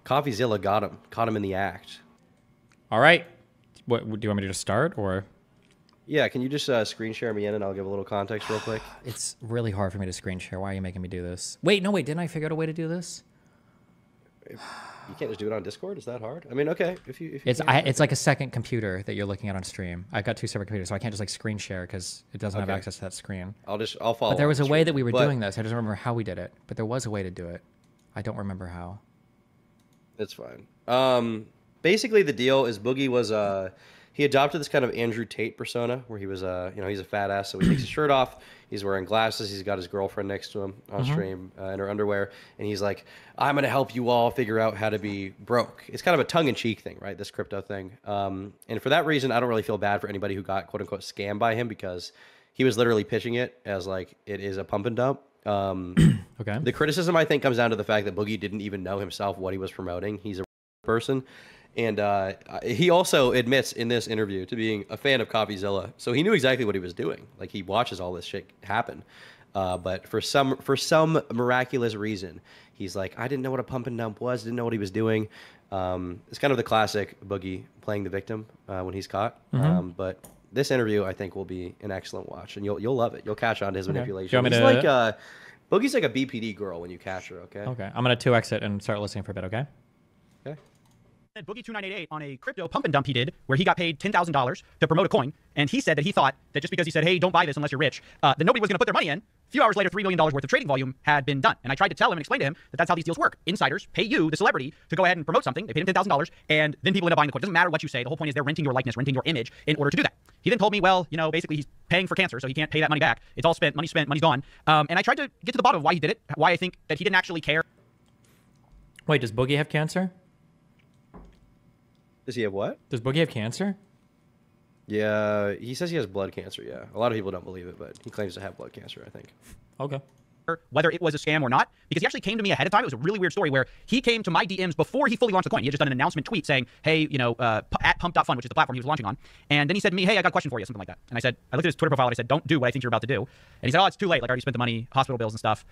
CoffeeZilla caught him in the act. All right. What do you want me to just start or? Yeah, can you just screen share me in and I'll give a little context real quick? It's really hard for me to screen share. Why are you making me do this? Wait, no, wait. Didn't I figure out a way to do this? You can't just do it on Discord? Is that hard? I mean, okay. If you it's like a second computer that you're looking at on stream. I've got two separate computers, so I can't just like screen share because it doesn't have access to that screen. I'll follow. But there was a way that we were doing this. I just remember how we did it. But there was a way to do it. I don't remember how. It's fine. Basically, the deal is Boogie was he adopted this kind of Andrew Tate persona where he was he's a fat ass, so he takes his shirt off. He's wearing glasses. He's got his girlfriend next to him on stream in her underwear, and he's like, "I'm gonna help you all figure out how to be broke." It's kind of a tongue-in-cheek thing, right? This crypto thing, and for that reason, I don't really feel bad for anybody who got quote unquote scammed by him because he was literally pitching it as like it is a pump and dump. Okay. The criticism I think comes down to the fact that Boogie didn't even know himself what he was promoting. He's a person. And he also admits in this interview to being a fan of CoffeeZilla. So he knew exactly what he was doing. Like he watches all this shit happen. But for some miraculous reason, he's like, I didn't know what a pump and dump was. Didn't know what he was doing. It's kind of the classic Boogie playing the victim when he's caught. But this interview, I think, will be an excellent watch. And you'll love it. You'll catch on to his manipulation. He's like Boogie's like a BPD girl when you catch her, okay? Okay. I'm going to 2x it and start listening for a bit, okay? Okay. Boogie2988 on a crypto pump and dump he did, where he got paid $10,000 to promote a coin, and he said that he thought that just because he said, hey, don't buy this unless you're rich, that nobody was going to put their money in. A few hours later, $3 million worth of trading volume had been done. And I tried to tell him and explain to him that that's how these deals work. Insiders pay you, the celebrity, to go ahead and promote something. They paid him $10,000, and then people end up buying the coin. It doesn't matter what you say. The whole point is they're renting your likeness, renting your image in order to do that. He then told me, well, basically he's paying for cancer, so he can't pay that money back. It's all spent, money's gone. And I tried to get to the bottom of why he did it, why I think that he didn't actually care. Wait, does Boogie have cancer? Does he have what? Does Boogie have cancer? Yeah, he says he has blood cancer, yeah. A lot of people don't believe it, but he claims to have blood cancer, I think. Okay. Whether it was a scam or not, because he actually came to me ahead of time. It was a really weird story where he came to my DMs before he fully launched the coin. He had just done an announcement tweet saying, hey, at pump.fun, which is the platform he was launching on. And then he said to me, hey, I got a question for you, something like that. And I looked at his Twitter profile and I said, don't do what I think you're about to do. And he said, oh, it's too late. Like, I already spent the money, hospital bills and stuff.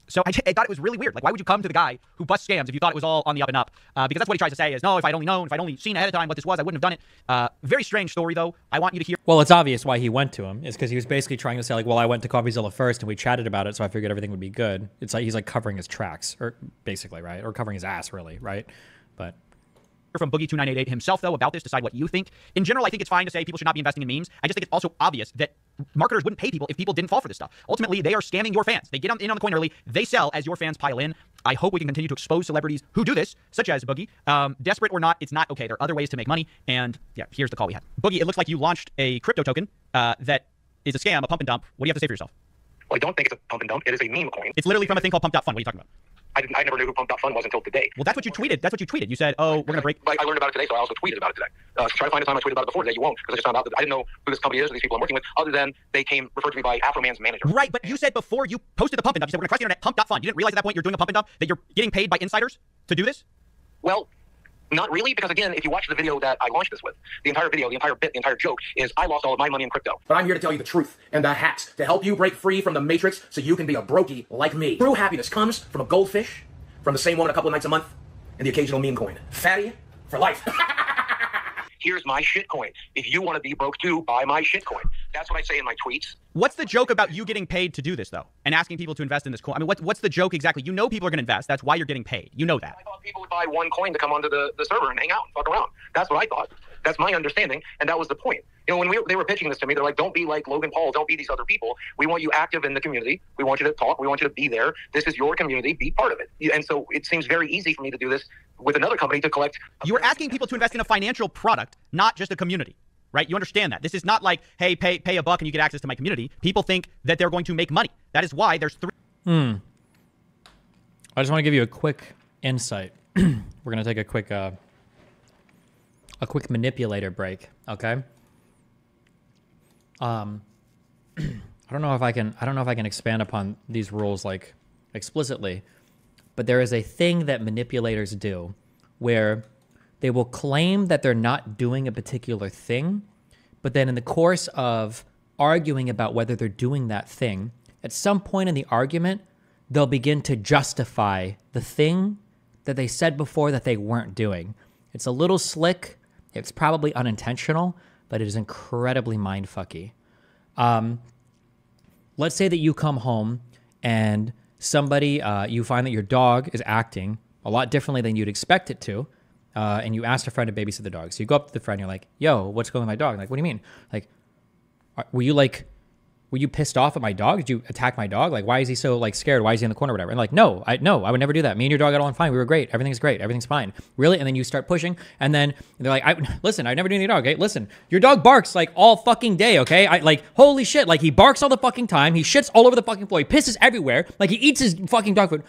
So I thought it was really weird. Like, why would you come to the guy who busts scams if you thought it was all on the up and up? Because that's what he tries to say is, no, if I'd only known, if I'd only seen ahead of time what this was, I wouldn't have done it. Very strange story, though. I want you to hear. Well, it's obvious why he went to him. It's because he was basically trying to say, like, well, I went to CoffeeZilla first and we chatted about it, so I figured everything would be good. It's like he's like covering his tracks, or basically, right? Or covering his ass, really, right? But from Boogie2988 himself, though, about this, decide what you think. In general, I think it's fine to say people should not be investing in memes. I just think it's also obvious that marketers wouldn't pay people if people didn't fall for this stuff. Ultimately, they are scamming your fans. They get in on the coin early. They sell as your fans pile in. I hope we can continue to expose celebrities who do this, such as Boogie. Desperate or not, it's not okay. There are other ways to make money. And yeah, here's the call we had. Boogie, it looks like you launched a crypto token that is a scam, a pump and dump. What do you have to say for yourself? Well, I don't think it's a pump and dump. It is a meme coin. It's literally from a thing called pump.fun. What are you talking about? I never knew who pump.fun was until today. Well, that's what you tweeted. That's what you tweeted. You said, oh, we're going to break. I learned about it today, so I also tweeted about it today. Try to find a time I tweeted about it before today. You won't, because I just found out that I didn't know who this company is or these people I'm working with, other than they referred to me by Afroman's manager. Right, but you said before you posted the pump and dump, you said, we're going to trust the internet, pump.fun. You didn't realize at that point you're doing a pump and dump, that you're getting paid by insiders to do this? Well, not really, because again, if you watch the video that I launched this with, the entire video, the entire bit, the entire joke is I lost all of my money in crypto. But I'm here to tell you the truth and the hacks to help you break free from the matrix so you can be a brokey like me. True happiness comes from a goldfish, from the same woman a couple of nights a month, and the occasional meme coin. Fatty for life. Here's my shitcoin. If you want to be broke too, buy my shitcoin. That's what I say in my tweets. What's the joke about you getting paid to do this, though, and asking people to invest in this coin? I mean, what's the joke exactly? You know people are going to invest. That's why you're getting paid. You know that. I thought people would buy one coin to come onto the server and hang out and fuck around. That's what I thought. That's my understanding, and that was the point. When they were pitching this to me, they're like, don't be like Logan Paul. Don't be these other people. We want you active in the community. We want you to talk. We want you to be there. This is your community. Be part of it. And so it seems very easy for me to do this with another company to collect. You are asking people to invest in a financial product, not just a community, right? You understand that. This is not like, hey, pay $1 and you get access to my community. People think that they're going to make money. That is why there's three. I just want to give you a quick insight. We're going to take a quick manipulator break, okay? I don't know if I can expand upon these rules like explicitly, but there is a thing that manipulators do where they will claim that they're not doing a particular thing, but then in the course of arguing about whether they're doing that thing, at some point in the argument, they'll begin to justify the thing that they said before that they weren't doing. It's a little slick. It's probably unintentional, but it is incredibly mindfucky. Let's say that you come home and somebody, you find that your dog is acting a lot differently than you'd expect it to, and you asked a friend to babysit the dog. So you go up to the friend, and you're like, yo, what's going on with my dog? Like, what do you mean? Like, were you pissed off at my dog? Did you attack my dog? Like, why is he so like scared? Why is he in the corner or whatever? And like, no, I would never do that. Me and your dog got along fine. We were great. Everything's great. Everything's fine. Really? And then you start pushing. And then they're like, listen, I never do anything to your dog. Okay? Listen, your dog barks like all fucking day. Okay. Like, holy shit. Like he barks all the fucking time. He shits all over the fucking floor. He pisses everywhere. Like he eats his fucking dog food.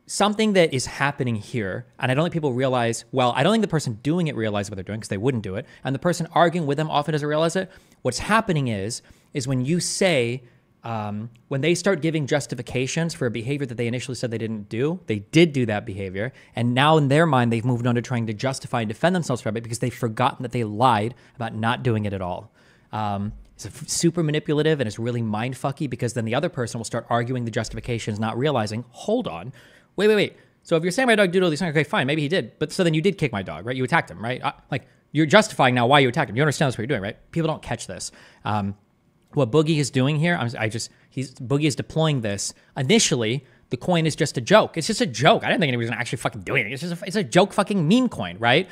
Something that is happening here, and I don't think people realize, well, I don't think the person doing it realizes what they're doing because they wouldn't do it. And the person arguing with them often doesn't realize it. What's happening is when you say, when they start giving justifications for a behavior that they initially said they didn't do, they did do that behavior. And now in their mind, they've moved on to trying to justify and defend themselves from it because they've forgotten that they lied about not doing it at all. It's super manipulative and it's really mindfucky because then the other person will start arguing the justifications, not realizing, hold on, wait. So if you're saying my dog did all these things, okay, fine, maybe he did. But so then you did kick my dog, right? You attacked him, right? Like you're justifying now why you attacked him. You understand that's what you're doing, right? People don't catch this. What Boogie is doing here, Boogie is deploying this. Initially, the coin is just a joke. It's just a joke. I didn't think anybody was gonna actually fucking do anything. It's a joke fucking meme coin, right?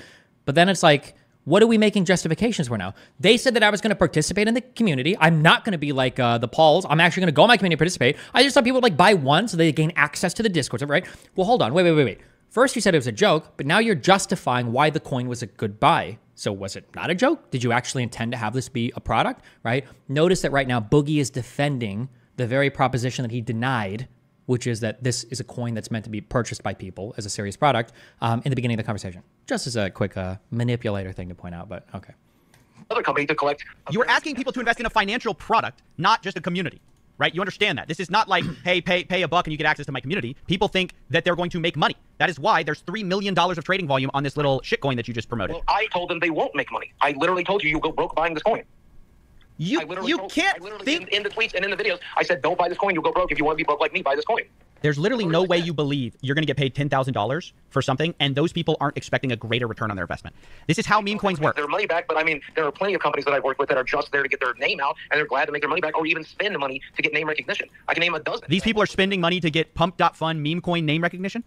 But then it's like, what are we making justifications for now? They said that I was going to participate in the community. I'm not going to be like the Pauls. I'm actually going to go in my community and participate. I just thought people would like buy one so they gain access to the Discord, right? Well, hold on. Wait. First you said it was a joke, but now you're justifying why the coin was a good buy. So was it not a joke? Did you actually intend to have this be a product, right? Notice that right now Boogie is defending the very proposition that he denied, which is that this is a coin that's meant to be purchased by people as a serious product in the beginning of the conversation. Just as a quick manipulator thing to point out, but okay. Other company to collect. You're asking people to invest in a financial product, not just a community, right? You understand that. This is not like, hey, pay $1 and you get access to my community. People think that they're going to make money. That is why there's $3 million of trading volume on this little shitcoin that you just promoted. Well, I told them they won't make money. I literally told you go broke buying this coin. You can't think in the tweets and in the videos. I said, don't buy this coin. You'll go broke. If you want to be broke like me, buy this coin. There's literally no way you believe you're going to get paid $10,000 for something, and those people aren't expecting a greater return on their investment. This is how meme coins work. Their money back, but I mean, there are plenty of companies that I've worked with that are just there to get their name out, and they're glad to make their money back, or even spend the money to get name recognition. I can name a dozen. These people are spending money to get pump.fun meme coin name recognition?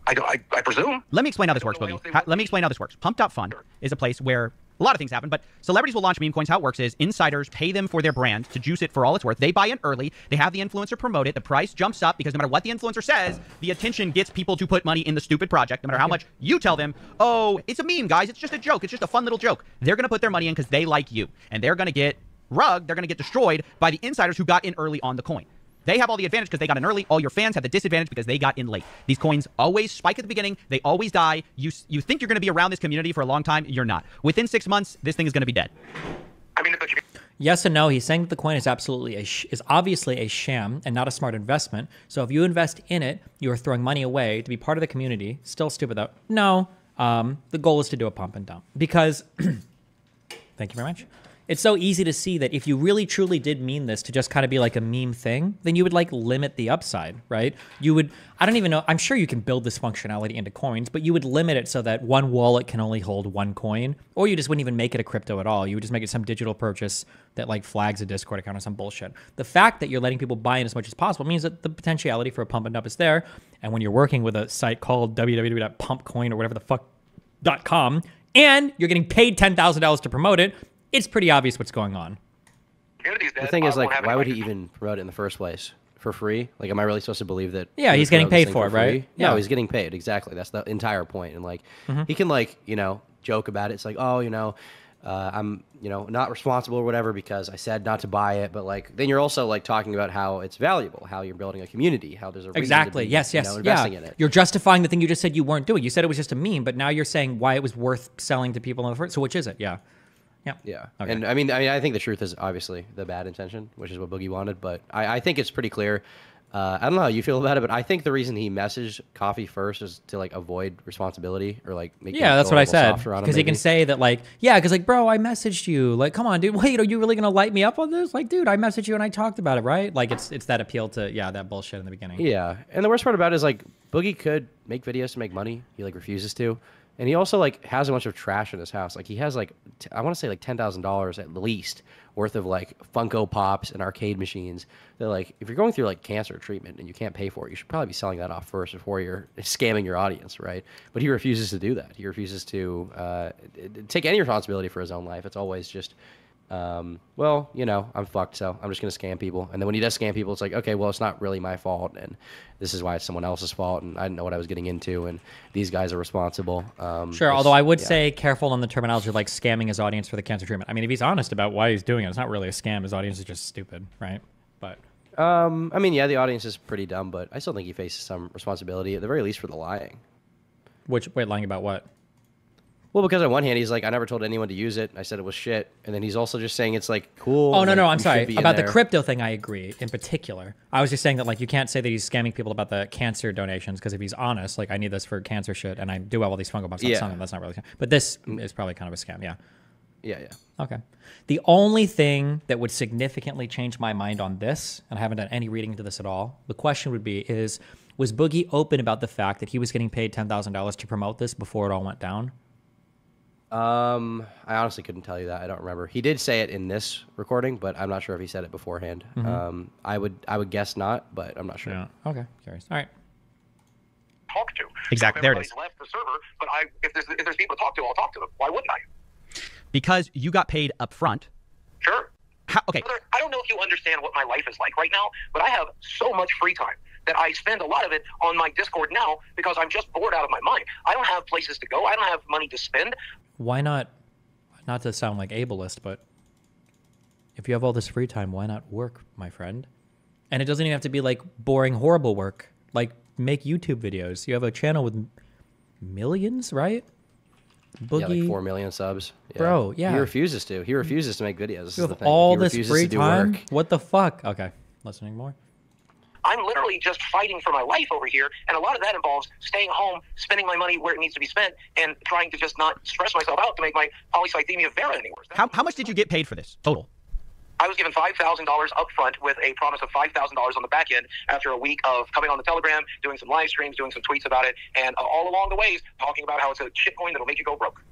I presume. Let me explain how this works, Boogie. Let me explain how this works. Pump.fun is a place where a lot of things happen, but celebrities will launch meme coins. How it works is insiders pay them for their brand to juice it for all it's worth. They buy in early. They have the influencer promote it. The price jumps up because no matter what the influencer says, the attention gets people to put money in the stupid project. No matter how much you tell them, oh, it's a meme, guys. It's just a joke. It's just a fun little joke. They're going to put their money in because they like you. And they're going to get rugged. They're going to get destroyed by the insiders who got in early on the coin. They have all the advantage because they got in early. All your fans have the disadvantage because they got in late. These coins always spike at the beginning. They always die. You think you're going to be around this community for a long time. You're not. Within 6 months, this thing is going to be dead. I mean, Yes and no. He's saying that the coin is obviously a sham and not a smart investment. So if you invest in it, you are throwing money away to be part of the community. Still stupid though. No. The goal is to do a pump and dump because thank you very much. It's so easy to see that if you really truly did mean this to just kind of be like a meme thing, then you would like limit the upside, right? You would, I don't even know, I'm sure you can build this functionality into coins, but you would limit it so that one wallet can only hold one coin, or you just wouldn't even make it a crypto at all. You would just make it some digital purchase that like flags a Discord account or some bullshit. The fact that you're letting people buy in as much as possible means that the potentiality for a pump and dump is there. And when you're working with a site called www.pumpcoin or whatever the fuck.com, and you're getting paid $10,000 to promote it, it's pretty obvious what's going on. The thing is, like, why would he even promote it in the first place? For free? Like, am I really supposed to believe that? Yeah, he's getting paid for it, right? No, he's getting paid. Exactly. That's the entire point. And, like, he can, like, you know, joke about it. It's like, oh, you know, I'm, you know, not responsible or whatever because I said not to buy it. But, like, then you're also, like, talking about how it's valuable, how you're building a community, how there's a reason exactly. to be, yes. You know, investing in it. You're justifying the thing you just said you weren't doing. You said it was just a meme, but now you're saying why it was worth selling to people in the first. So which is it? Yeah. Yeah. Okay. And I mean, I think the truth is obviously the bad intention, which is what Boogie wanted. But I think it's pretty clear. I don't know how you feel about it, but I think the reason he messaged Coffee first is to like avoid responsibility or like make that's what I said because he can say that like because like bro, I messaged you like come on dude, wait, are you really gonna light me up on this? Like dude, I messaged you and I talked about it, right? Like it's that appeal to that bullshit in the beginning. Yeah, and the worst part about it is like Boogie could make videos to make money. He like refuses to. And he also like has a bunch of trash in his house. Like he has like I want to say like $10,000 at least worth of like Funko Pops and arcade machines. They're like, if you're going through like cancer treatment and you can't pay for it, you should probably be selling that off first before you're scamming your audience, right? But he refuses to do that. He refuses to take any responsibility for his own life. It's always just, well, you know, I'm fucked, so I'm just going to scam people. And then when he does scam people, it's like, okay, well, it's not really my fault, and this is why it's someone else's fault, and I didn't know what I was getting into, and these guys are responsible. Sure, although I would say careful on the terminology, like scamming his audience for the cancer treatment. I mean, if he's honest about why he's doing it, it's not really a scam. His audience is just stupid, right? But I mean, yeah, the audience is pretty dumb, but I still think he faces some responsibility, at the very least, for the lying. Wait, lying about what? Well, because on one hand, he's like, I never told anyone to use it. I said it was shit. And then he's also just saying it's like cool. Oh, no, like, no, I'm you sorry. should be in About the there. crypto thing, I agree in particular. I was just saying that, like, you can't say that he's scamming people about the cancer donations, because if he's honest, like, I need this for cancer shit, and I do have all these Funko Pops on something, that's not really. But this is probably kind of a scam, yeah. Yeah, yeah. Okay. The only thing that would significantly change my mind on this, and I haven't done any reading into this at all, the question would be was Boogie open about the fact that he was getting paid $10,000 to promote this before it all went down? I honestly couldn't tell you that. I don't remember. He did say it in this recording, but I'm not sure if he said it beforehand. I would guess not, but I'm not sure. Yeah. Okay. Curious. All right. Talk to. Exactly. So There it everybody's is. left the server, but if there's people to talk to, I'll talk to them. Why wouldn't I? Because you got paid up front. Sure. Okay. Brother, I don't know if you understand what my life is like right now, but I have so much free time that I spend a lot of it on my Discord now because I'm just bored out of my mind. I don't have places to go. I don't have money to spend. Why not to sound like ableist, but if you have all this free time, why not work, my friend? And it doesn't even have to be like boring, horrible work. Like make YouTube videos. You have a channel with millions, right? Boogie, Yeah, like 4 million subs. Yeah. Bro, yeah. He refuses to. He refuses to make videos. This you is the have thing. all He this refuses free to do time. work. What the fuck? Okay, listening more. I'm literally just fighting for my life over here, and a lot of that involves staying home, spending my money where it needs to be spent, and trying to just not stress myself out to make my polycythemia vera any worse. How much did you get paid for this total? I was given $5,000 up front with a promise of $5,000 on the back end after a week of coming on the Telegram, doing some live streams, doing some tweets about it, and all along the ways talking about how it's a shitcoin that'll make you go broke.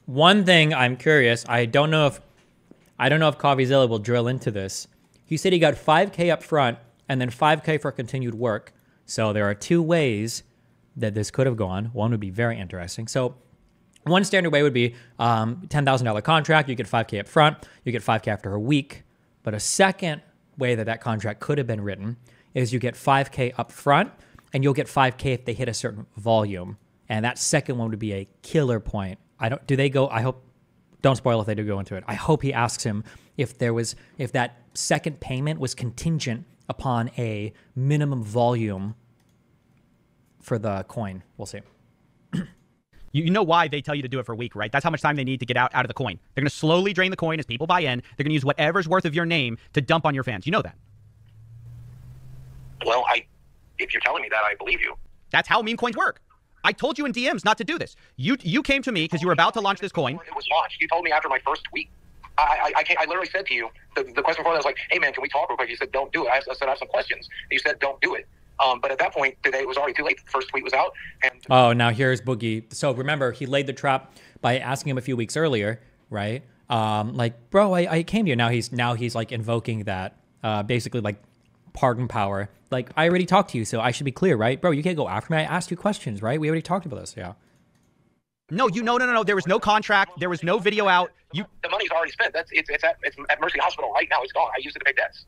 One thing I'm curious. I don't know if CoffeeZilla will drill into this. He said he got $5K up front and then $5K for continued work. So there are two ways that this could have gone. One would be very interesting. So one standard way would be $10,000 contract. You get $5K up front. You get $5K after a week. But a second way that contract could have been written is you get $5K up front and you'll get $5K if they hit a certain volume. And that second one would be a killer point. Don't spoil if they do go into it. I hope he asks him if that second payment was contingent upon a minimum volume for the coin. We'll see. You know why they tell you to do it for a week, right? That's how much time they need to get out of the coin. They're going to slowly drain the coin as people buy in. They're going to use whatever's worth of your name to dump on your fans. You know that. Well, if you're telling me that, I believe you. That's how meme coins work. I told you in DMs not to do this. You came to me because you were about to launch this coin. It was launched. You told me after my first tweet. I literally said to you, the question before that was like, hey, man, can we talk real quick? You said, don't do it. I said, I have some questions. And you said, don't do it. But at that point, it was already too late. The first tweet was out. And oh, now here's Boogie. So remember, he laid the trap by asking him a few weeks earlier, right? Like, bro, I came to you. Now he's like invoking that, basically like pardon power. Like, I already talked to you, so I should be clear, right? Bro, you can't go after me. I asked you questions, right? We already talked about this, yeah. No, no. There was no contract. There was no video out. The money's already spent. It's at Mercy Hospital right now. It's gone. I used it to pay dents.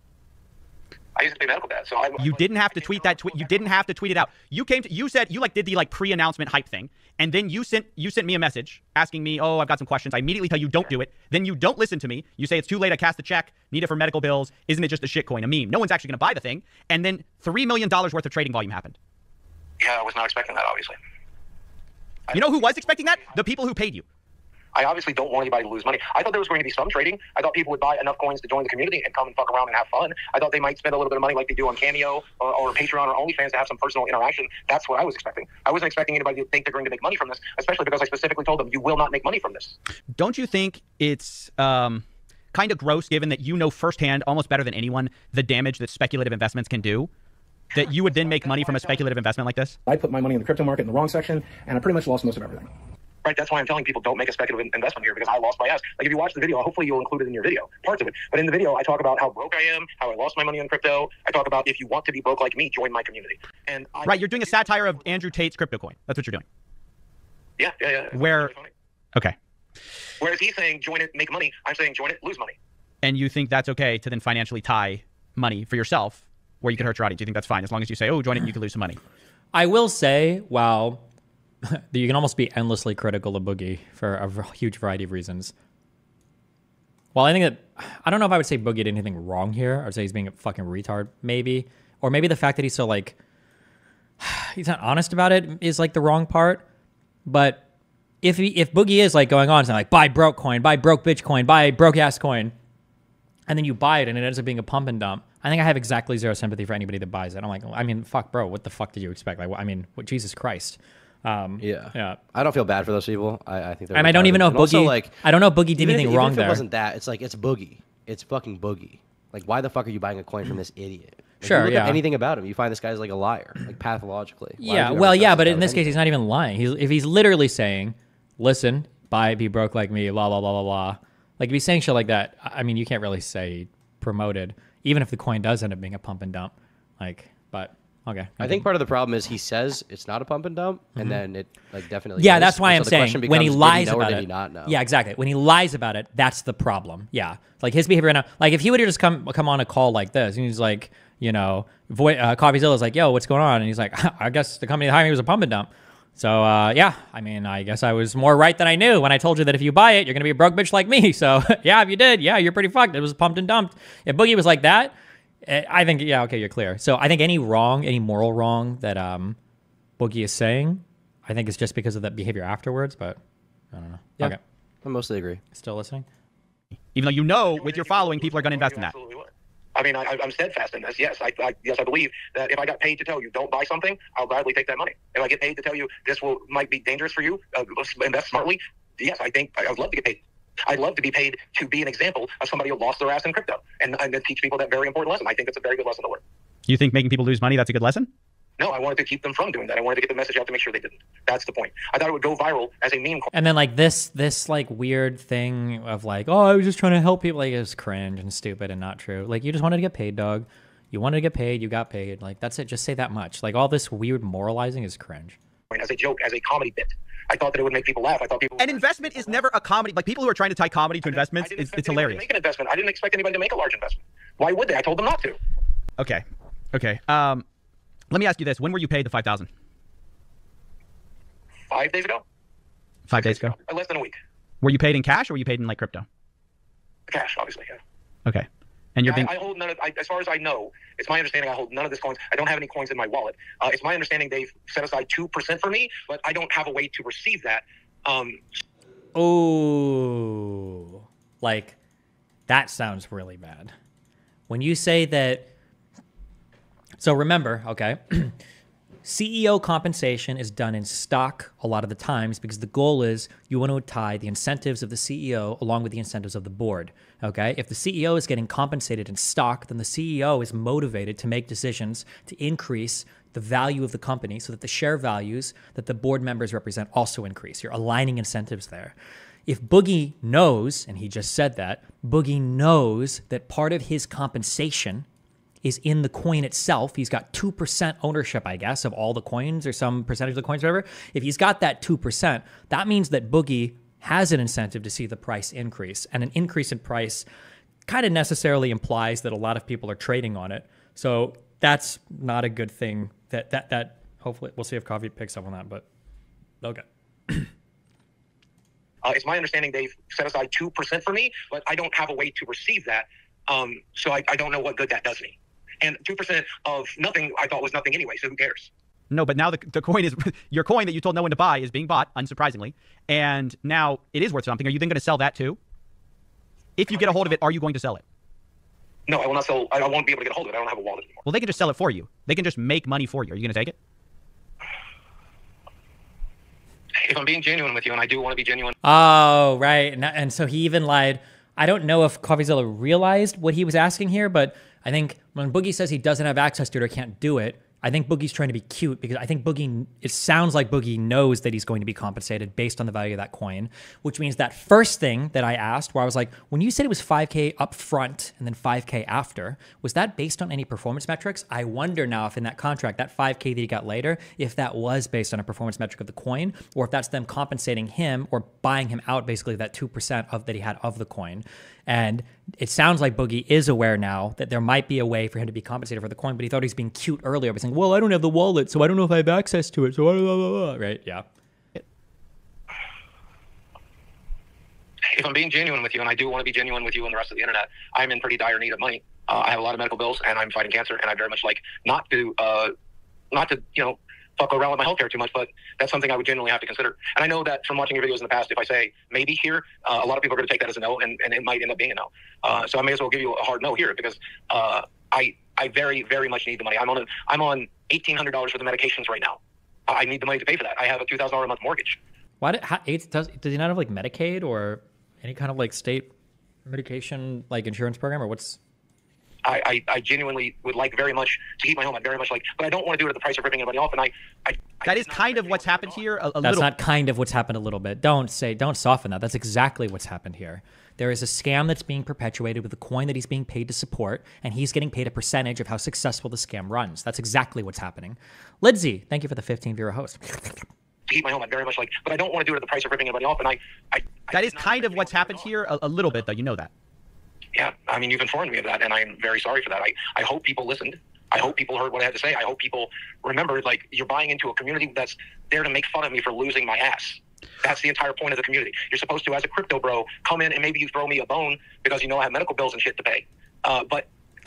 I used to pay medical debt. So you didn't have to tweet that tweet. You didn't have to tweet it out. You said you did the pre-announcement hype thing, and then you sent me a message asking me, oh, I've got some questions. I immediately tell you don't do it. Then you don't listen to me. You say it's too late. I cast the check. Need it for medical bills. Isn't it just a shitcoin, a meme? No one's actually going to buy the thing. And then $3 million worth of trading volume happened. Yeah, I was not expecting that, obviously. You know who was expecting that? The people who paid you. I obviously don't want anybody to lose money. I thought there was going to be some trading. I thought people would buy enough coins to join the community and come and fuck around and have fun. I thought they might spend a little bit of money like they do on Cameo or Patreon or OnlyFans to have some personal interaction. That's what I was expecting. I wasn't expecting anybody to think they're going to make money from this, especially because I specifically told them you will not make money from this. Don't you think it's kind of gross, given that you know firsthand, almost better than anyone, the damage that speculative investments can do? that you would then make money from a speculative investment like this? I put my money in the crypto market in the wrong section, and I pretty much lost most of everything. Right, that's why I'm telling people don't make a speculative investment here, because I lost my ass. Like, if you watch the video, hopefully you'll include it in your video, parts of it. But in the video, I talk about how broke I am, how I lost my money in crypto. I talk about, if you want to be broke like me, join my community. And Right, you're doing a satire of Andrew Tate's crypto coin. That's what you're doing. Yeah. Where? Okay. Whereas he's saying join it, make money. I'm saying join it, lose money. And you think that's okay to then financially tie money for yourself where you can hurt your audience? You think that's fine as long as you say, oh, join it and you can lose some money? I will say, wow, you can almost be endlessly critical of Boogie for a huge variety of reasons. Well, I think that, I don't know if I would say Boogie did anything wrong here. I would say he's being a fucking retard, maybe. Or maybe the fact that he's so, like, he's not honest about it is, like, the wrong part. But if Boogie is, like, going on saying, like, buy broke coin, buy broke bitch coin, buy broke ass coin, and then you buy it and it ends up being a pump and dump, I think I have exactly zero sympathy for anybody that buys it. I'm like, I mean, fuck, bro, what the fuck did you expect? Like, I mean, what, Jesus Christ. Yeah. I don't feel bad for those people. I think they're and I don't even know if Boogie, also, like, I don't know if Boogie did anything even wrong if there. It wasn't that. It's like, it's Boogie. It's fucking Boogie. Like, why the fuck are you buying a coin from this idiot? Like, Sure, you look yeah. at anything about him, you find this guy's like a liar, like pathologically. Why would Yeah, you well, ever yeah, trust but guy in with this case, anything? he's not even lying. If he's literally saying, listen, be broke like me, blah, blah, blah, blah, blah. Like, if he's saying shit like that, I mean, you can't really say promoted, even if the coin does end up being a pump and dump. Like, but, okay. I think part of the problem is he says it's not a pump and dump, and then it like definitely Yeah, is. that's why And I'm so the saying question when he becomes, lies did he know about or it. did he not know? Yeah, exactly. When he lies about it, that's the problem. Yeah, like his behavior now. Like if he would have just come on a call like this, and he's like, you know, CoffeeZilla is like, yo, what's going on? And he's like, I guess the company that hired me was a pump and dump. So yeah, I mean, I guess I was more right than I knew when I told you that if you buy it, you're gonna be a broke bitch like me. So yeah, if you did, yeah, you're pretty fucked. It was pumped and dumped. If Boogie was like that, I think, yeah, okay, you're clear. So I think any moral wrong that Boogie is saying, I think it's just because of that behavior afterwards, but I don't know. Yeah, Okay. I mostly agree. Still listening? Even though you know with your following, people are going to invest in that. Absolutely would. I mean, I'm steadfast in this. Yes, I believe that if I got paid to tell you don't buy something, I'll gladly take that money. If I get paid to tell you this might be dangerous for you, invest smartly. Yes, I think I'd love to get paid. I'd love to be paid to be an example of somebody who lost their ass in crypto and to teach people that very important lesson. I think it's a very good lesson to learn. You think making people lose money, that's a good lesson? No, I wanted to keep them from doing that. I wanted to get the message out to make sure they didn't. That's the point. I thought it would go viral as a meme. And then like this like weird thing of like, oh, I was just trying to help people. Like it was cringe and stupid and not true. Like you just wanted to get paid, dog. You wanted to get paid, you got paid. Like that's it. Just say that much. Like all this weird moralizing is cringe. As a joke, as a comedy bit. I thought that it would make people laugh. I thought people. An investment is never a comedy. Like people who are trying to tie comedy to investments, it's hilarious. Make an investment. I didn't expect anybody to make a large investment. Why would they? I told them not to. Okay. Let me ask you this: when were you paid the $5,000? 5 days ago. 5 days ago. Less than a week. Were you paid in cash or were you paid in like crypto? Cash, obviously. Yeah. Okay. And you're being. I hold none of. As far as I know, it's my understanding. I hold none of this coins. I don't have any coins in my wallet. It's my understanding they've set aside 2% for me, but I don't have a way to receive that. Oh, like that sounds really bad. When you say that. So remember, okay, CEO compensation is done in stock a lot of the times because the goal is you want to tie the incentives of the CEO along with the incentives of the board, okay? If the CEO is getting compensated in stock, then the CEO is motivated to make decisions to increase the value of the company so that the share values that the board members represent also increase. You're aligning incentives there. If Boogie knows, and he just said that, Boogie knows that part of his compensation is in the coin itself. He's got 2% ownership, I guess, of all the coins or some percentage of the coins, whatever. If he's got that 2%, that means that Boogie has an incentive to see the price increase. And an increase in price kind of necessarily implies that a lot of people are trading on it. So that's not a good thing. That hopefully, we'll see if Coffee picks up on that, but okay. It's my understanding they've set aside 2% for me, but I don't have a way to receive that. So I don't know what good that does me. And 2% of nothing I thought was nothing anyway, so who cares? No, but now the coin is, your coin that you told no one to buy is being bought, unsurprisingly. And now it is worth something. Are you then going to sell that too? If you get a hold of it, are you going to sell it? No, I will not sell. I won't be able to get a hold of it. I don't have a wallet anymore. Well, they can just sell it for you. They can just make money for you. Are you going to take it? If I'm being genuine with you, and I do want to be genuine. Oh, right. And so he even lied. I don't know if CoffeeZilla realized what he was asking here, but I think when Boogie says he doesn't have access to it or can't do it, I think Boogie's trying to be cute because I think it sounds like Boogie knows that he's going to be compensated based on the value of that coin, which means that first thing that I asked where I was like, when you said it was 5K up front and then 5K after, was that based on any performance metrics? I wonder now if in that contract, that 5K that he got later, if that was based on a performance metric of the coin, or if that's them compensating him or buying him out basically that 2% of that he had of the coin. And it sounds like Boogie is aware now that there might be a way for him to be compensated for the coin, but he thought he was being cute earlier by saying, well, I don't have the wallet, so I don't know if I have access to it. So blah, blah, blah. Right? Yeah. If I'm being genuine with you, and I do want to be genuine with you and the rest of the internet, I'm in pretty dire need of money. I have a lot of medical bills, and I'm fighting cancer, and I very much like not to fuck around with my healthcare too much, but that's something I would genuinely have to consider. And I know that from watching your videos in the past, if I say maybe here, a lot of people are going to take that as a no, and it might end up being a no. So I may as well give you a hard no here because I very, very much need the money. I'm on $1,800 for the medications right now. I need the money to pay for that. I have a $2,000 a month mortgage. Does he not have like Medicaid or any kind of like state medication like insurance program, or what's? I genuinely would like very much to keep my home. I'd very much like, but I don't want to do it at the price of ripping anybody off. And that is kind of what's happened here. That's not kind of what's happened a little bit. Don't soften that. That's exactly what's happened here. There is a scam that's being perpetuated with a coin that he's being paid to support, and he's getting paid a percentage of how successful the scam runs. That's exactly what's happening. Lidsey, thank you for the 15-viewer host. To keep my home, I'd very much like, but I don't want to do it at the price of ripping anybody off. And that is kind of what's happened here a little bit, though. You know that. Yeah, I mean, you've informed me of that, and I'm very sorry for that. I hope people listened. I hope people heard what I had to say. I hope people remembered, like, you're buying into a community that's there to make fun of me for losing my ass. That's the entire point of the community. You're supposed to, as a crypto bro, come in and maybe you throw me a bone because you know I have medical bills and shit to pay.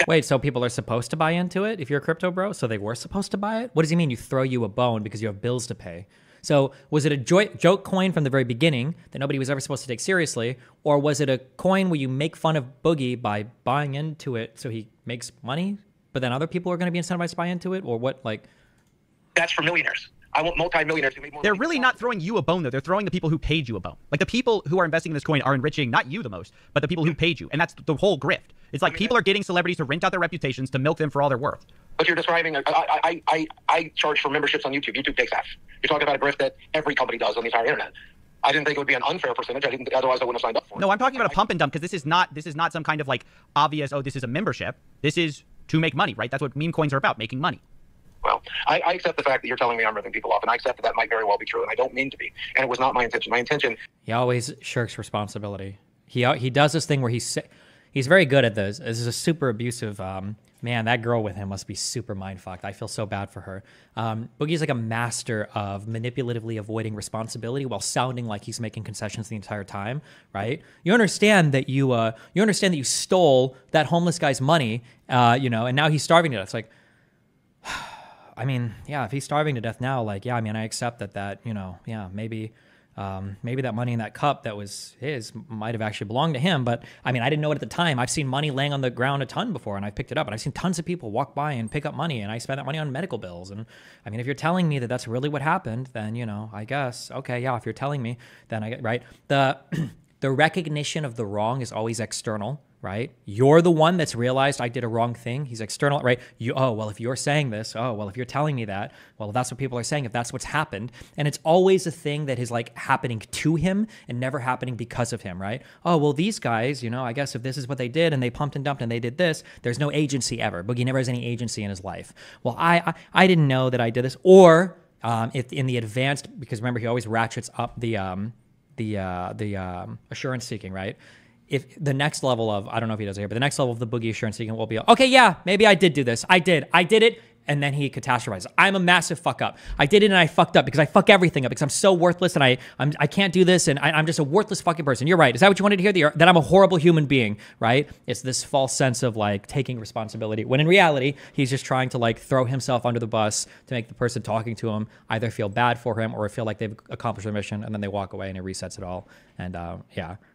Wait, so people are supposed to buy into it if you're a crypto bro? So they were supposed to buy it? What does he mean you throw you a bone because you have bills to pay? So was it a joke coin from the very beginning that nobody was ever supposed to take seriously? Or was it a coin where you make fun of Boogie by buying into it so he makes money, but then other people are going to be incentivized to buy into it? Or what, like? That's for millionaires. I want multi-millionaires who make more money. They're really not throwing you a bone, though. They're throwing the people who paid you a bone. Like, the people who are investing in this coin are enriching not you the most, but the people who paid you. And that's the whole grift. It's like people are getting celebrities to rent out their reputations to milk them for all they're worth. But you're describing, I charge for memberships on YouTube. YouTube takes half. You're talking about a grift that every company does on the entire internet. I didn't think it would be an unfair percentage. Otherwise I wouldn't have signed up for it. No, I'm talking about a pump and dump, because this is not some kind of like obvious, oh, this is a membership. This is to make money, right? That's what meme coins are about, making money. Well, I accept the fact that you're telling me I'm ripping people off, and I accept that might very well be true, and I don't mean to be. And it was not my intention. My intention... He always shirks responsibility. He does this thing where he's very good at this. This is a super abusive... man, that girl with him must be super mind-fucked. I feel so bad for her. Boogie's like a master of manipulatively avoiding responsibility while sounding like he's making concessions the entire time, right? You understand that you stole that homeless guy's money, and now he's starving to death. It's like... I mean, yeah, if he's starving to death now, like, yeah, I mean, I accept that, maybe that money in that cup that was his might have actually belonged to him. But I mean, I didn't know it at the time. I've seen money laying on the ground a ton before, and I picked it up, and I've seen tons of people walk by and pick up money, and I spent that money on medical bills. And I mean, if you're telling me that that's really what happened, then, I guess, okay, yeah, if you're telling me, then I get, right? The recognition of the wrong is always external, right? You're the one that's realized I did a wrong thing. He's external, right? If you're saying this, if you're telling me that, well, that's what people are saying, if that's what's happened. And it's always a thing that is like happening to him and never happening because of him, right? Oh, well, these guys, I guess if this is what they did and they pumped and dumped and they did this, there's no agency ever. Boogie never has any agency in his life. Well, I didn't know that I did this. Or if in the advanced, because remember, he always ratchets up the assurance seeking, right? If the next level of, I don't know if he does it here, but the next level of the Boogie assurance seeking will be, okay, yeah, maybe I did do this. I did it. And then he catastrophizes. I'm a massive fuck up. I did it and I fucked up because I fuck everything up because I'm so worthless and I can't do this and I'm just a worthless fucking person. You're right. Is that what you wanted to hear? That I'm a horrible human being, right? It's this false sense of like taking responsibility when in reality, he's just trying to like throw himself under the bus to make the person talking to him either feel bad for him or feel like they've accomplished their mission, and then they walk away and it resets it all. And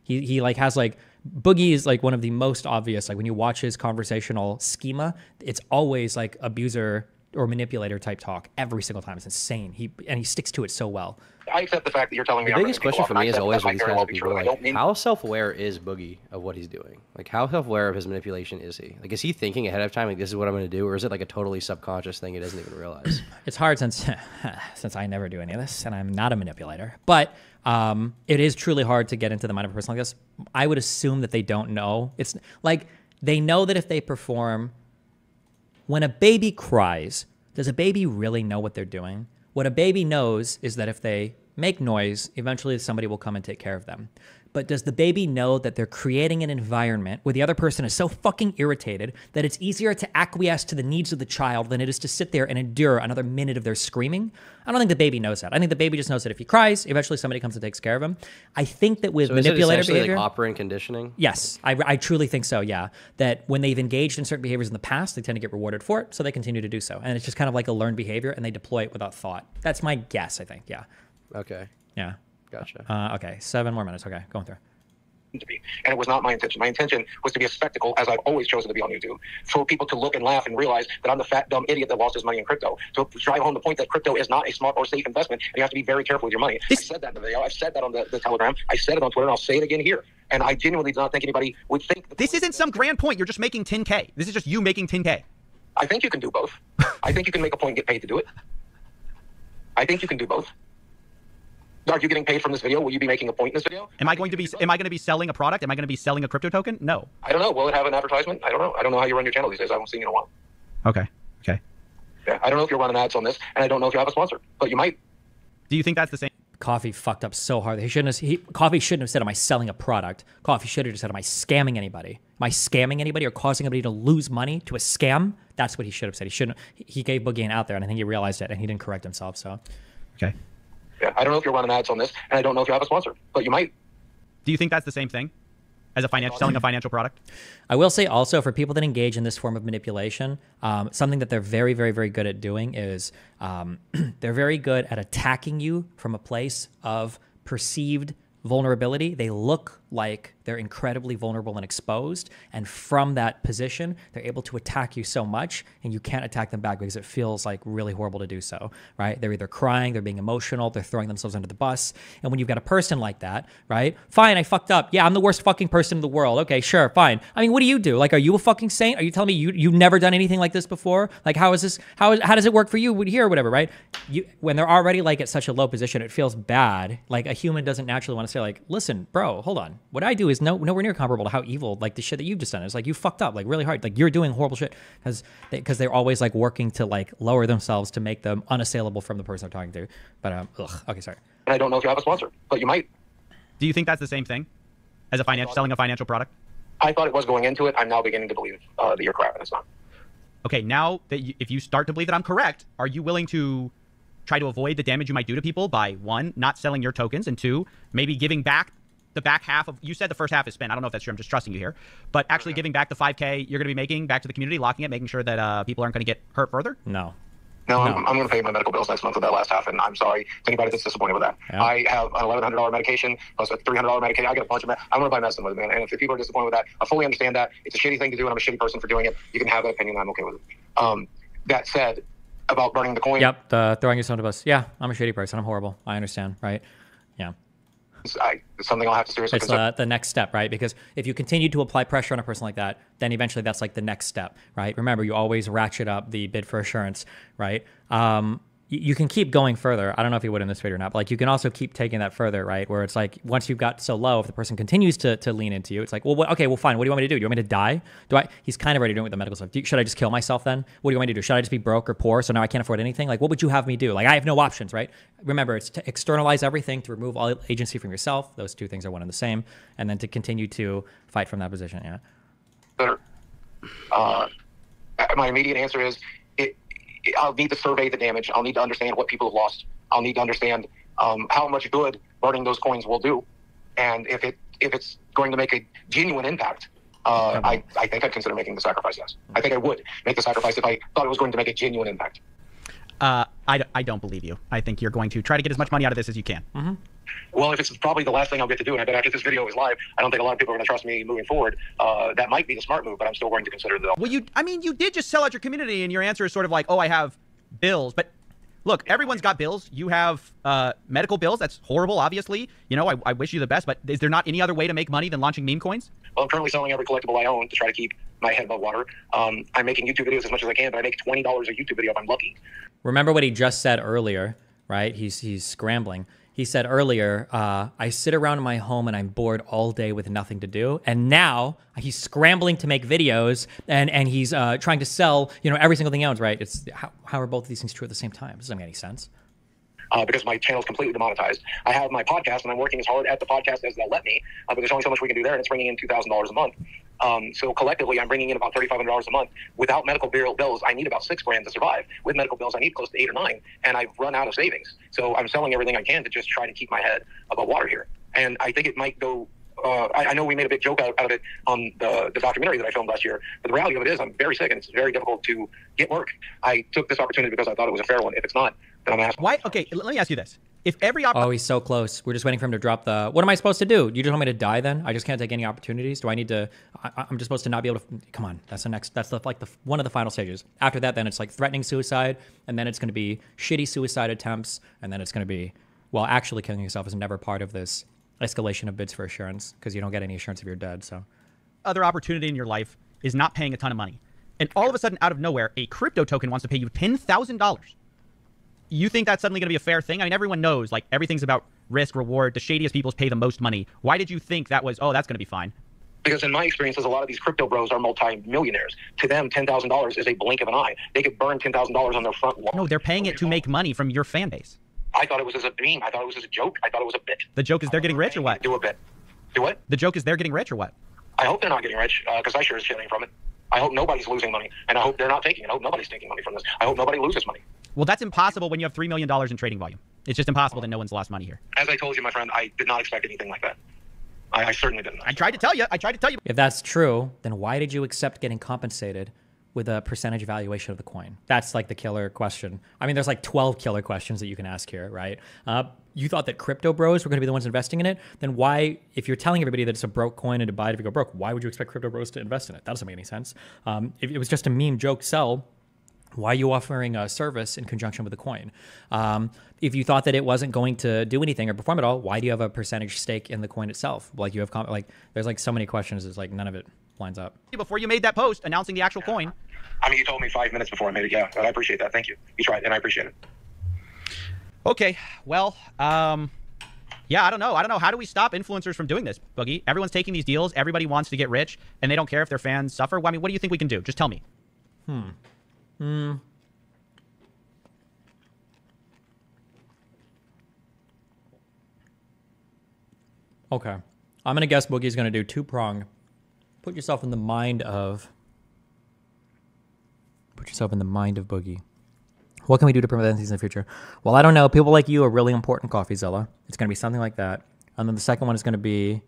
he like has like, Boogie is like one of the most obvious, like when you watch his conversational schema, it's always like abuser or manipulator type talk every single time. It's insane. He sticks to it so well. I accept the fact that you're telling me The I'm biggest ripping question people for off, me and is I always accept with these that kinds might of very people, well be true. I like, don't mean how self-aware is Boogie of what he's doing? Like, how self-aware of his manipulation is he? Like, is he thinking ahead of time, like, this is what I'm going to do? Or is it like a totally subconscious thing he doesn't even realize? It's hard since I never do any of this and I'm not a manipulator. But it is truly hard to get into the mind of a person like this. I would assume that they don't know. It's like they know that if they perform, when a baby cries, does a baby really know what they're doing? What a baby knows is that if they make noise, eventually somebody will come and take care of them. But does the baby know that they're creating an environment where the other person is so fucking irritated that it's easier to acquiesce to the needs of the child than it is to sit there and endure another minute of their screaming? I don't think the baby knows that. I think the baby just knows that if he cries, eventually somebody comes and takes care of him. I think that with So manipulator is it essentially behavior, like operant conditioning? yes, I truly think so, yeah. That when they've engaged in certain behaviors in the past, they tend to get rewarded for it, so they continue to do so. And it's just kind of like a learned behavior, and they deploy it without thought. That's my guess, I think, yeah. Okay. Yeah. Gotcha. Okay, 7 more minutes. Okay, going through. to be. And it was not my intention. My intention was to be a spectacle, as I've always chosen to be on YouTube, for people to look and laugh and realize that I'm the fat, dumb idiot that lost his money in crypto. To drive home the point that crypto is not a smart or safe investment, and you have to be very careful with your money. I said that in the video. I've said that on the Telegram. I said it on Twitter, and I'll say it again here. And I genuinely do not think anybody would think that This isn't some grand point. You're just making 10K. This is just you making 10K. I think you can do both. I think you can make a point and get paid to do it. I think you can do both. Are you getting paid from this video? Will you be making a point in this video? Am I going to be selling a product? Am I going to be selling a crypto token? No. I don't know. Will it have an advertisement? I don't know. I don't know how you run your channel these days. I haven't seen you in a while. Okay. Okay. Yeah, I don't know if you're running ads on this, and I don't know if you have a sponsor, but you might. Do you think that's the same? Coffee fucked up so hard. Coffee shouldn't have said, am I selling a product? Coffee should have just said, am I scamming anybody? Am I scamming anybody or causing anybody to lose money to a scam? That's what he should have said. He gave Boogie an out there, and I think he realized it, and he didn't correct himself, so. Okay. Yeah, I don't know if you're running ads on this, and I don't know if you have a sponsor, but you might. Do you think that's the same thing as selling a financial product? I will say also for people that engage in this form of manipulation, something that they're very, very, very good at doing is they're very good at attacking you from a place of perceived vulnerability. They look like they're incredibly vulnerable and exposed. And from that position, they're able to attack you so much and you can't attack them back because it feels like really horrible to do so, right? They're either crying, they're being emotional, they're throwing themselves under the bus. And when you've got a person like that, right? Fine, I fucked up. Yeah, I'm the worst fucking person in the world. Okay, sure, fine. I mean, what do you do? Like, are you a fucking saint? Are you telling me you've never done anything like this before? Like, how does it work for you here or whatever, right? When they're already like at such a low position, it feels bad. Like a human doesn't naturally want to say like, listen, bro, hold on. What I do is nowhere near comparable to how evil, like the shit that you've just done. It's like you fucked up, like really hard. Like you're doing horrible shit because they're always like working to like lower themselves to make them unassailable from the person they're talking to. But okay, sorry. And I don't know if you have a sponsor, but you might. Do you think that's the same thing as selling a financial product? I thought it was going into it. I'm now beginning to believe that you're correct, and it's not. Okay, now that if you start to believe that I'm correct, are you willing to try to avoid the damage you might do to people by 1, not selling your tokens, and 2, maybe giving back the back half of, you said the first half is spent. I don't know if that's true. I'm just trusting you here. But actually giving back the 5K you're going to be making back to the community, locking it, making sure that people aren't going to get hurt further? No. I'm going to pay my medical bills next month with that last half, and I'm sorry to anybody that's disappointed with that. Yeah. I have an $1,100 medication plus a $300 medication. I get a bunch of I'm going to buy medicine with it, man. And if people are disappointed with that, I fully understand that. It's a shitty thing to do, and I'm a shitty person for doing it. You can have that opinion. I'm okay with it. That said, about burning the coin. Yep, throwing yourself to the bus. Yeah, I'm a shitty person. I'm horrible. I understand, right? Yeah. It's something I'll have to seriously consider. It's the next step, right? Because if you continue to apply pressure on a person like that, then eventually that's like the next step, right? Remember, you always ratchet up the bid for assurance, right? You can keep going further. I don't know if you would in this video or not, but like you can also keep taking that further, right? Where it's like once you've got so low, if the person continues to lean into you, it's like, well, okay, well, fine. What do you want me to do? Do you want me to die? He's kind of already doing it with the medical stuff. Should I just kill myself then? What do you want me to do? Should I just be broke or poor so now I can't afford anything? Like, what would you have me do? Like, I have no options, right? Remember, it's to externalize everything, to remove all agency from yourself. Those two things are one and the same. And then to continue to fight from that position, yeah. Better. My immediate answer is, I'll need to survey the damage. I'll need to understand what people have lost. I'll need to understand how much good burning those coins will do, and if it's going to make a genuine impact. I think I'd consider making the sacrifice. Yes, I think I would make the sacrifice if I thought it was going to make a genuine impact. I don't believe you. I think you're going to try to get as much money out of this as you can. Mm-hmm. Well, if it's probably the last thing I'll get to do, and I bet after this video is live, I don't think a lot of people are going to trust me moving forward. That might be the smart move, but I'm still going to consider it though. Well, you did just sell out your community, and your answer is sort of like, oh, I have bills. But look, everyone's got bills. You have medical bills. That's horrible, obviously. You know, I wish you the best, but is there not any other way to make money than launching meme coins? Well, I'm currently selling every collectible I own to try to keep my head above water. I'm making YouTube videos as much as I can, but I make $20 a YouTube video if I'm lucky. Remember what he just said earlier, right? He's scrambling. He said earlier, I sit around in my home and I'm bored all day with nothing to do. And now he's scrambling to make videos and he's trying to sell, you know, every single thing else, right? It's how are both of these things true at the same time? It doesn't make any sense. Because my channel is completely demonetized. I have my podcast, and I'm working as hard at the podcast as they'll let me, but there's only so much we can do there, and it's bringing in $2,000 a month. So collectively, I'm bringing in about $3,500 a month. Without medical bills, I need about $6,000 to survive. With medical bills, I need close to 8 or 9, and I've run out of savings. So I'm selling everything I can to just try to keep my head above water here. And I think it might go. I know we made a big joke out of it on the documentary that I filmed last year, but the reality of it is I'm very sick, and it's very difficult to get work. I took this opportunity because I thought it was a fair one. If it's not, then I'm asking. Why? Okay, let me ask you this. If every Oh, he's so close. We're just waiting for him to drop the... What am I supposed to do? You just want me to die then? I just can't take any opportunities? Do I need to... I'm just supposed to not be able to... Come on. That's the next... That's one of the final stages. After that, then it's like threatening suicide, and then it's going to be shitty suicide attempts, and then it's going to be... Well, actually killing yourself is never part of this escalation of bids for assurance, because you don't get any assurance if you're dead, so... Other opportunity in your life is not paying a ton of money. And all of a sudden, out of nowhere, a crypto token wants to pay you $10,000. You think that's suddenly going to be a fair thing? I mean, everyone knows, like, everything's about risk, reward. The shadiest people pay the most money. Why did you think that was, oh, that's going to be fine? Because in my experiences, a lot of these crypto bros are multi-millionaires. To them, $10,000 is a blink of an eye. They could burn $10,000 on their front lawn. No, they're paying it to make money from your fan base. I thought it was as a meme. I thought it was as a joke. I thought it was a bit. The joke is they're getting rich or what? Do a bit. Do what? The joke is they're getting rich or what? I hope they're not getting rich, because I sure is shitting from it. I hope nobody's losing money, and I hope they're not taking it. I hope nobody's taking money from this. I hope nobody loses money. Well, that's impossible when you have $3 million in trading volume. It's just impossible that no one's lost money here. As I told you, my friend, I did not expect anything like that. I certainly didn't. I tried to tell you. If that's true, then why did you accept getting compensated with a percentage valuation of the coin? That's like the killer question. I mean, there's like 12 killer questions that you can ask here, right? You thought that crypto bros were going to be the ones investing in it? Then why, if you're telling everybody that it's a broke coin and to buy it if you go broke, why would you expect crypto bros to invest in it? That doesn't make any sense. If it was just a meme joke sell, why are you offering a service in conjunction with the coin? If you thought that it wasn't going to do anything or perform at all, why do you have a percentage stake in the coin itself? Like you have, like there's like so many questions. It's like none of it lines up. Before you made that post announcing the actual coin. I mean, you told me 5 minutes before I made it. Yeah, but I appreciate that. Thank you. You tried, and I appreciate it. Okay, well, yeah, I don't know. How do we stop influencers from doing this, Boogie? Everyone's taking these deals. Everybody wants to get rich, and they don't care if their fans suffer. Well, I mean, what do you think we can do? Just tell me. Okay. I'm going to guess Boogie's going to do two-prong. Put yourself in the mind of Boogie. What can we do to prevent these in the future? Well, I don't know. People like you are really important, CoffeeZilla. It's going to be something like that. And then the second one is going to be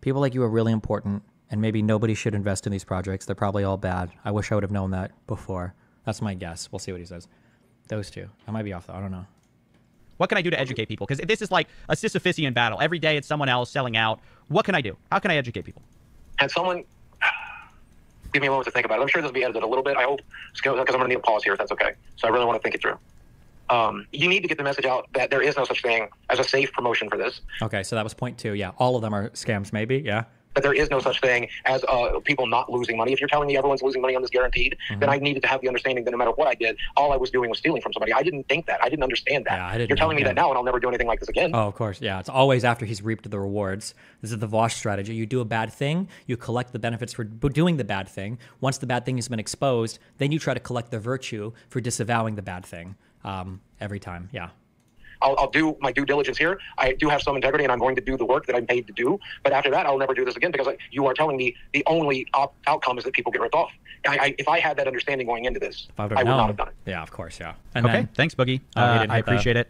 people like you are really important, and maybe nobody should invest in these projects. They're probably all bad. I wish I would have known that before. That's my guess. We'll see what he says. Those two. I might be off, though. I don't know. What can I do to educate people? Because this is like a Sisyphusian battle. Every day it's someone else selling out. What can I do? How can I educate people? And someone... Give me a moment to think about it. I'm sure this will be edited a little bit, I hope, because I'm going to need a pause here if that's okay. So I really want to think it through. You need to get the message out that there is no such thing as a safe promotion for this. Okay, so that was point 2. Yeah, all of them are scams, maybe. Yeah. That there is no such thing as people not losing money. If you're telling me everyone's losing money on this guaranteed, then I needed to have the understanding that no matter what I did, all I was doing was stealing from somebody. I didn't think that. I didn't understand that. Yeah, I didn't you're telling me that now, and I'll never do anything like this again. Oh, of course. Yeah, it's always after he's reaped the rewards. This is the Vosh strategy. You do a bad thing, you collect the benefits for doing the bad thing. Once the bad thing has been exposed, then you try to collect the virtue for disavowing the bad thing every time. Yeah. I'll do my due diligence here. I do have some integrity, and I'm going to do the work that I'm paid to do. But after that, I'll never do this again because you are telling me the only outcome is that people get ripped off. If I had that understanding going into this, I would not have done it. Yeah, of course, yeah. And okay, then, thanks, Boogie. I appreciate it.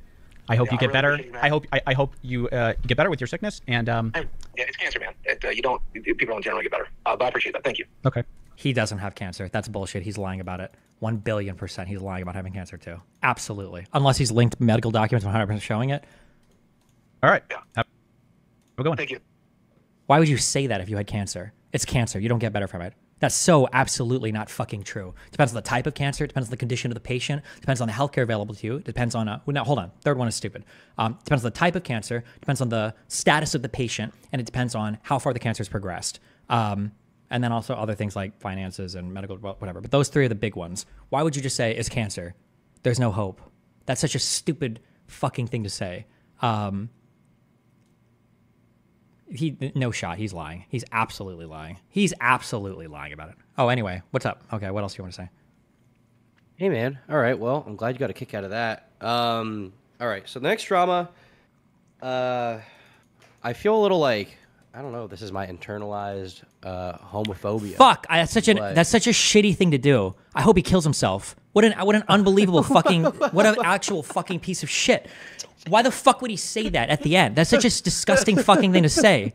I hope you get better. I hope you get better with your sickness. And yeah, it's cancer, man. People don't generally get better. But I appreciate that. Thank you. Okay. He doesn't have cancer. That's bullshit. He's lying about it. 1,000,000,000% he's lying about having cancer too. Absolutely. Unless he's linked medical documents 100% showing it. All right. Yeah. Have a good one. Thank you. Why would you say that if you had cancer? It's cancer. You don't get better from it. That's so absolutely not fucking true. Depends on the type of cancer. Depends on the condition of the patient. Depends on the healthcare available to you. Depends on well, no, hold on. Third one is stupid. Depends on the type of cancer. Depends on the status of the patient, and it depends on how far the cancer has progressed. And then also other things like finances and medical whatever. But those three are the big ones. Why would you just say it's cancer? There's no hope. That's such a stupid fucking thing to say. No shot. He's lying. He's absolutely lying. He's absolutely lying about it. Oh, anyway, what's up? Okay, what else do you want to say? Hey, man. All right. Well, I'm glad you got a kick out of that. All right. So the next drama, I feel a little like, I don't know. This is my internalized homophobia. Fuck! That's such a shitty thing to do. I hope he kills himself. What an unbelievable fucking, what an actual fucking piece of shit. Why the fuck would he say that at the end? That's such a disgusting fucking thing to say.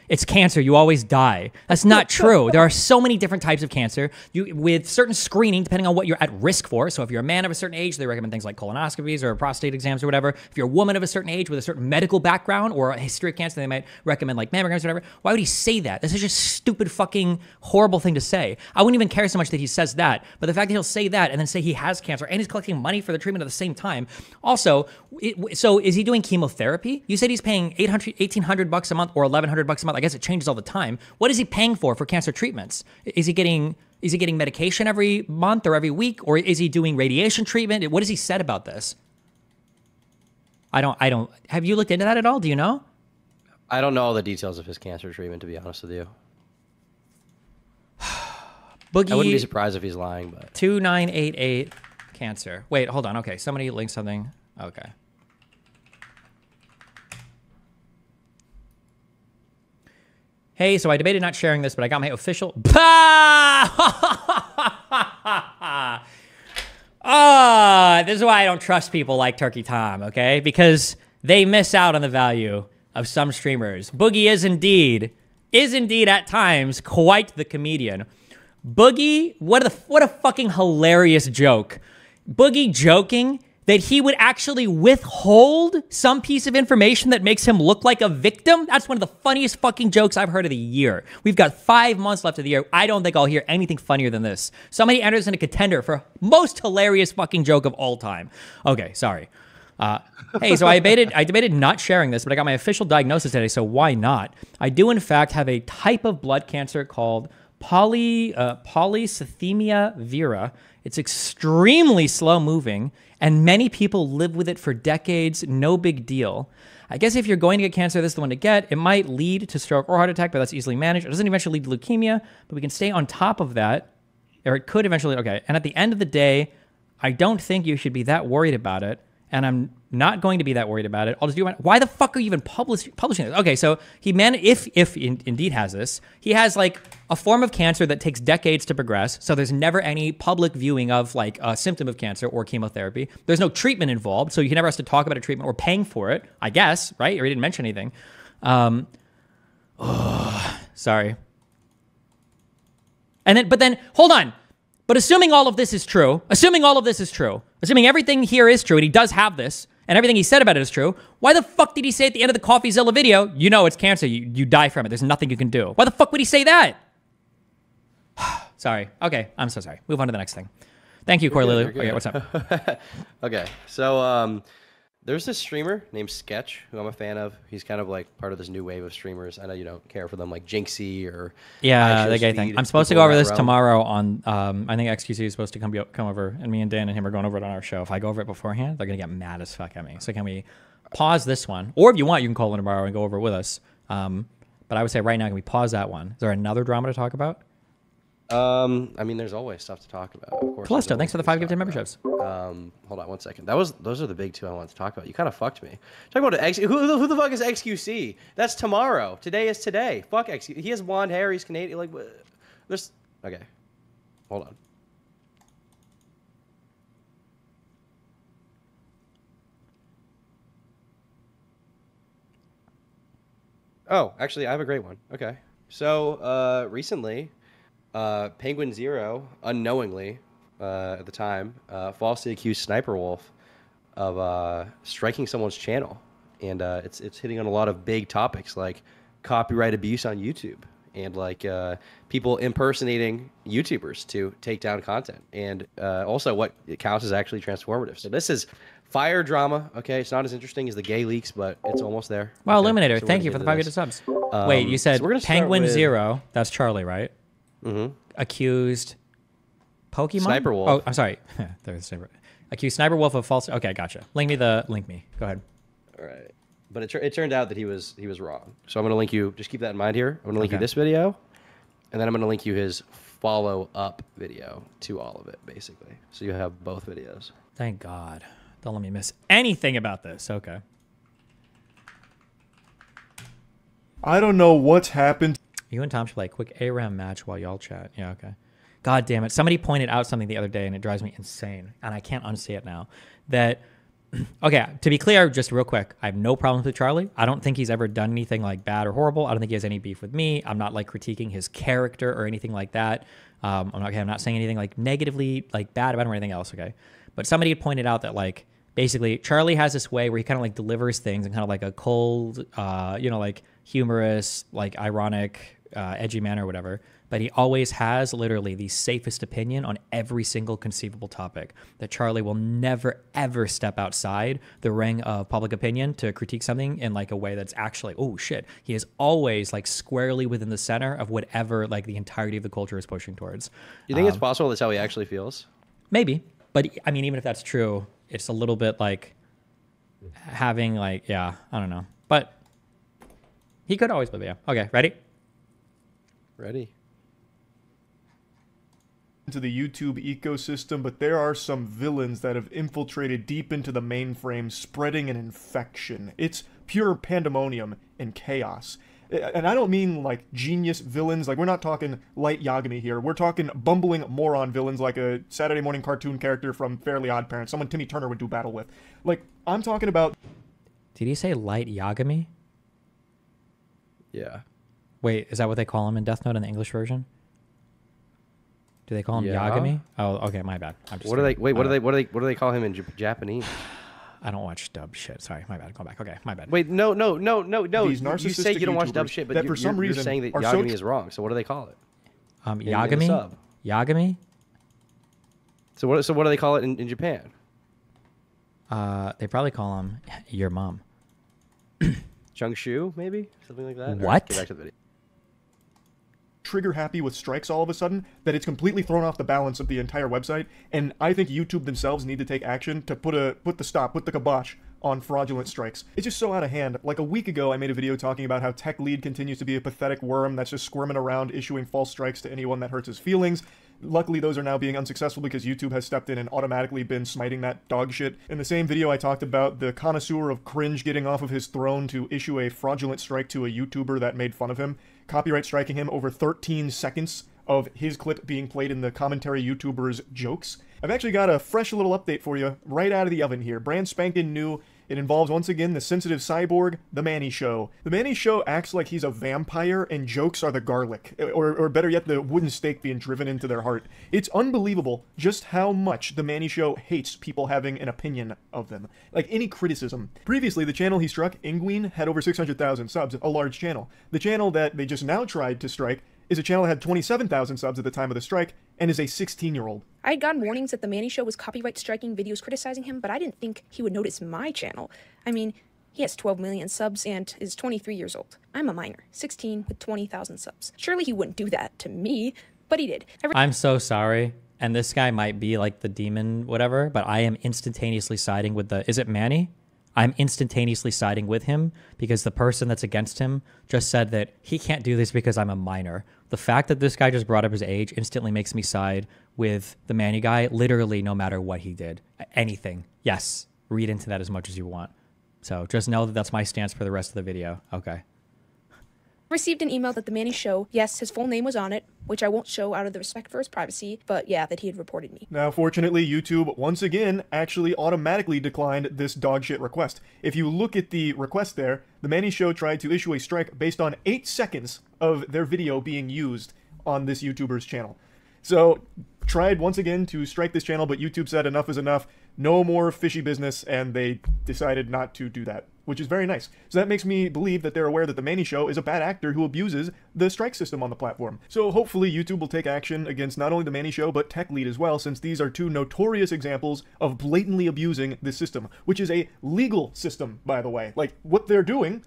It's cancer. You always die. That's not true. There are so many different types of cancer. With certain screening, depending on what you're at risk for. So if you're a man of a certain age, they recommend things like colonoscopies or prostate exams or whatever. If you're a woman of a certain age with a certain medical background or a history of cancer, they might recommend like mammograms or whatever. Why would he say that? That's such a stupid fucking horrible thing to say. I wouldn't even care so much that he says that, but the fact that he'll say that and then say he has cancer and he's collecting money for the treatment at the same time. Also, so is he doing chemotherapy? You said he's paying $1,800 a month or $1,100 a month. I guess it changes all the time. What is he paying for cancer treatments? Is he getting medication every month or every week, or is he doing radiation treatment? What has he said about this? I don't. Have you looked into that at all? Do you know? I don't know all the details of his cancer treatment, to be honest with you. Boogie, I wouldn't be surprised if he's lying, but 2988 cancer. Wait, hold on. Okay, somebody linked something. Okay. Hey, so I debated not sharing this, but I got my official... This is why I don't trust people like Turkey Tom, okay? Because they miss out on the value of some streamers. Boogie is indeed at times quite the comedian. Boogie, what a fucking hilarious joke. Boogie joking that he would actually withhold some piece of information that makes him look like a victim. That's one of the funniest fucking jokes I've heard of the year. We've got 5 months left of the year. I don't think I'll hear anything funnier than this. Somebody enters in a contender for most hilarious fucking joke of all time. Okay, sorry. Hey, so I debated not sharing this, but I got my official diagnosis today, so why not? I do, in fact, have a type of blood cancer called polycythemia vera. It's extremely slow-moving, and many people live with it for decades. No big deal. I guess if you're going to get cancer, this is the one to get. It might lead to stroke or heart attack, but that's easily managed. It doesn't eventually lead to leukemia, but we can stay on top of that, or it could eventually. Okay, and at the end of the day, I don't think you should be that worried about it, and I'm not going to be that worried about it. I'll just do it. Why the fuck are you even publishing this? Okay, so if indeed has this, he has like a form of cancer that takes decades to progress. So there's never any public viewing of like a symptom of cancer or chemotherapy. There's no treatment involved, so you never has to talk about a treatment or paying for it, I guess, right? Or he didn't mention anything. Sorry. But then hold on. But assuming all of this is true, assuming everything here is true, and he does have this, and everything he said about it is true, why the fuck did he say at the end of the CoffeeZilla video, you know it's cancer, you die from it, there's nothing you can do? Why the fuck would he say that? Sorry. Okay, I'm so sorry. Move on to the next thing. Thank you, Corey Lulu. Okay, what's up? Okay, so there's this streamer named Sketch who I'm a fan of. He's kind of like part of this new wave of streamers. I know you don't care for them, like Jinxie or the gay thing. I'm supposed to go over this tomorrow on. I think XQC is supposed to come over, and me and Dan and him are going over it on our show. If I go over it beforehand, they're gonna get mad as fuck at me. So can we pause this one, or if you want, you can call in tomorrow and go over it with us. But I would say right now, can we pause that one? Is there another drama to talk about? I mean, there's always stuff to talk about. Of course. Callisto, thanks for the 5 gifted memberships. Hold on 1 second. Those are the big two I wanted to talk about. You kind of fucked me. Talk about who the fuck is XQC? That's tomorrow. Today is today. Fuck XQC. He has blonde hair. He's Canadian. Like, there's okay. Hold on. Oh, actually, I have a great one. Okay. So, recently, Penguin Zero, unknowingly, at the time, falsely accused Sniper Wolf of striking someone's channel and it's hitting on a lot of big topics like copyright abuse on YouTube and like people impersonating YouTubers to take down content, and also what it counts as actually transformative. So this is fire drama. Okay, it's not as interesting as the gay leaks, but it's almost there. Well, okay? Illuminator, So thank you for the 5 gifted subs. Wait, you so said we're gonna start Penguin with- Zero. That's Charlie, right? Mm-hmm. Accused Pokemon? Sniper Wolf. Oh, I'm sorry. There's Sniper. Accused Sniper Wolf of false. Okay, gotcha. Link me. Go ahead. All right. But it turned out that he was wrong. So I'm going to link you. Just keep that in mind here. I'm going to link you Okay. this video, and then I'm going to link you his follow-up video to all of it, basically. So you have both videos. Thank God. Don't let me miss anything about this. Okay. I don't know what's happened. You and Tom should play a quick ARAM match while y'all chat. Yeah, okay. God damn it. Somebody pointed out something the other day, and it drives me insane, and I can't unsee it now. That, okay, to be clear, just real quick, I have no problems with Charlie. I don't think he's ever done anything like bad or horrible. I don't think he has any beef with me. I'm not like critiquing his character or anything like that. I'm not saying anything like negatively like bad about him or anything else, okay? But somebody had pointed out that like basically Charlie has this way where he kind of like delivers things in kind of like a cold, like humorous, like ironic, edgy manner or whatever. But he always has literally the safest opinion on every single conceivable topic. That Charlie will never, ever step outside the ring of public opinion to critique something in like a way that's actually, oh shit. He is always like squarely within the center of whatever like the entirety of the culture is pushing towards. You think it's possible that's how he actually feels? Maybe. But I mean, even if that's true, it's a little bit like having like, yeah, I don't know. But he could always be, yeah. Okay, ready? Ready. Into the YouTube ecosystem, but there are some villains that have infiltrated deep into the mainframe, spreading an infection. It's pure pandemonium and chaos. And I don't mean like genius villains, like we're not talking light Yagami here. We're talking bumbling moron villains like a Saturday morning cartoon character from Fairly Odd Parents, someone Timmy Turner would do battle with. Like, I'm talking about... Did he say light Yagami? Yeah. Wait, is that what they call him in Death Note in the English version? Do they call him Yeah. Yagami? Oh, okay, my bad. I'm just What do they? kidding. Wait. What do they call him in Japanese? I don't watch dub shit. Sorry, my bad. Go back. Okay, my bad. Wait, no. These You say you don't watch dub narcissistic shit, but YouTubers that for some you're reason saying that are so Yagami is wrong. So what do they call it? in the Yagami? sub? Yagami? So what do they call it in Japan? They probably call him your mom. Chungshu, maybe something like that. All right, What? get back to the video. trigger happy with strikes all of a sudden that it's completely thrown off the balance of the entire website, and I think YouTube themselves need to take action to put the kibosh on fraudulent strikes. It's just so out of hand. Like a week ago, I made a video talking about how Tech Lead continues to be a pathetic worm that's just squirming around issuing false strikes to anyone that hurts his feelings. Luckily, those are now being unsuccessful because YouTube has stepped in and automatically been smiting that dog shit. In the same video, I talked about the connoisseur of cringe getting off of his throne to issue a fraudulent strike to a YouTuber that made fun of him, copyright striking him over 13 seconds of his clip being played in the commentary YouTuber's jokes. I've actually got a fresh little update for you right out of the oven here. Brand spanking new. It involves, once again, the sensitive cyborg, The Manny Show. The Manny Show acts like he's a vampire, and jokes are the garlic. Or better yet, the wooden stake being driven into their heart. It's unbelievable just how much The Manny Show hates people having an opinion of them. Like, any criticism. Previously, the channel he struck, Ingween, had over 600,000 subs, a large channel. The channel that they just now tried to strike is a channel that had 27,000 subs at the time of the strike, and is a 16-year-old. I had gotten warnings that the Manny Show was copyright striking videos criticizing him, but I didn't think he would notice my channel. I mean, he has 12 million subs and is 23 years old. I'm a minor, 16 with 20,000 subs. Surely he wouldn't do that to me, but he did. I'm so sorry. And this guy might be like the demon, whatever, but I am instantaneously siding with the... Is it Manny? I'm instantaneously siding with him because the person that's against him just said that he can't do this because I'm a minor. The fact that this guy just brought up his age instantly makes me side with the Manny guy, literally no matter what he did. Anything. Yes. Read into that as much as you want. So just know that that's my stance for the rest of the video. Okay. Received an email that the Manny Show, yes, his full name was on it, which I won't show out of the respect for his privacy, but yeah, that he had reported me. Now, fortunately, YouTube, once again, actually automatically declined this dogshit request. If you look at the request there, the Manny Show tried to issue a strike based on 8 seconds of their video being used on this YouTuber's channel. So, tried once again to strike this channel, but YouTube said enough is enough, no more fishy business, and they decided not to do that. which is very nice. So that makes me believe that they're aware that the Manny Show is a bad actor who abuses the strike system on the platform. So hopefully YouTube will take action against not only the Manny Show, but Tech Lead as well, since these are two notorious examples of blatantly abusing this system, which is a legal system, by the way. Like, what they're doing,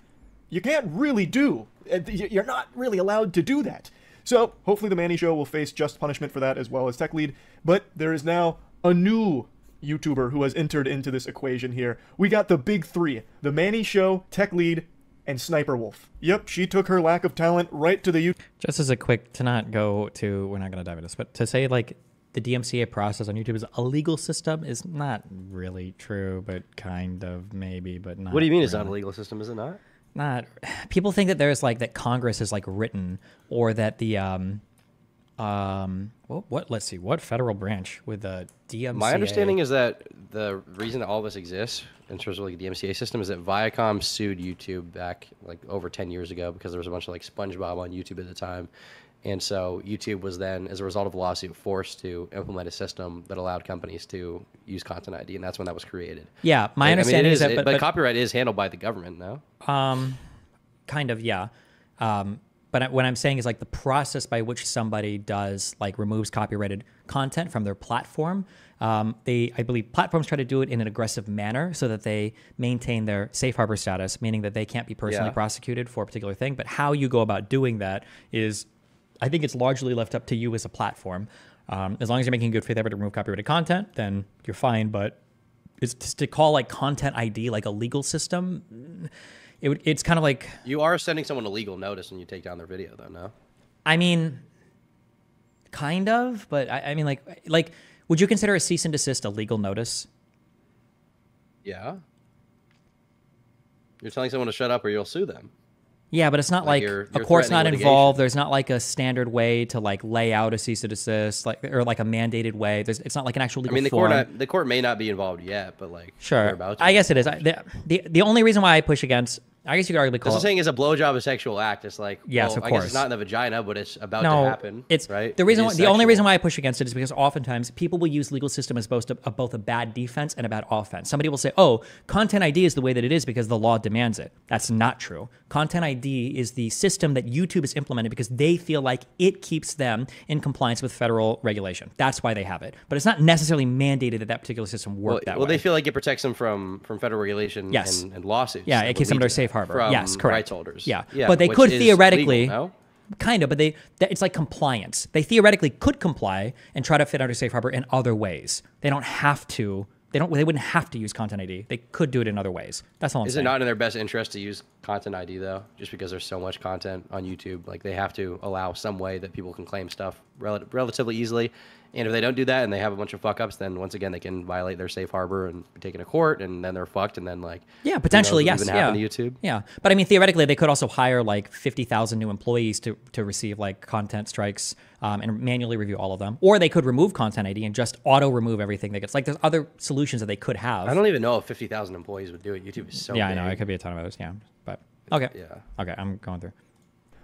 you can't really do. You're not really allowed to do that. So hopefully the Manny Show will face just punishment for that as well as Tech Lead. But there is now a new YouTuber who has entered into this equation here. We got the big three: the Manny Show, Tech Lead, and Sniper Wolf. Yep, she took her lack of talent right to the YouTube. Just as a quick, to not go to, we're not going to dive into this, but to say like the DMCA process on YouTube is a legal system is not really true, but kind of maybe, but not. What do you mean really. it's not a legal system? Is it not? Not. People think that there's like that Congress is like written, or that the let's see, what federal branch with the DMCA? My understanding is that the reason that all this exists in terms of like the DMCA system is that Viacom sued YouTube back like over 10 years ago because there was a bunch of like SpongeBob on YouTube at the time. And so YouTube was then, as a result of the lawsuit, forced to implement a system that allowed companies to use Content ID, and that's when that was created. Yeah, my understanding is that, but copyright is handled by the government, no? Kind of, yeah. But what I'm saying is like the process by which somebody does like removes copyrighted content from their platform. I believe platforms try to do it in an aggressive manner so that they maintain their safe harbor status, meaning that they can't be personally prosecuted for a particular thing. But how you go about doing that is, I think it's largely left up to you as a platform. As long as you're making good faith effort to remove copyrighted content, then you're fine. But it's to call like Content ID like a legal system. It's kind of like... You are sending someone a legal notice when you take down their video, though, no? I mean, kind of, but I mean, like, would you consider a cease and desist a legal notice? Yeah. You're telling someone to shut up or you'll sue them. Yeah, but it's not like you're a court's not threatening involved. There's not like a standard way to like lay out a cease and desist, like or like a mandated way. It's not like an actual legal form. The court may not be involved yet, but like sure, they're about to. I guess it is. The only reason why I push against, I guess you could arguably call it. Saying is a blowjob a sexual act. It's like, yes, well, of course. I guess it's not in the vagina, but it's about to happen. It's right. The only reason why I push against it is because oftentimes people will use legal system as both a bad defense and a bad offense. Somebody will say, "Oh, Content ID is the way that it is because the law demands it." That's not true. Content ID is the system that YouTube has implemented because they feel like it keeps them in compliance with federal regulation. That's why they have it. But it's not necessarily mandated that that particular system work that way. Well, they feel like it protects them from federal regulation and lawsuits. Yeah, it keeps them under safe harbor. Yes, correct. Rights holders. Yeah, but they could theoretically, legal, no? kind of, but it's like compliance. They theoretically could comply and try to fit under safe harbor in other ways. They don't have to. They wouldn't have to use Content ID. They could do it in other ways. That's all I'm saying. Is it not in their best interest to use Content ID though? Just because there's so much content on YouTube, like they have to allow some way that people can claim stuff relatively easily. And if they don't do that and they have a bunch of fuck ups, then once again they can violate their safe harbor and be taken to court, and then they're fucked. And then like potentially yes, even happen to YouTube. Yeah, but I mean theoretically they could also hire like 50,000 new employees to receive like content strikes and manually review all of them, or they could remove Content ID and just auto remove everything that gets. Like there's other solutions that they could have. I don't even know if 50,000 employees would do it. YouTube is so big. I know it could be a ton of others. Yeah, but okay. Yeah. Okay, I'm going through.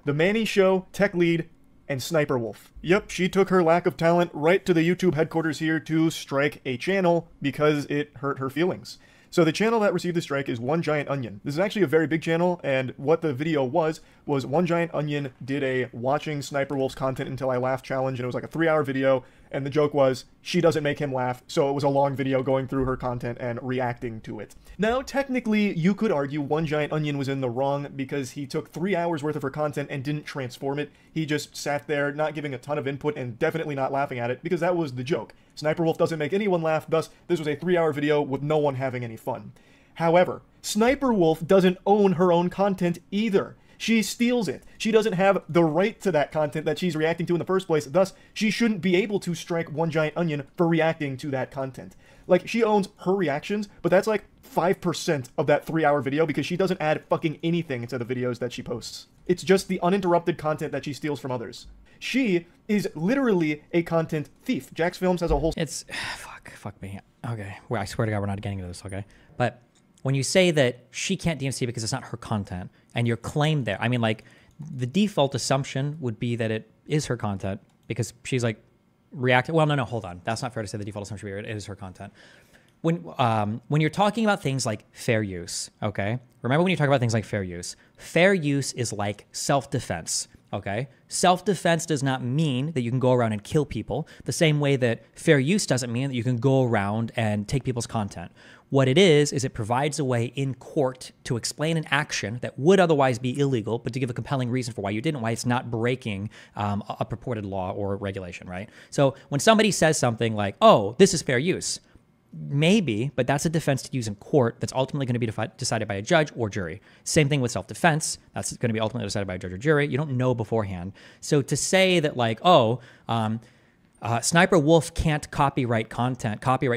The Manny Show, Tech Lead, and Sniper Wolf. Yep, she took her lack of talent right to the YouTube headquarters here to strike a channel because it hurt her feelings. So the channel that received the strike is One Giant Onion. This is actually a very big channel, and what the video was One Giant Onion did a watching Sniper Wolf's content until I laugh challenge, and it was like a 3-hour video, and the joke was she doesn't make him laugh, so it was a long video going through her content and reacting to it. Now, technically, you could argue One Giant Onion was in the wrong because he took 3 hours worth of her content and didn't transform it. He just sat there, not giving a ton of input and definitely not laughing at it, because that was the joke. Sniper Wolf doesn't make anyone laugh, thus this was a 3-hour video with no one having any fun. However, Sniper Wolf doesn't own her own content either. She steals it. She doesn't have the right to that content that she's reacting to in the first place, thus she shouldn't be able to strike One Giant Onion for reacting to that content. Like, she owns her reactions, but that's like 5% of that 3-hour video because she doesn't add fucking anything into the videos that she posts. It's just the uninterrupted content that she steals from others. She is literally a content thief. Jax Films has a whole... It's... Fuck me. Okay. Well, I swear to God, we're not getting into this, okay? But when you say that she can't DMC because it's not her content, and your claim there, I mean, like, the default assumption would be that it is her content because she's, like, reacting... Well, no, hold on. That's not fair to say the default assumption would be it is her content. when you're talking about things like fair use, okay? Remember when you talk about things like fair use is like self-defense, okay? Self-defense does not mean that you can go around and kill people the same way that fair use doesn't mean that you can go around and take people's content. What it is it provides a way in court to explain an action that would otherwise be illegal, but to give a compelling reason for why you didn't, why it's not breaking a purported law or regulation, right? So when somebody says something like, oh, this is fair use, maybe, but that's a defense to use in court that's ultimately going to be decided by a judge or jury. Same thing with self-defense. That's going to be ultimately decided by a judge or jury. You don't know beforehand. So to say that like, Sniper Wolf can't copyright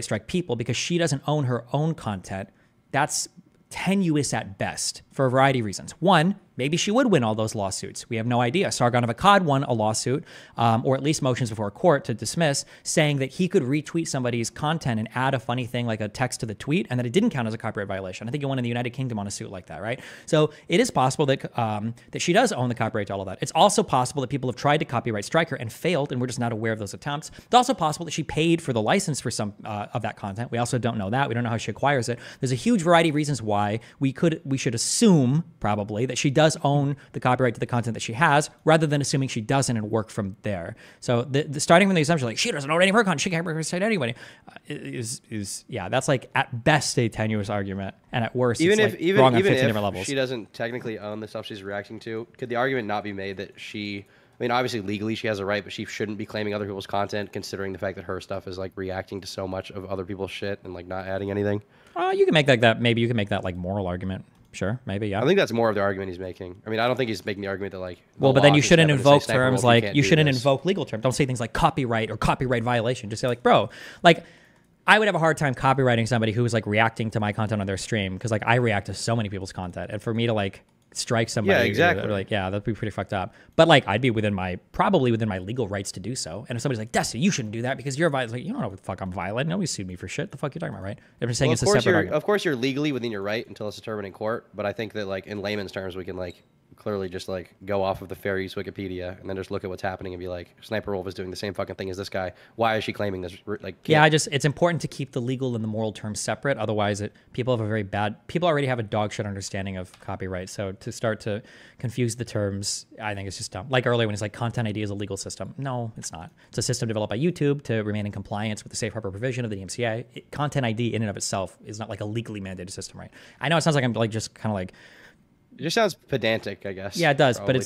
strike people because she doesn't own her own content, that's tenuous at best for a variety of reasons. One, maybe she would win all those lawsuits. We have no idea. Sargon of Akkad won a lawsuit, or at least motions before a court to dismiss, saying that he could retweet somebody's content and add a funny thing like a text to the tweet, and that it didn't count as a copyright violation. I think he won in the United Kingdom on a suit like that, right? So it is possible that that she does own the copyright to all of that. It's also possible that people have tried to copyright strike her and failed, and we're just not aware of those attempts. It's also possible that she paid for the license for some of that content. We also don't know that. We don't know how she acquires it. There's a huge variety of reasons why we should assume probably that she does own the copyright to the content that she has, rather than assuming she doesn't and work from there. So the starting from the assumption like she doesn't own any of her content, she can't copyright anybody, that's like at best a tenuous argument, and at worst even it's if like wrong on 15 if different levels. she doesn't technically own the stuff she's reacting to, could the argument not be made that she? I mean, obviously legally she has a right, but she shouldn't be claiming other people's content, considering the fact that her stuff is like reacting to so much of other people's shit and like not adding anything. You can make that. Maybe you can make that like moral argument. Sure, maybe, yeah. I think that's more of the argument he's making. I mean, I don't think he's making the argument that like. Well, but then you shouldn't invoke terms like you shouldn't invoke legal terms. Don't say things like copyright or copyright violation. Just say like, bro, like I would have a hard time copywriting somebody who was like reacting to my content on their stream, because like I react to so many people's content, and for me to like strike somebody, yeah, exactly. Like, yeah, that'd be pretty fucked up. But like, I'd be probably within my legal rights to do so. And if somebody's like, Dusty, you shouldn't do that because you're violent, like, you don't know what the fuck I'm violent. Nobody sued me for shit. The fuck you talking about, right? I'm just saying it's a separate argument. Of course, you're legally within your right until it's determined in court. But I think that like in layman's terms, we can like clearly just like go off of the fair use Wikipedia and then just look at what's happening and be like, Sniper Wolf is doing the same fucking thing as this guy. Why is she claiming this? Like, yeah, it's important to keep the legal and the moral terms separate. Otherwise, people already have a dog shit understanding of copyright. So to start to confuse the terms, I think it's just dumb. Like earlier when it's like content ID is a legal system. No, it's not. It's a system developed by YouTube to remain in compliance with the safe harbor provision of the DMCA. Content ID in and of itself is not like a legally mandated system, right? I know it sounds like I'm like just kind of like, it just sounds pedantic, I guess. Yeah, it does, but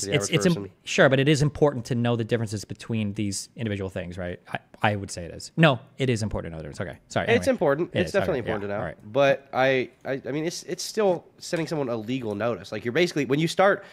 sure, but it is important to know the differences between these individual things, right? I would say it is. No, it is important to know the difference. Okay, sorry. It's important. It's definitely okay, important to know. All right. But I mean, it's still sending someone a legal notice. Like you're basically when you start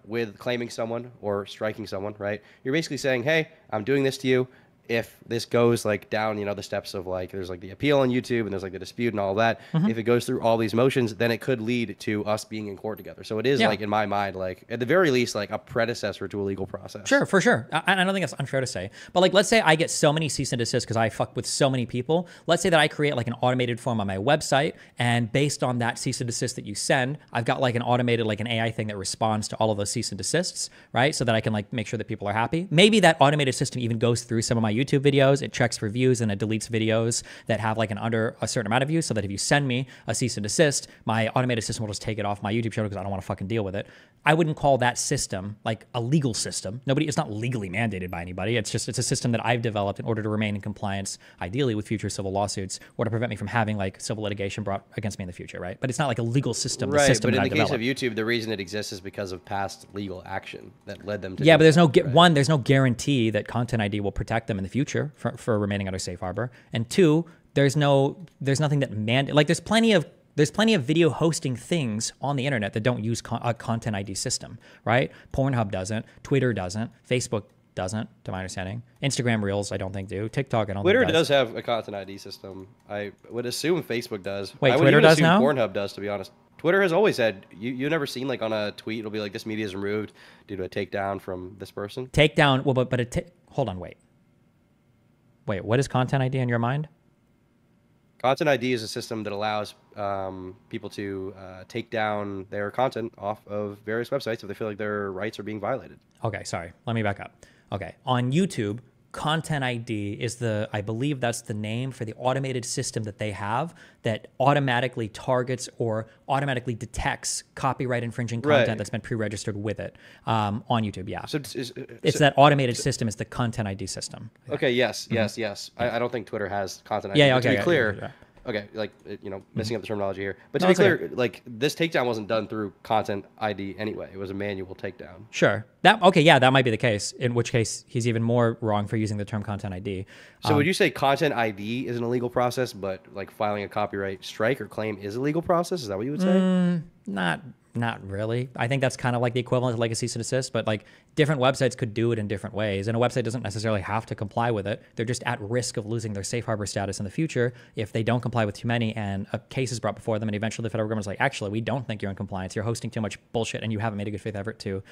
with claiming someone or striking someone, right? You're basically saying, hey, I'm doing this to you. If this goes like down, the steps of like, there's like the appeal on YouTube and there's like the dispute and all that. Mm-hmm. If it goes through all these motions, then it could lead to us being in court together. So it is like in my mind, like at the very least, like a predecessor to a legal process. Sure, for sure. I don't think that's unfair to say. But like, let's say I get so many cease and desist because I fuck with so many people. Let's say that I create like an automated form on my website, and based on that cease and desist that you send, I've got like an automated, like an AI thing that responds to all of those cease and desists, right? So that I can like make sure that people are happy. Maybe that automated system even goes through some of my YouTube videos. It checks for views and it deletes videos that have like under a certain amount of views, so that if you send me a cease and desist, my automated system will just take it off my YouTube channel because I don't want to fucking deal with it. I wouldn't call that system like a legal system. It's not legally mandated by anybody. It's a system that I've developed in order to remain in compliance, ideally with future civil lawsuits, or to prevent me from having like civil litigation brought against me in the future, right? But it's not like a legal system. Right, the system but in the case developed. of YouTube, the reason it exists is because of past legal action that led them to. Yeah, but there's there's no guarantee that Content ID will protect them in the future for remaining under safe harbor. And two, there's nothing that there's plenty of video hosting things on the internet that don't use a Content ID system, right? Pornhub doesn't, Twitter doesn't, Facebook doesn't, to my understanding. Instagram Reels, I don't think do. TikTok, I don't Twitter think does. does have a Content ID system. I would assume Facebook does. Wait, I would Twitter even does assume now? Pornhub does, to be honest. Twitter has always had, you've never seen like on a tweet, it'll be like this media is removed due to a takedown from this person. Takedown, well, hold on, wait, what is Content ID in your mind? Content ID is a system that allows people to take down their content off of various websites if they feel like their rights are being violated. Okay, sorry. Let me back up. Okay, on YouTube, Content ID is I believe that's the name for the automated system that they have that automatically targets or automatically detects copyright infringing content that's been pre-registered with it on YouTube. Yeah. So it's that automated system is the Content ID system. Okay. Yes. I don't think Twitter has Content ID. Yeah. To Okay. be clear. Okay, like, messing up the terminology here. But to be clear, like, this takedown wasn't done through Content ID anyway. It was a manual takedown. Sure. That might be the case, in which case he's even more wrong for using the term Content ID. So would you say Content ID is an illegal process, but, like, filing a copyright strike or claim is a legal process? Is that what you would say? Not really. I think that's kind of like the equivalent of like a cease and desist, but like different websites could do it in different ways. And a website doesn't necessarily have to comply with it. They're just at risk of losing their safe harbor status in the future if they don't comply with too many and a case is brought before them and eventually the federal government's like, actually, we don't think you're in compliance. You're hosting too much bullshit and you haven't made a good faith effort to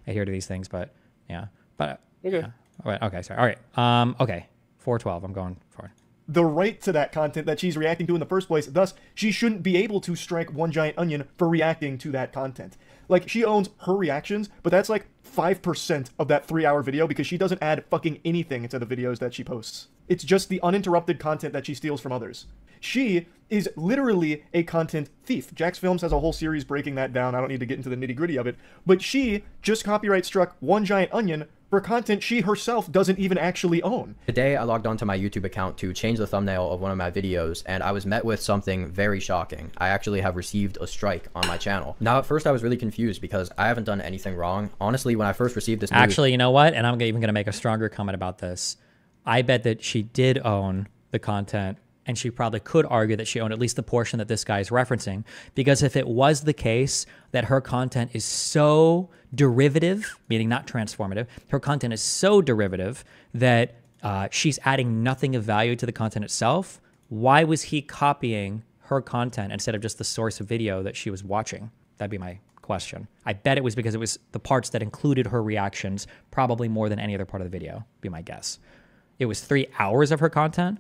adhere to these things. But yeah. But okay. Yeah. All right. Okay. Sorry. All right. Okay. 412. I'm going forward. The right to that content that she's reacting to in the first place. Thus, she shouldn't be able to strike One Giant Onion for reacting to that content. Like, she owns her reactions, but that's like 5% of that 3-hour video because she doesn't add fucking anything into the videos that she posts. It's just the uninterrupted content that she steals from others. She is literally a content thief. Jax Films has a whole series breaking that down. I don't need to get into the nitty-gritty of it. But she just copyright struck One Giant Onion for content she herself doesn't even actually own. Today, I logged onto my YouTube account to change the thumbnail of one of my videos, and I was met with something very shocking. I actually have received a strike on my channel. Now, at first, I was really confused because I haven't done anything wrong. Honestly, when I first received this news— Actually, you know what? And I'm even going to make a stronger comment about this. I bet that she did own the content, and she probably could argue that she owned at least the portion that this guy is referencing. Because if it was the case that her content is so derivative, meaning not transformative, her content is so derivative that she's adding nothing of value to the content itself, why was he copying her content instead of just the source of video that she was watching? That'd be my question. I bet it was because it was the parts that included her reactions, probably more than any other part of the video, be my guess. It was 3 hours of her content?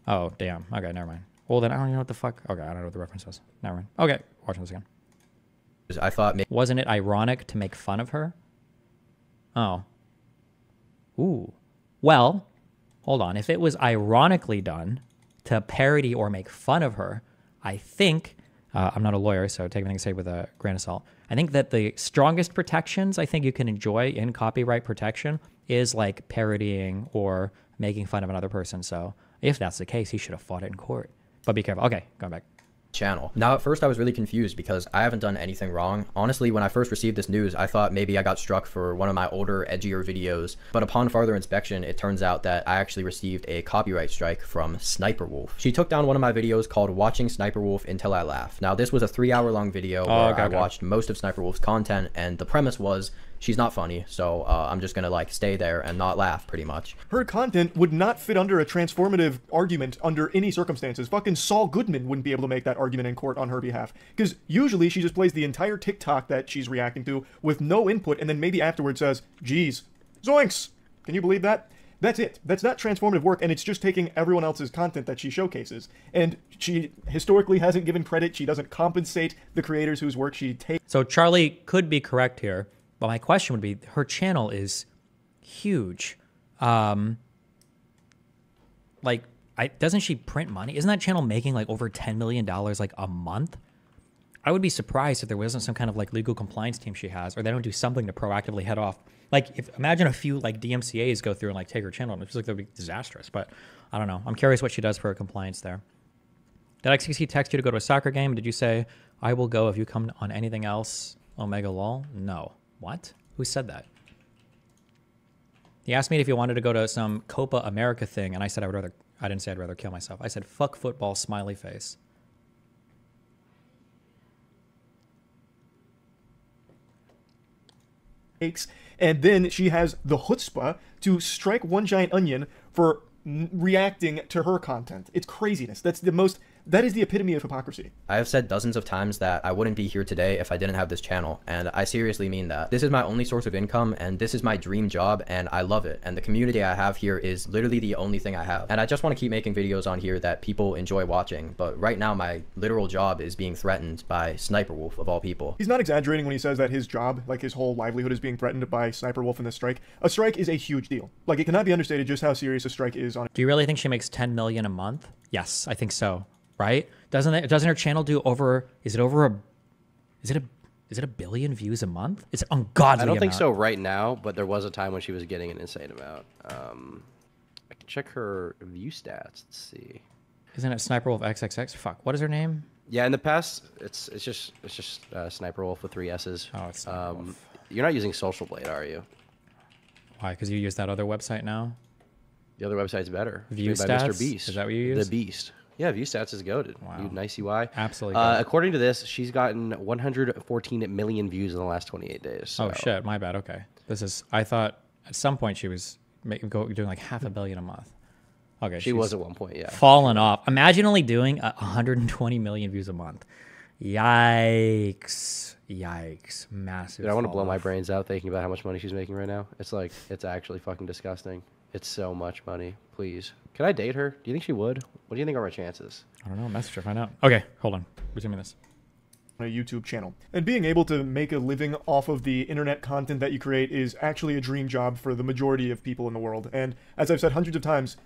Oh, damn. Okay, never mind. Well, then I don't even know what the fuck. Okay, I don't know what the reference was. Never mind. Okay, watching this again. I thought wasn't it ironic to make fun of her? Oh. Ooh. Well, hold on. If it was ironically done to parody or make fun of her, I think, I'm not a lawyer, so take everything I say with a grain of salt. I think that the strongest protections I think you can enjoy in copyright protection is like parodying or making fun of another person. So if that's the case, he should have fought it in court. But be careful. Okay, going back. Channel. Now, at first, I was really confused because I haven't done anything wrong. Honestly, when I first received this news, I thought maybe I got struck for one of my older, edgier videos. But upon further inspection, it turns out that I actually received a copyright strike from Sniper Wolf. She took down one of my videos called Watching Sniper Wolf Until I Laugh. Now, this was a 3-hour-long video where I watched most of Sniper Wolf's content, and the premise was she's not funny, so I'm just gonna like stay there and not laugh, pretty much. Her content would not fit under a transformative argument under any circumstances. Fucking Saul Goodman wouldn't be able to make that argument in court on her behalf. Because usually she just plays the entire TikTok that she's reacting to with no input and then maybe afterwards says, geez, zoinks! Can you believe that? That's it. That's not transformative work, and it's just taking everyone else's content that she showcases. And she historically hasn't given credit. She doesn't compensate the creators whose work she takes. So Charlie could be correct here. But my question would be, her channel is huge. Doesn't she print money? Isn't that channel making like over $10 million like a month? I would be surprised if there wasn't some kind of like legal compliance team she has, or they don't do something to proactively head off. Like, imagine a few like DMCAs go through and like take her channel. It feels like that would be disastrous. But I don't know. I'm curious what she does for her compliance there. Did XCC text you to go to a soccer game? Did you say, I will go if you come on anything else? Omega lol? No. What? Who said that? He asked me if he wanted to go to some Copa America thing, and I said I didn't say I'd rather kill myself. I said, fuck football, smiley face. And then she has the chutzpah to strike One Giant Onion for reacting to her content. It's craziness. That's the most That is the epitome of hypocrisy. I have said dozens of times that I wouldn't be here today if I didn't have this channel, and I seriously mean that. This is my only source of income, and this is my dream job, and I love it. And the community I have here is literally the only thing I have. And I just want to keep making videos on here that people enjoy watching, but right now my literal job is being threatened by Sniper Wolf of all people. He's not exaggerating when he says that his job, like his whole livelihood, is being threatened by Sniper Wolf in this strike. A strike is a huge deal. Like, it cannot be understated just how serious a strike is on. Do you really think she makes 10 million a month? Yes, I think so. Right? Doesn't her channel do over? Is it a billion views a month? It's an ungodly I don't think amount. so right now, but there was a time when she was getting an insane amount. I can check her view stats. Let's see. Isn't it Sniper Wolf XXX? Fuck. What is her name? Yeah, in the past, it's just Sniper Wolf with 3 S's. Oh, it's Sniper Wolf. You're not using Social Blade, are you? Why? Because you use that other website now? The other website's better. View It's made stats? by Mr. Beast. Is that what you use? The Beast. Yeah, view stats is goated. Wow. Nice UI. Absolutely. According to this, she's gotten 114 million views in the last 28 days. So. Oh shit, my bad. Okay, I thought at some point she was doing like 500 million a month. Okay, she was at one point, yeah. Fallen off. Imagine only doing 120 million views a month. Yikes! Yikes! Massive. Dude, I want to blow my off. brains out thinking about how much money she's making right now. It's actually fucking disgusting. It's so much money. Please, can I date her? Do you think she would? What do you think are my chances? I don't know. Message her, find out. Okay, hold on. Resuming this. A YouTube channel. And being able to make a living off of the internet content that you create is actually a dream job for the majority of people in the world. And as I've said hundreds of times,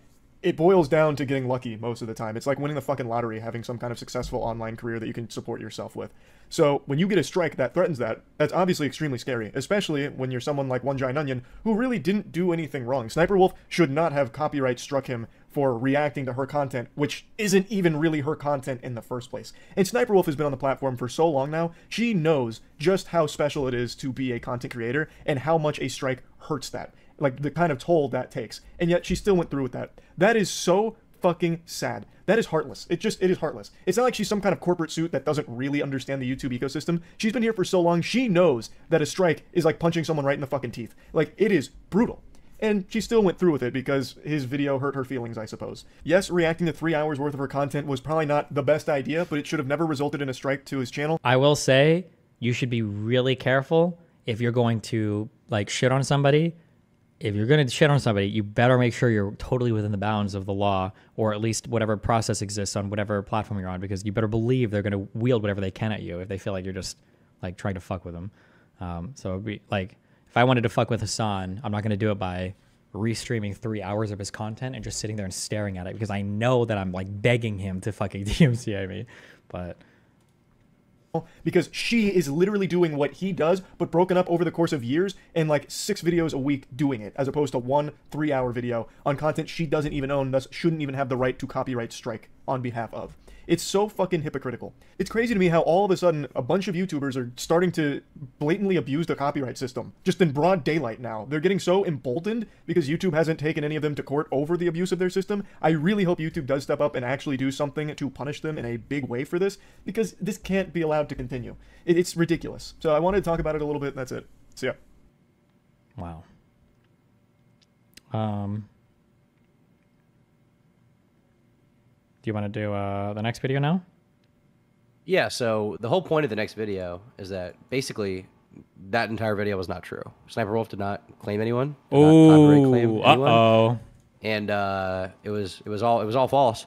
it boils down to getting lucky most of the time. It's like winning the fucking lottery, having some kind of successful online career that you can support yourself with. So when you get a strike that threatens that, that's obviously extremely scary, especially when you're someone like One Giant Onion who really didn't do anything wrong. Sniper Wolf should not have copyright struck him for reacting to her content, which isn't even really her content in the first place. And Sniper Wolf has been on the platform for so long now, she knows just how special it is to be a content creator and how much a strike hurts that. Like, the kind of toll that takes. And yet she still went through with that. That is so fucking sad. That is heartless. It is heartless. It's not like she's some kind of corporate suit that doesn't really understand the YouTube ecosystem. She's been here for so long, she knows that a strike is like punching someone right in the fucking teeth. Like, it is brutal. And she still went through with it because his video hurt her feelings, I suppose. Yes, reacting to 3 hours worth of her content was probably not the best idea, but it should have never resulted in a strike to his channel. I will say, you should be really careful if you're going to, like, shit on somebody. If you're going to shit on somebody, you better make sure you're totally within the bounds of the law, or at least whatever process exists on whatever platform you're on, because you better believe they're going to wield whatever they can at you if they feel like you're just, like, trying to fuck with them. So it'd be, like, if I wanted to fuck with Hassan, I'm not going to do it by restreaming 3 hours of his content and just sitting there and staring at it, because I know that I'm, like, begging him to fucking DMCA me. But because she is literally doing what he does, but broken up over the course of years and like 6 videos a week doing it, as opposed to 1 3-hour video on content she doesn't even own, thus shouldn't even have the right to copyright strike on behalf of. It's so fucking hypocritical. It's crazy to me how all of a sudden a bunch of YouTubers are starting to blatantly abuse the copyright system, just in broad daylight now. They're getting so emboldened because YouTube hasn't taken any of them to court over the abuse of their system. I really hope YouTube does step up and actually do something to punish them in a big way for this, because this can't be allowed to continue. It's ridiculous. So I wanted to talk about it a little bit, and that's it. So yeah. wow. Do you want to do the next video now? Yeah, so the whole point of the next video is that basically that entire video was not true. Sniper Wolf did not claim anyone. Oh, uh-oh. And it was all false.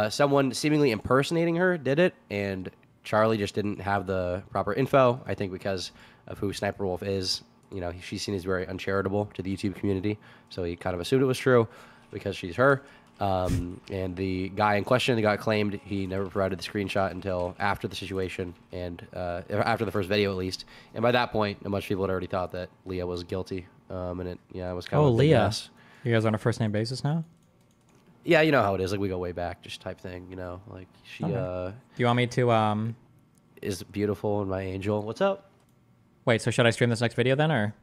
Someone seemingly impersonating her did it, and Charlie just didn't have the proper info. I think because of who Sniper Wolf is, you know, she's seen as very uncharitable to the YouTube community, so he kind of assumed it was true because she's her. And the guy in question that got claimed, he never provided the screenshot until after the situation, and after the first video at least. And by that point, a bunch of people had already thought that Leah was guilty. And it was kind of a big Leah. mess. You guys on a first name basis now? Yeah, you know how it is. Like, we go way back, just type thing. You know, like she Do you want me to is beautiful and my angel. What's up? wait, so should I stream this next video then, or?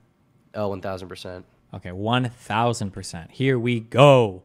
Oh, 1000%. Okay, 1000%. Here we go.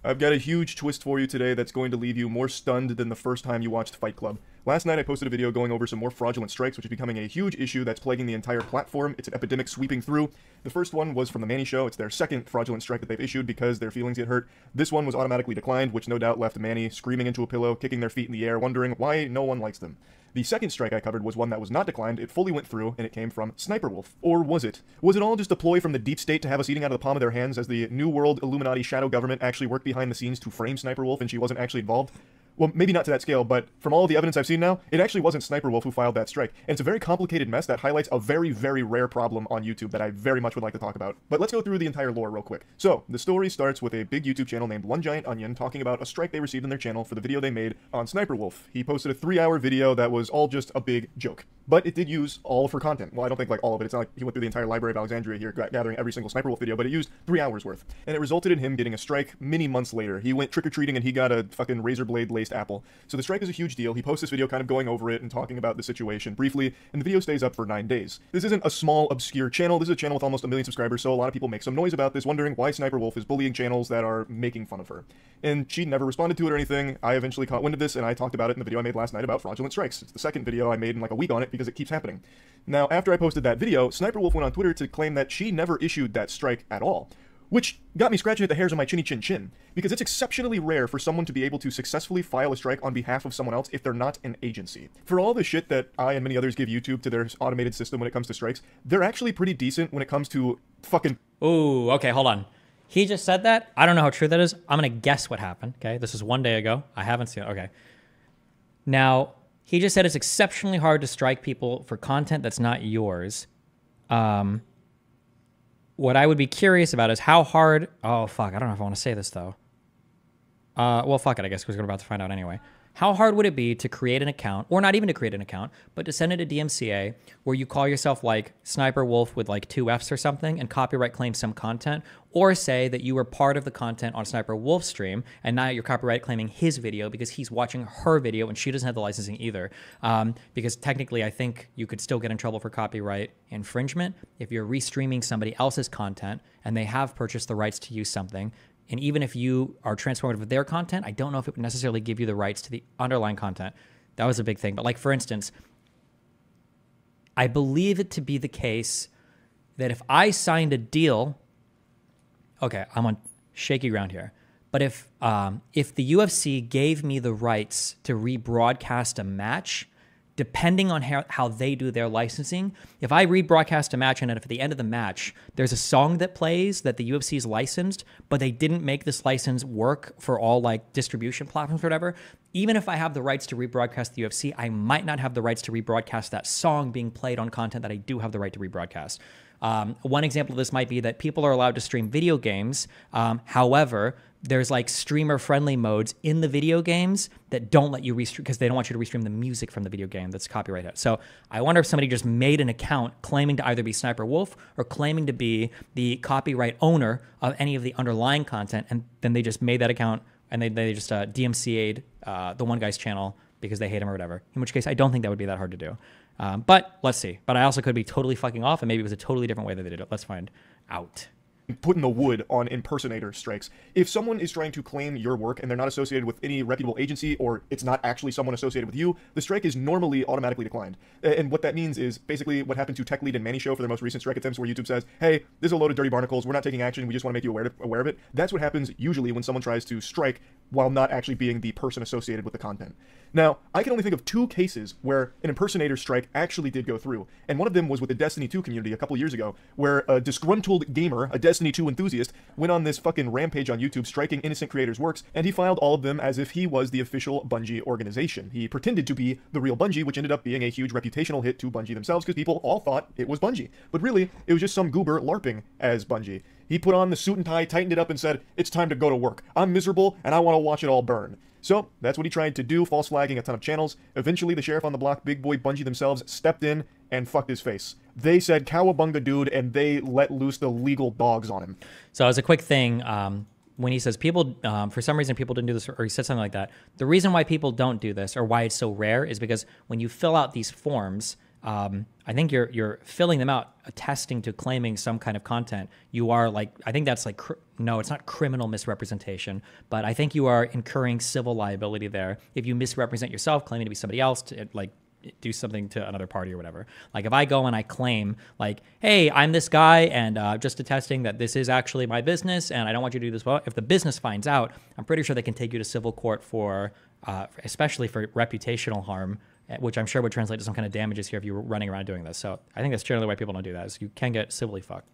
I've got a huge twist for you today that's going to leave you more stunned than the first time you watched Fight Club. Last night I posted a video going over some more fraudulent strikes, which is becoming a huge issue that's plaguing the entire platform. It's an epidemic sweeping through. The first one was from the Manny Show. It's their second fraudulent strike that they've issued because their feelings get hurt. This one was automatically declined, which no doubt left Manny screaming into a pillow, kicking their feet in the air, wondering why no one likes them. The second strike I covered was one that was not declined, it fully went through, and it came from Sniper Wolf. Or was it? Was it all just a ploy from the deep state to have us eating out of the palm of their hands as the New World Illuminati shadow government actually worked behind the scenes to frame Sniper Wolf and she wasn't actually involved? Well, maybe not to that scale, but from all the evidence I've seen now, it actually wasn't Sniper Wolf who filed that strike. And it's a very complicated mess that highlights a very, very rare problem on YouTube that I very much would like to talk about. But let's go through the entire lore real quick. So, the story starts with a big YouTube channel named One Giant Onion talking about a strike they received in their channel for the video they made on Sniper Wolf. He posted a 3-hour video that was all just a big joke. But it did use all of her content. Well, I don't think like all of it. It's not like he went through the entire Library of Alexandria here gathering every single Sniper Wolf video, but it used 3 hours worth. And it resulted in him getting a strike many months later. He went trick-or-treating and he got a fucking razor blade laced apple. So the strike is a huge deal. He posts this video kind of going over it and talking about the situation briefly, and the video stays up for 9 days. This isn't a small, obscure channel. This is a channel with almost 1 million subscribers, so a lot of people make some noise about this, wondering why Sniper Wolf is bullying channels that are making fun of her. And she never responded to it or anything. I eventually caught wind of this, and I talked about it in the video I made last night about fraudulent strikes. It's the second video I made in like a week on it because it keeps happening. Now, after I posted that video, Sniper Wolf went on Twitter to claim that she never issued that strike at all. Which got me scratching at the hairs on my chinny chin chin, because it's exceptionally rare for someone to be able to successfully file a strike on behalf of someone else if they're not an agency. For all the shit that I and many others give YouTube to their automated system when it comes to strikes, they're actually pretty decent when it comes to fucking... Ooh, okay, hold on. He just said that. I don't know how true that is. I'm going to guess what happened, okay? This is 1 day ago. I haven't seen it. Okay. Now, he just said it's exceptionally hard to strike people for content that's not yours. What I would be curious about is how hard... Oh, fuck. I don't know if I want to say this, though. Well, fuck it, I guess, because we're about to find out anyway. How hard would it be to create an account, or not even to create an account, but to send it to DMCA, where you call yourself, like, Sniper Wolf with, like, 2 Fs or something, and copyright claim some content, or say that you were part of the content on Sniper Wolf's stream, and now you're copyright claiming his video because he's watching her video, and she doesn't have the licensing either. Because technically, I think you could still get in trouble for copyright infringement if you're restreaming somebody else's content, and they have purchased the rights to use something. And even if you are transformative with their content, I don't know if it would necessarily give you the rights to the underlying content. That was a big thing. But like, for instance, I believe it to be the case that if I signed a deal, okay, I'm on shaky ground here. But if the UFC gave me the rights to rebroadcast a match, depending on how they do their licensing, if I rebroadcast a match and if at the end of the match, there's a song that plays that the UFC's licensed, but they didn't make this license work for all like distribution platforms or whatever, even if I have the rights to rebroadcast the UFC, I might not have the rights to rebroadcast that song being played on content that I do have the right to rebroadcast. One example of this might be that people are allowed to stream video games. However, there's like streamer-friendly modes in the video games that don't let you restream because they don't want you to restream the music from the video game that's copyrighted. So I wonder if somebody just made an account claiming to either be Sniper Wolf or claiming to be the copyright owner of any of the underlying content, and then they just made that account and they just DMCA'd the one guy's channel because they hate him or whatever. In which case, I don't think that would be that hard to do. But let's see. But I also could be totally fucking off, and maybe it was a totally different way that they did it. Let's find out. Putting the wood on impersonator strikes. If someone is trying to claim your work and they're not associated with any reputable agency, or it's not actually someone associated with you, the strike is normally automatically declined. And what that means is basically what happened to Tech Lead and Manny Show for their most recent strike attempts, where YouTube says, hey, this is a load of dirty barnacles, we're not taking action, we just want to make you aware of it. That's what happens usually when someone tries to strike while not actually being the person associated with the content. Now, I can only think of 2 cases where an impersonator strike actually did go through, and one of them was with the Destiny 2 community a couple years ago, where a disgruntled gamer, a Destiny 2 enthusiast, went on this fucking rampage on YouTube striking innocent creators' works, and he filed all of them as if he was the official Bungie organization. He pretended to be the real Bungie, which ended up being a huge reputational hit to Bungie themselves, because people all thought it was Bungie. But really, it was just some goober LARPing as Bungie. He put on the suit and tie, tightened it up, and said, it's time to go to work. I'm miserable, and I want to watch it all burn. So, that's what he tried to do, false flagging a ton of channels. Eventually, the sheriff on the block, Big Boy Bungie themselves, stepped in and fucked his face. They said, cowabunga dude, and they let loose the legal dogs on him. So, as a quick thing, when he says people, for some reason people didn't do this, or he said something like that, the reason why people don't do this, or why it's so rare, is because when you fill out these forms, I think you're filling them out attesting to claiming some kind of content. You are like, I think that's like no, it's not criminal misrepresentation, but I think you are incurring civil liability there if you misrepresent yourself, claiming to be somebody else, to like do something to another party or whatever. Like if I go and I claim like, hey, I'm this guy and just attesting that this is actually my business and I don't want you to do this. Well, if the business finds out, I'm pretty sure they can take you to civil court for, especially for reputational harm, which I'm sure would translate to some kind of damages here if you were running around doing this. So I think that's generally why people don't do that, is you can get civilly fucked.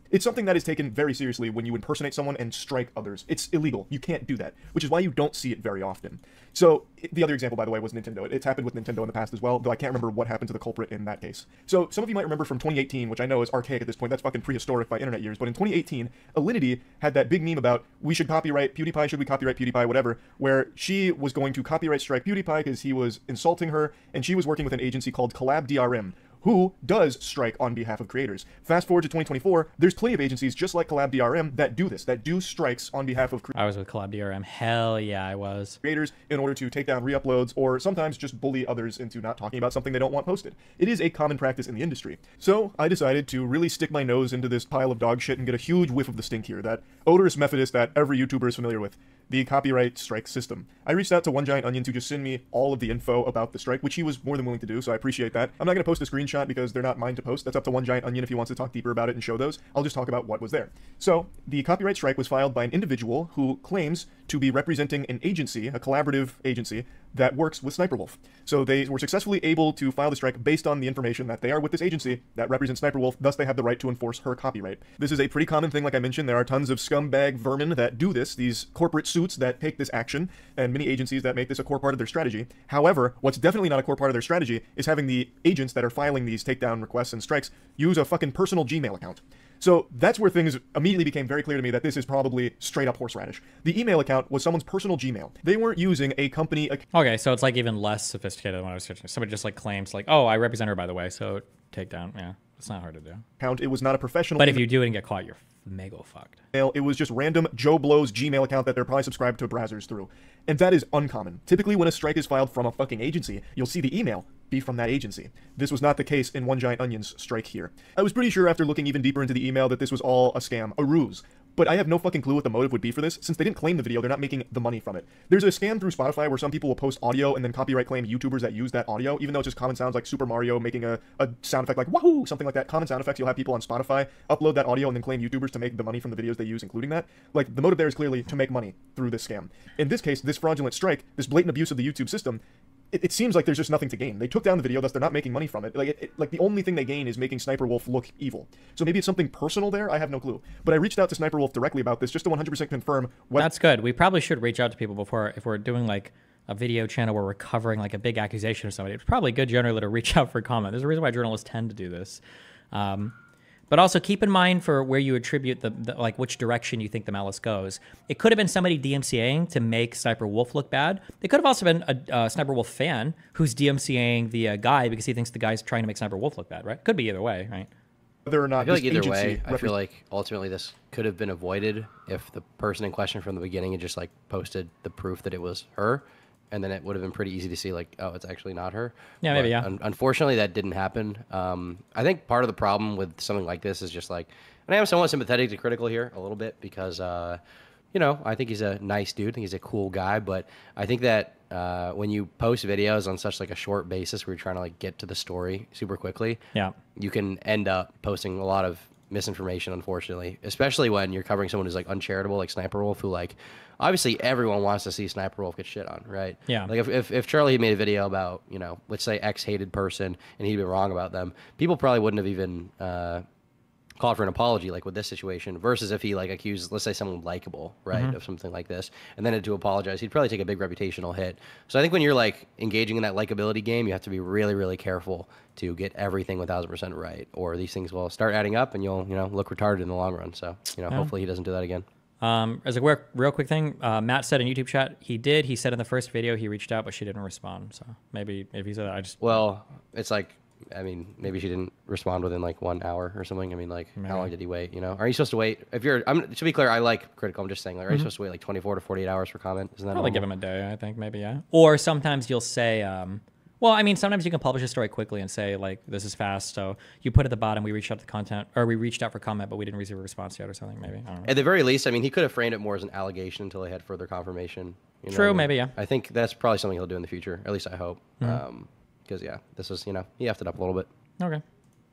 It's something that is taken very seriously when you impersonate someone and strike others. It's illegal. You can't do that, which is why you don't see it very often. So the other example, by the way, was Nintendo. It's happened with Nintendo in the past as well, though I can't remember what happened to the culprit in that case. So some of you might remember from 2018, which I know is archaic at this point. That's fucking prehistoric by internet years. But in 2018, Alinity had that big meme about we should copyright PewDiePie, should we copyright PewDiePie, whatever, where she was going to copyright strike PewDiePie because he was insulting her, and she was working with an agency called Collab DRM, who does strike on behalf of creators. Fast forward to 2024, there's plenty of agencies just like Collab DRM that do this, that do strikes on behalf of creators. I was with Collab DRM. Hell yeah, I was. Creators in order to take down re-uploads or sometimes just bully others into not talking about something they don't want posted. It is a common practice in the industry. So I decided to really stick my nose into this pile of dog shit and get a huge whiff of the stink here, that odorous Methodist that every YouTuber is familiar with. The copyright strike system. I reached out to One Giant Onion to just send me all of the info about the strike, which he was more than willing to do, so I appreciate that. I'm not going to post a screenshot because they're not mine to post. That's up to One Giant Onion if he wants to talk deeper about it and show those. I'll just talk about what was there. So, the copyright strike was filed by an individual who claims to be representing an agency, a collaborative agency, that works with Sniper Wolf. So they were successfully able to file the strike based on the information that they are with this agency that represents Sniper Wolf, thus they have the right to enforce her copyright. This is a pretty common thing, like I mentioned. There are tons of scumbag vermin that do this, these corporate suits that take this action, and many agencies that make this a core part of their strategy. However, what's definitely not a core part of their strategy is having the agents that are filing these takedown requests and strikes use a fucking personal Gmail account. So that's where things immediately became very clear to me that this is probably straight up horseradish. The email account was someone's personal Gmail. They weren't using a company account. Okay, so it's like even less sophisticated than what I was searching. Somebody just like claims like, oh, I represent her, by the way, so take down. Yeah, it's not hard to do. It was not a professional. But if you do it and get caught, you're mega fucked. It was just random Joe Blow's Gmail account that they're probably subscribed to browsers through. And that is uncommon. Typically when a strike is filed from a fucking agency, you'll see the email be from that agency. This was not the case in One Giant Onion's strike here. I was pretty sure after looking even deeper into the email that this was all a scam, a ruse. But I have no fucking clue what the motive would be for this. Since they didn't claim the video, they're not making the money from it. There's a scam through Spotify where some people will post audio and then copyright claim YouTubers that use that audio, even though it's just common sounds like Super Mario making a sound effect like wahoo, something like that. Common sound effects. You'll have people on Spotify upload that audio and then claim YouTubers to make the money from the videos they use, including that. Like, the motive there is clearly to make money through this scam. In this case, this fraudulent strike, this blatant abuse of the YouTube system, it seems like there's just nothing to gain. They took down the video, thus they're not making money from it. Like the only thing they gain is making Sniper Wolf look evil. So maybe it's something personal there. I have no clue. But I reached out to Sniper Wolf directly about this just to 100% confirm what. That's good. We probably should reach out to people before, if we're doing like a video channel where we're covering like a big accusation of somebody. It's probably good generally to reach out for comment. There's a reason why journalists tend to do this. But also keep in mind for where you attribute the like which direction you think the malice goes. It could have been somebody DMCAing to make Sniper Wolf look bad. It could have also been a Sniper Wolf fan who's DMCAing the guy because he thinks the guy's trying to make Sniper Wolf look bad, right? Could be either way, right? Whether or not I feel like either way, I feel like ultimately this could have been avoided if the person in question from the beginning had just like posted the proof that it was her. And then it would have been pretty easy to see, like, oh, it's actually not her. Yeah, maybe, yeah. Unfortunately, that didn't happen. I think part of the problem with something like this is just like, and I am somewhat sympathetic to Critical here a little bit because, you know, I think he's a nice dude. I think he's a cool guy. But I think that when you post videos on such like a short basis where you're trying to like get to the story super quickly, yeah, you can end up posting a lot of misinformation, unfortunately, especially when you're covering someone who's like uncharitable, like Sniper Wolf, who like obviously everyone wants to see Sniper Wolf get shit on, right? Yeah. Like if Charlie had made a video about, you know, let's say X hated person and he'd been wrong about them, people probably wouldn't have even called for an apology like with this situation versus if he like accused, let's say someone likable, right, of something like this and then had to apologize, he'd probably take a big reputational hit. So I think when you're like engaging in that likability game, you have to be really, really careful to get everything 1000% right, or these things will start adding up and you'll, you know, look retarded in the long run. So, you know, hopefully he doesn't do that again. As a real quick thing, Matt said in YouTube chat, he said in the first video he reached out, but she didn't respond. So maybe if he said that, Well, it's like, I mean, maybe she didn't respond within like 1 hour or something. I mean, like, how long did he wait? You know, are you supposed to wait? If you're, to be clear, I like Critical. I'm just saying, like, are you supposed to wait like 24 to 48 hours for comment? Isn't that probably give him a day? I think maybe, yeah. Or sometimes you'll say, Well, I mean, sometimes you can publish a story quickly and say, like, this is fast. So you put at the bottom, we reached out to content, or we reached out for comment, but we didn't receive a response yet or something, maybe. I don't know. At the very least, I mean, he could have framed it more as an allegation until he had further confirmation. You know True, what I mean? maybe, yeah. I think that's probably something he'll do in the future. At least I hope. Mm-hmm. Because, yeah, this is, you know, he effed it up a little bit. Okay.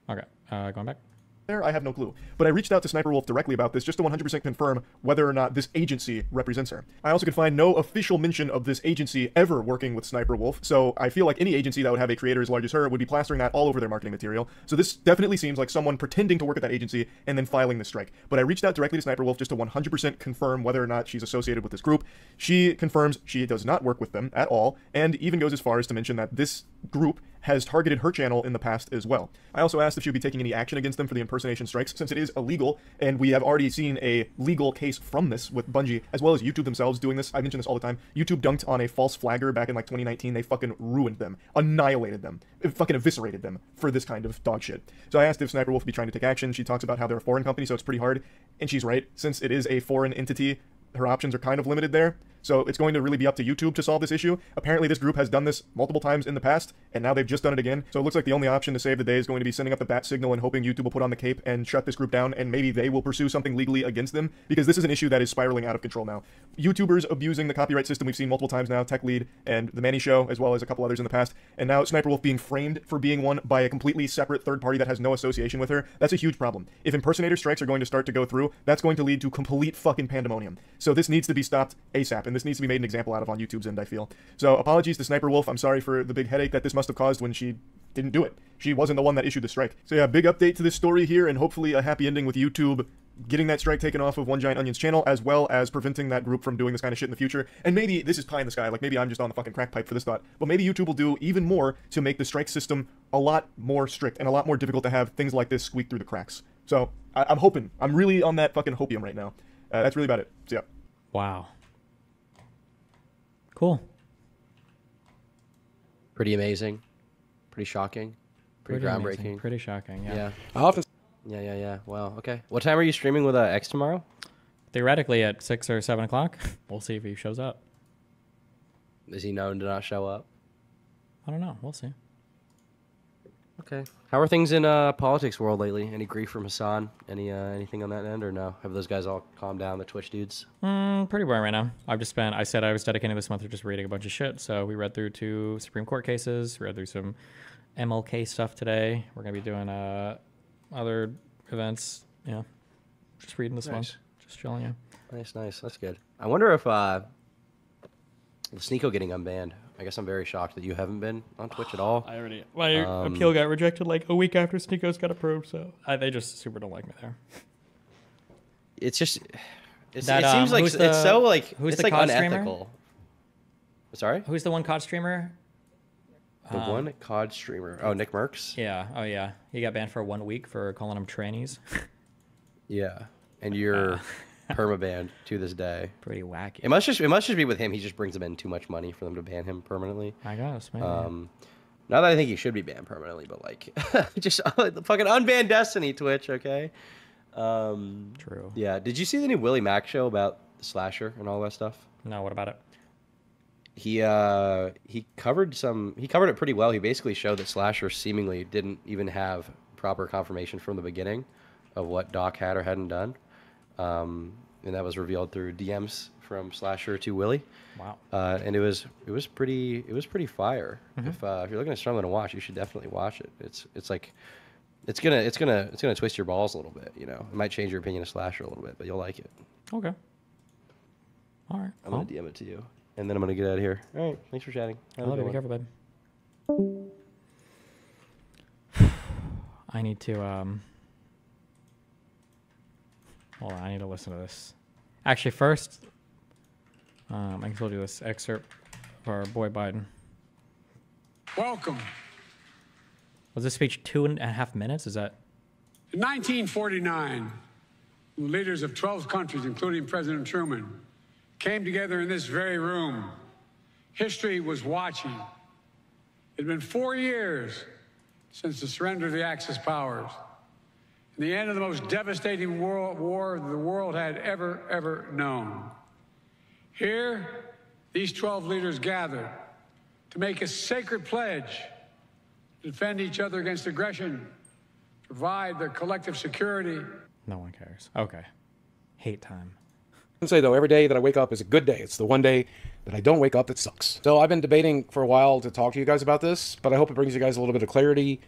Okay. Going back. There, I have no clue. But I reached out to Sniper Wolf directly about this just to 100% confirm whether or not this agency represents her. I also could find no official mention of this agency ever working with Sniper Wolf, so I feel like any agency that would have a creator as large as her would be plastering that all over their marketing material. So this definitely seems like someone pretending to work at that agency and then filing the strike. But I reached out directly to Sniper Wolf just to 100% confirm whether or not she's associated with this group. She confirms she does not work with them at all, and even goes as far as to mention that this group has targeted her channel in the past as well. I also asked if she would be taking any action against them for the impersonation strikes, since it is illegal, and we have already seen a legal case from this with Bungie, as well as YouTube themselves doing this. I mention this all the time. YouTube dunked on a false flagger back in like 2019. They fucking ruined them, annihilated them, fucking eviscerated them for this kind of dog shit. So I asked if Sniper Wolf would be trying to take action. She talks about how they're a foreign company, so it's pretty hard, and she's right. Since it is a foreign entity, her options are kind of limited there. So it's going to really be up to YouTube to solve this issue. Apparently this group has done this multiple times in the past, and now they've just done it again. So it looks like the only option to save the day is going to be sending up the bat signal and hoping YouTube will put on the cape and shut this group down, and maybe they will pursue something legally against them, because this is an issue that is spiraling out of control now. YouTubers abusing the copyright system we've seen multiple times now, Tech Lead and The Manny Show, as well as a couple others in the past, and now Sniper Wolf being framed for being one by a completely separate third party that has no association with her. That's a huge problem. If impersonator strikes are going to start to go through, that's going to lead to complete fucking pandemonium. So this needs to be stopped ASAP, and this needs to be made an example out of on YouTube's end, I feel. So apologies to Sniper Wolf. I'm sorry for the big headache that this must have caused when she didn't do it. She wasn't the one that issued the strike. So yeah, big update to this story here, and hopefully a happy ending with YouTube getting that strike taken off of One Giant Onion's channel, as well as preventing that group from doing this kind of shit in the future. And maybe this is pie in the sky, like maybe I'm just on the fucking crack pipe for this thought, but maybe YouTube will do even more to make the strike system a lot more strict and a lot more difficult to have things like this squeak through the cracks. So I'm hoping. I'm really on that fucking hopium right now. That's really about it. So yeah. Wow. Cool. Pretty amazing. Pretty shocking. Pretty groundbreaking. Amazing. Pretty shocking, yeah. Yeah. I often Yeah. Wow. Okay. What time are you streaming with X tomorrow? Theoretically at 6 or 7 o'clock. We'll see if he shows up. Is he known to not show up? I don't know. We'll see. Okay. How are things in politics world lately? Any grief from Hassan? Anything on that end, or no? Have those guys all calmed down, the Twitch dudes? Pretty boring right now. I said I was dedicating this month to just reading a bunch of shit. So we read through 2 Supreme Court cases. We read through some MLK stuff today. We're going to be doing other events. Yeah. Just reading this month. Just chilling, yeah. Nice. That's good. I wonder if Sneeko getting unbanned. I guess I'm very shocked that you haven't been on Twitch at all. My appeal got rejected like a week after Sneeko's got approved, so they just super don't like me there. It's just, it seems like it's so like, who's it's the like COD unethical. Streamer? Sorry? Who's the one COD streamer? The one COD streamer. Oh, Nick Merckx? Yeah. Oh, yeah. He got banned for 1 week for calling them trannies. Yeah. And you're permabanned to this day. Pretty wacky. It must just be with him. He just brings them in too much money for them to ban him permanently. I guess, maybe. Not that I think he should be banned permanently, but like, just fucking unban Destiny, Twitch, okay? True. Yeah. Did you see the new Willie Mack show about the slasher and all that stuff? No, what about it? He covered it pretty well. He basically showed that Slasher seemingly didn't even have proper confirmation from the beginning of what Doc had or hadn't done. And that was revealed through DMs from Slasher to Willie. Wow. And it was pretty fire. Mm-hmm. If you're looking at something to watch, you should definitely watch it. It's gonna twist your balls a little bit, you know. It might change your opinion of Slasher a little bit, but you'll like it. Okay. All right. I'm gonna DM it to you, and then I'm gonna get out of here. All right. Thanks for chatting. I love you. Be careful, babe. I need to hold on, I need to listen to this. Actually, first, I can still do this excerpt for our boy Biden. Welcome. Was this speech 2.5 minutes? Is that? In 1949, leaders of 12 countries, including President Truman, came together in this very room. History was watching. It had been 4 years since the surrender of the Axis powers and the end of the most devastating war the world had ever known. Here, these 12 leaders gathered to make a sacred pledge to defend each other against aggression, provide the collective security. No one cares. Okay. Hate time. I say, though, every day that I wake up is a good day. It's the one day that I don't wake up that sucks. So I've been debating for a while to talk to you guys about this, but I hope it brings you guys a little bit of clarity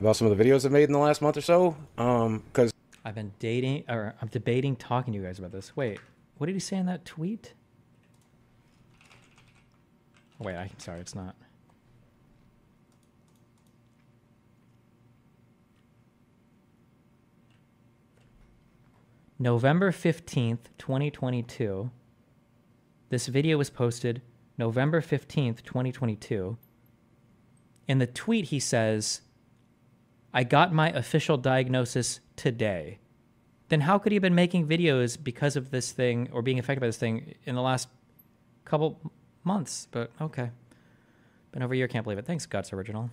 about some of the videos I've made in the last month or so. Because I'm debating talking to you guys about this. Wait, what did he say in that tweet? Wait, I'm sorry, it's not. November 15th, 2022. This video was posted November 15th, 2022. In the tweet, he says, I got my official diagnosis today. Then how could he have been making videos because of this thing or being affected by this thing in the last couple months? But okay. Been over a year, can't believe it. Thanks, Guts Original.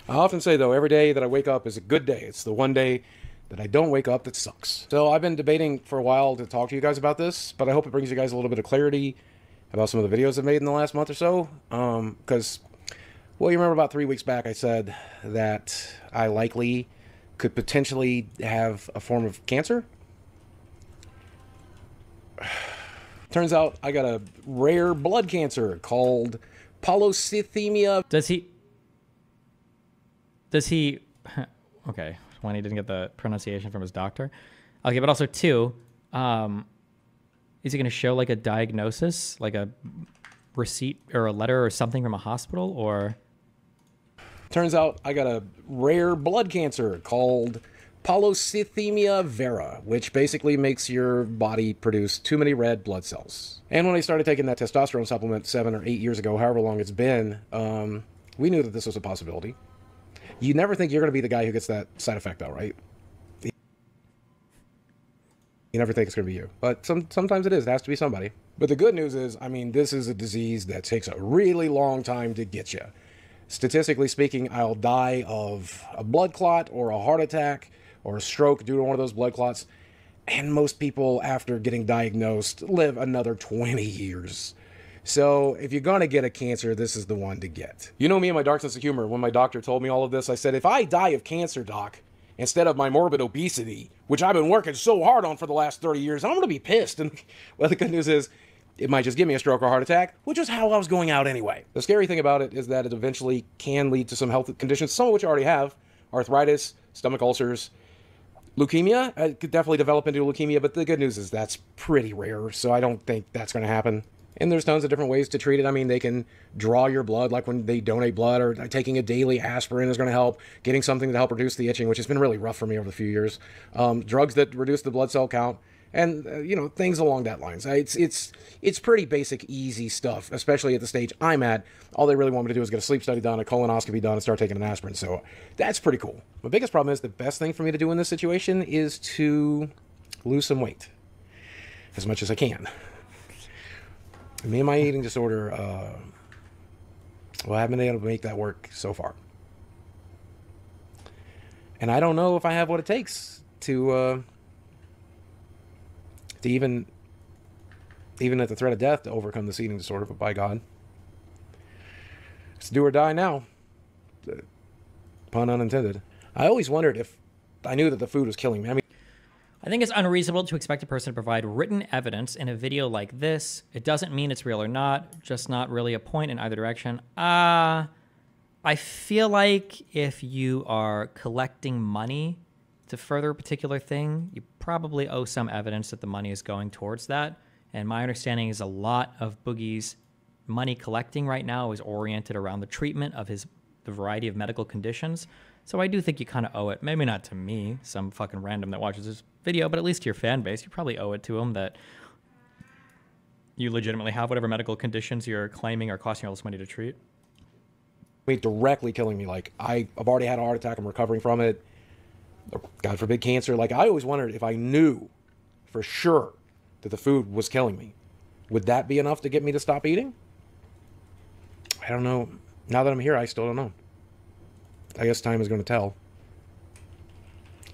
I often say, though, every day that I wake up is a good day. It's the one day that I don't wake up that sucks. So I've been debating for a while to talk to you guys about this, but I hope it brings you guys a little bit of clarity about some of the videos I've made in the last month or so. Because, well, you remember about 3 weeks back I said that I likely could potentially have a form of cancer? Turns out I got a rare blood cancer called polycythemia. Does he... Okay, one, he didn't get the pronunciation from his doctor. Okay, but also two, is he going to show like a diagnosis, like a receipt or a letter or something from a hospital, or? Turns out I got a rare blood cancer called polycythemia vera, which basically makes your body produce too many red blood cells. And when I started taking that testosterone supplement 7 or 8 years ago, however long it's been, we knew that this was a possibility. You never think you're going to be the guy who gets that side effect, though, right? You never think it's going to be you. But sometimes it is. It has to be somebody. But the good news is, I mean, this is a disease that takes a really long time to get you. Statistically speaking, I'll die of a blood clot or a heart attack or a stroke due to one of those blood clots. And most people, after getting diagnosed, live another 20 years. So if you're going to get a cancer, this is the one to get. You know me and my dark sense of humor. When my doctor told me all of this, I said, if I die of cancer, doc, instead of my morbid obesity, which I've been working so hard on for the last 30 years, I'm going to be pissed. And well, the good news is it might just give me a stroke or heart attack, which is how I was going out anyway. The scary thing about it is that it eventually can lead to some health conditions, some of which I already have: arthritis, stomach ulcers, leukemia. I could definitely develop into leukemia, but the good news is that's pretty rare, so I don't think that's going to happen. And there's tons of different ways to treat it. I mean, they can draw your blood, like when they donate blood, or taking a daily aspirin is going to help. Getting something to help reduce the itching, which has been really rough for me over the few years. Drugs that reduce the blood cell count, and you know, things along that lines. It's pretty basic, easy stuff, especially at the stage I'm at. All they really want me to do is get a sleep study done, a colonoscopy done, and start taking an aspirin. So that's pretty cool. My biggest problem is the best thing for me to do in this situation is to lose some weight as much as I can. Me and my eating disorder, well, I haven't been able to make that work so far. And I don't know if I have what it takes to even at the threat of death, to overcome this eating disorder, but by God, it's do or die now. Pun unintended. I always wondered if I knew that the food was killing me. I think it's unreasonable to expect a person to provide written evidence in a video like this. It doesn't mean it's real or not, just not really a point in either direction. I feel like if you are collecting money to further a particular thing, you probably owe some evidence that the money is going towards that. And my understanding is a lot of Boogie's money collecting right now is oriented around the treatment of the variety of medical conditions. So I do think you kind of owe it, maybe not to me, some fucking random that watches this video, but at least to your fan base. You probably owe it to them that you legitimately have whatever medical conditions you're claiming are costing you all this money to treat. Directly killing me. Like, I've already had a heart attack. I'm recovering from it. God forbid, cancer. Like, I always wondered if I knew for sure that the food was killing me, would that be enough to get me to stop eating? I don't know. Now that I'm here, I still don't know. I guess time is going to tell.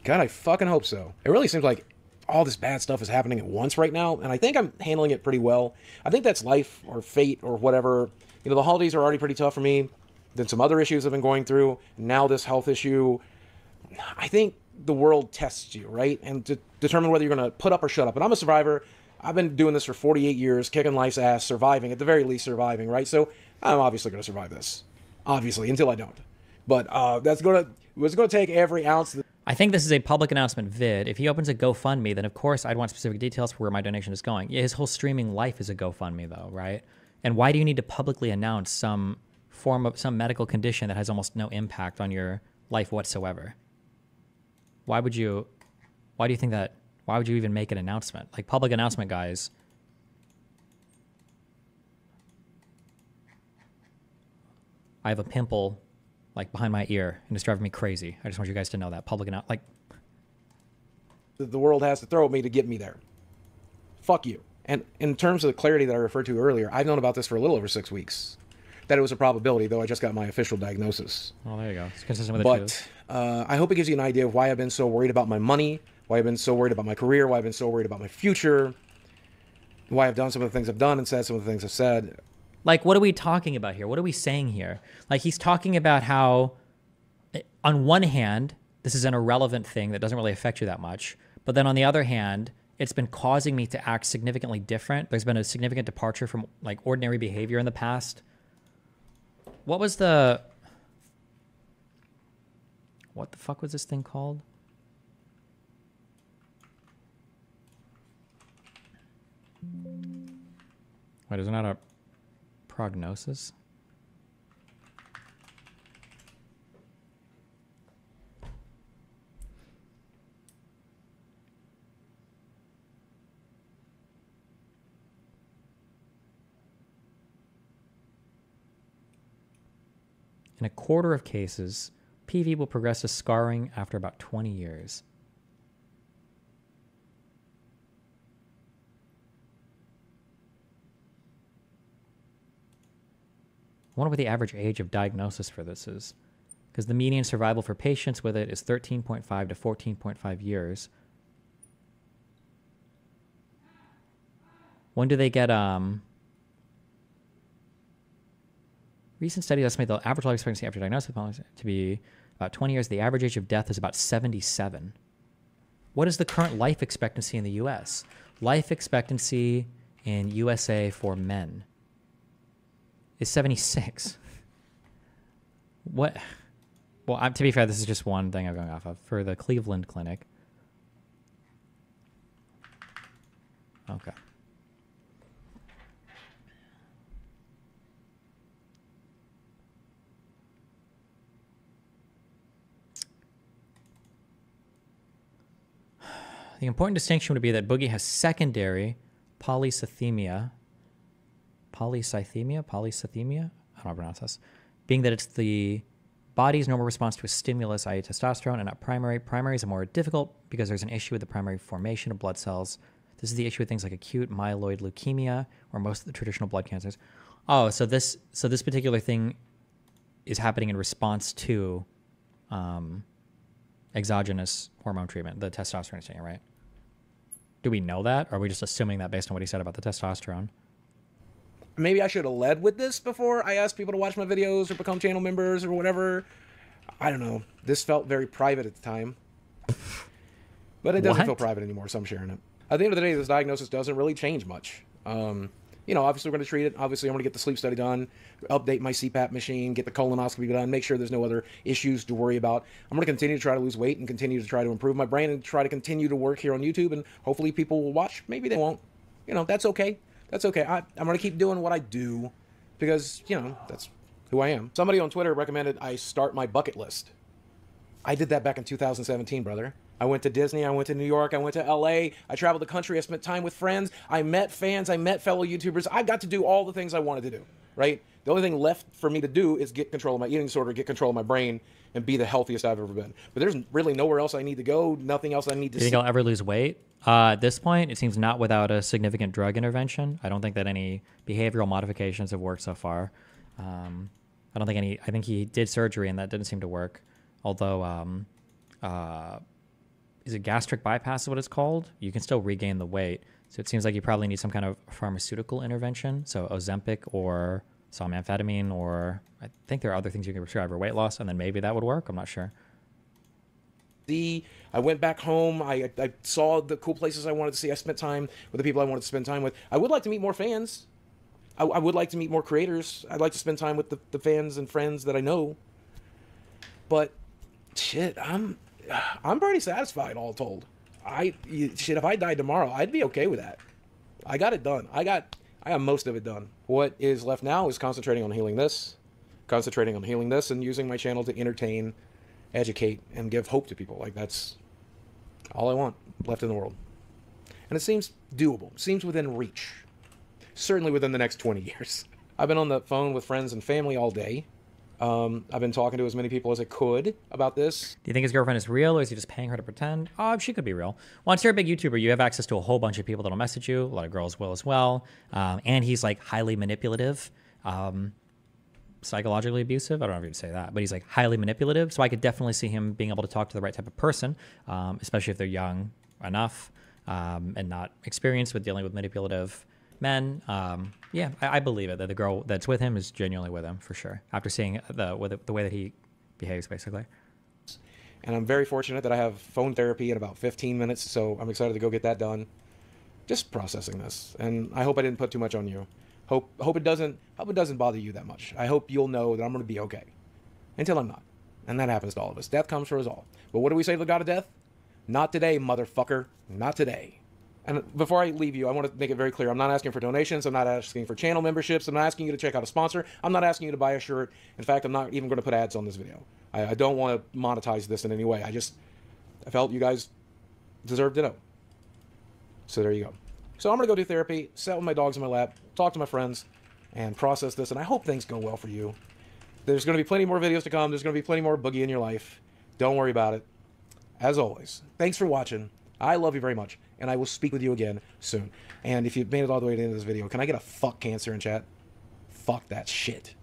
God, I fucking hope so. It really seems like all this bad stuff is happening at once right now, and I think I'm handling it pretty well. I think that's life or fate or whatever. the holidays are already pretty tough for me. Then some other issues I've been going through. And now this health issue. I think the world tests you, right? And to determine whether you're going to put up or shut up. And I'm a survivor. I've been doing this for 48 years, kicking life's ass, surviving, at the very least surviving, right? So I'm obviously going to survive this. Obviously, until I don't. But it's going to take every ounce. I think this is a public announcement vid. If he opens a GoFundMe, then of course I'd want specific details for where my donation is going. Yeah, his whole streaming life is a GoFundMe though, right? And why do you need to publicly announce some form of some medical condition that has almost no impact on your life whatsoever? Why do you think that? Why would you even make an announcement? Like, public announcement, guys. I have a pimple, like, behind my ear, and it's driving me crazy. I just want you guys to know that. Public announcement, like... The world has to throw at me to get me there. Fuck you. And in terms of the clarity that I referred to earlier, I've known about this for a little over 6 weeks. That it was a probability, though I just got my official diagnosis. Oh, there you go. It's consistent with the truth. But I hope it gives you an idea of why I've been so worried about my money, why I've been so worried about my career, why I've been so worried about my future, why I've done some of the things I've done and said some of the things I've said. Like, what are we talking about here? What are we saying here? Like, he's talking about how, on one hand, this is an irrelevant thing that doesn't really affect you that much. But then on the other hand, it's been causing me to act significantly different. There's been a significant departure from, like, ordinary behavior in the past. What the fuck was this thing called? Wait, isn't that a prognosis? In a quarter of cases, PV will progress to scarring after about 20 years. I wonder what the average age of diagnosis for this is, because the median survival for patients with it is 13.5 to 14.5 years. When do they get recent studies estimate the average life expectancy after diagnosis to be about 20 years. The average age of death is about 77. What is the current life expectancy in the U.S.? Life expectancy in USA for men is 76. What? Well, to be fair, this is just one thing I'm going off of. For the Cleveland Clinic. Okay. The important distinction would be that Boogie has secondary polycythemia. Polycythemia? I don't know how to pronounce this. Being that it's the body's normal response to a stimulus, i.e. testosterone, and not primary. Primaries are more difficult because there's an issue with the primary formation of blood cells. This is the issue with things like acute myeloid leukemia or most of the traditional blood cancers. Oh, so this particular thing is happening in response to exogenous hormone treatment, the testosterone thing, right? Do we know that? Or are we just assuming that based on what he said about the testosterone? Maybe I should have led with this before I asked people to watch my videos or become channel members or whatever. I don't know. This felt very private at the time. But it doesn't feel private anymore, so I'm sharing it. At the end of the day, this diagnosis doesn't really change much. Obviously we're going to treat it. Obviously I'm going to get the sleep study done, update my CPAP machine, get the colonoscopy done, make sure there's no other issues to worry about. I'm going to continue to try to lose weight and continue to try to improve my brain and try to continue to work here on YouTube, and hopefully people will watch. Maybe they won't. That's okay. That's okay. I'm going to keep doing what I do because, that's who I am. Somebody on Twitter recommended I start my bucket list. I did that back in 2017, brother. I went to Disney, I went to New York, I went to LA, I traveled the country, I spent time with friends, I met fans, I met fellow YouTubers. I got to do all the things I wanted to do, right? The only thing left for me to do is get control of my eating disorder, get control of my brain, and be the healthiest I've ever been. But there's really nowhere else I need to go, nothing else I need to do you think I'll ever lose weight? At this point, it seems not without a significant drug intervention. I don't think that any behavioral modifications have worked so far. I think he did surgery and that didn't seem to work. Although, is it gastric bypass is what it's called? You can still regain the weight. So it seems like you probably need some kind of pharmaceutical intervention. So Ozempic or some amphetamine, or I think there are other things you can prescribe for weight loss, and then maybe that would work. I'm not sure. I went back home. I saw the cool places I wanted to see. I spent time with the people I wanted to spend time with. I would like to meet more fans. I would like to meet more creators. I'd like to spend time with the fans and friends that I know. But shit, I'm pretty satisfied all told. Shit, if I died tomorrow, I'd be okay with that. I got it done. I got most of it done. What is left now is concentrating on healing this, and using my channel to entertain, educate, and give hope to people. Like, that's all I want left in the world. And it seems doable. Seems within reach. Certainly within the next 20 years. I've been on the phone with friends and family all day. I've been talking to as many people as I could about this. Do you think his girlfriend is real, or is he just paying her to pretend? Oh, she could be real. Once you're a big YouTuber, you have access to a whole bunch of people that'll message you. A lot of girls will as well. And he's like highly manipulative, psychologically abusive. I don't know if you'd say that, but he's like highly manipulative. So I could definitely see him being able to talk to the right type of person, especially if they're young enough and not experienced with dealing with manipulative men. Yeah, I believe it, that the girl that's with him is genuinely with him for sure, after seeing the way that he behaves, basically. And I'm very fortunate that I have phone therapy in about 15 minutes, so I'm excited to go get that done. Just processing this, and I hope I didn't put too much on you. Hope it doesn't bother you that much. I hope you'll know that I'm going to be okay, until I'm not, and that happens to all of us. Death comes for us all. But what do we say to the God of Death? Not today, motherfucker. Not today. And before I leave you, I want to make it very clear. I'm not asking for donations. I'm not asking for channel memberships. I'm not asking you to check out a sponsor. I'm not asking you to buy a shirt. In fact, I'm not even going to put ads on this video. I don't want to monetize this in any way. I felt you guys deserved to know. So there you go. So I'm going to go do therapy, sit with my dogs in my lap, talk to my friends, and process this. And I hope things go well for you. There's going to be plenty more videos to come. There's going to be plenty more Boogie in your life. Don't worry about it. As always, thanks for watching. I love you very much, and I will speak with you again soon. And if you've made it all the way to the end of this video, can I get a fuck cancer in chat? Fuck that shit.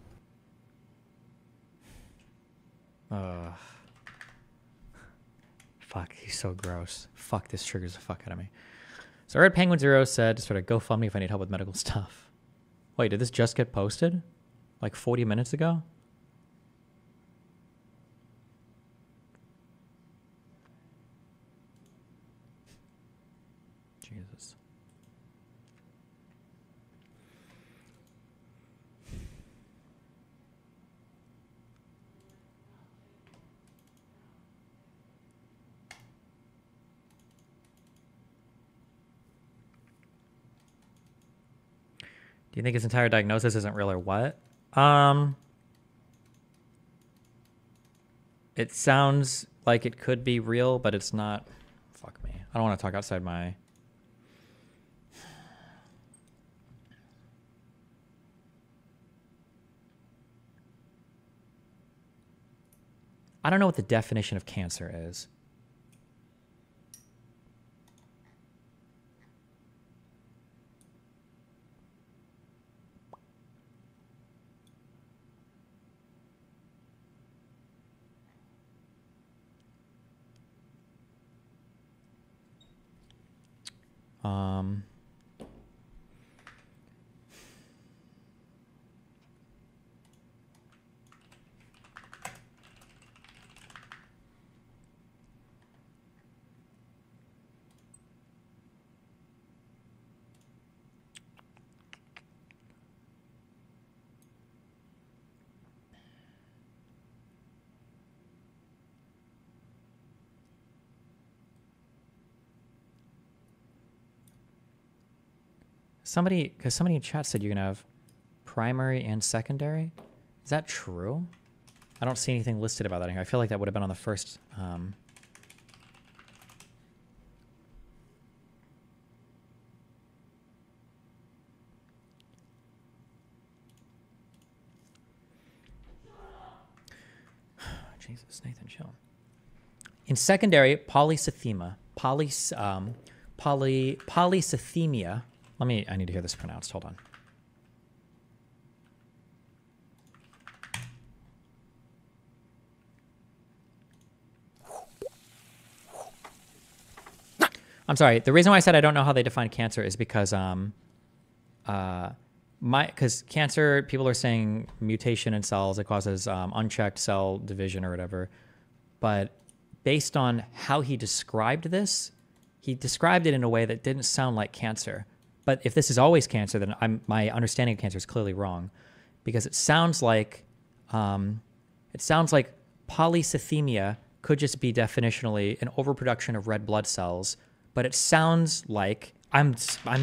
Fuck, he's so gross. Fuck, this triggers the fuck out of me. So I read Penguin Zero said, sort of GoFundMe if I need help with medical stuff. Wait, did this just get posted? Like 40 minutes ago? Jesus. Do you think his entire diagnosis isn't real or what? It sounds like it could be real, but it's not. Fuck me. I don't want to talk outside my... I don't know what the definition of cancer is. Somebody in chat said you can have primary and secondary. Is that true? I don't see anything listed about that here. I feel like that would have been on the first. Jesus, Nathan, chill. In secondary, polycythemia. Polycythemia. I need to hear this pronounced. Hold on. I'm sorry. The reason why I said I don't know how they define cancer is because because cancer, people are saying mutation in cells, it causes unchecked cell division or whatever. But based on how he described this, he described it in a way that didn't sound like cancer. But if this is always cancer, then my understanding of cancer is clearly wrong, because it sounds like polycythemia could just be definitionally an overproduction of red blood cells. But it sounds like I'm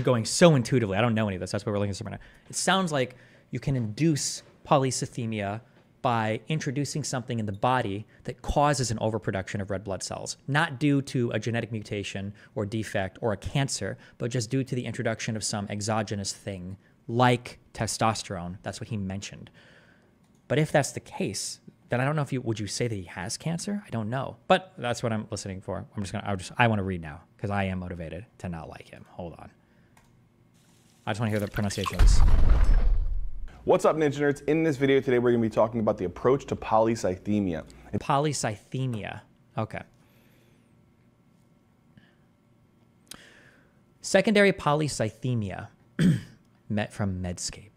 going so intuitively. I don't know any of this. That's what we're looking at right now. It sounds like you can induce polycythemia by introducing something in the body that causes an overproduction of red blood cells, not due to a genetic mutation or defect or a cancer, but just due to the introduction of some exogenous thing like testosterone. That's what he mentioned. But if that's the case, then I don't know if would you say that he has cancer? I don't know, but that's what I'm listening for. I want to read now because I am motivated to not like him. Hold on. I just want to hear the pronunciations. What's up, Ninja Nerds? In this video today, we're going to be talking about the approach to polycythemia. Polycythemia. Okay. Secondary polycythemia met from Medscape.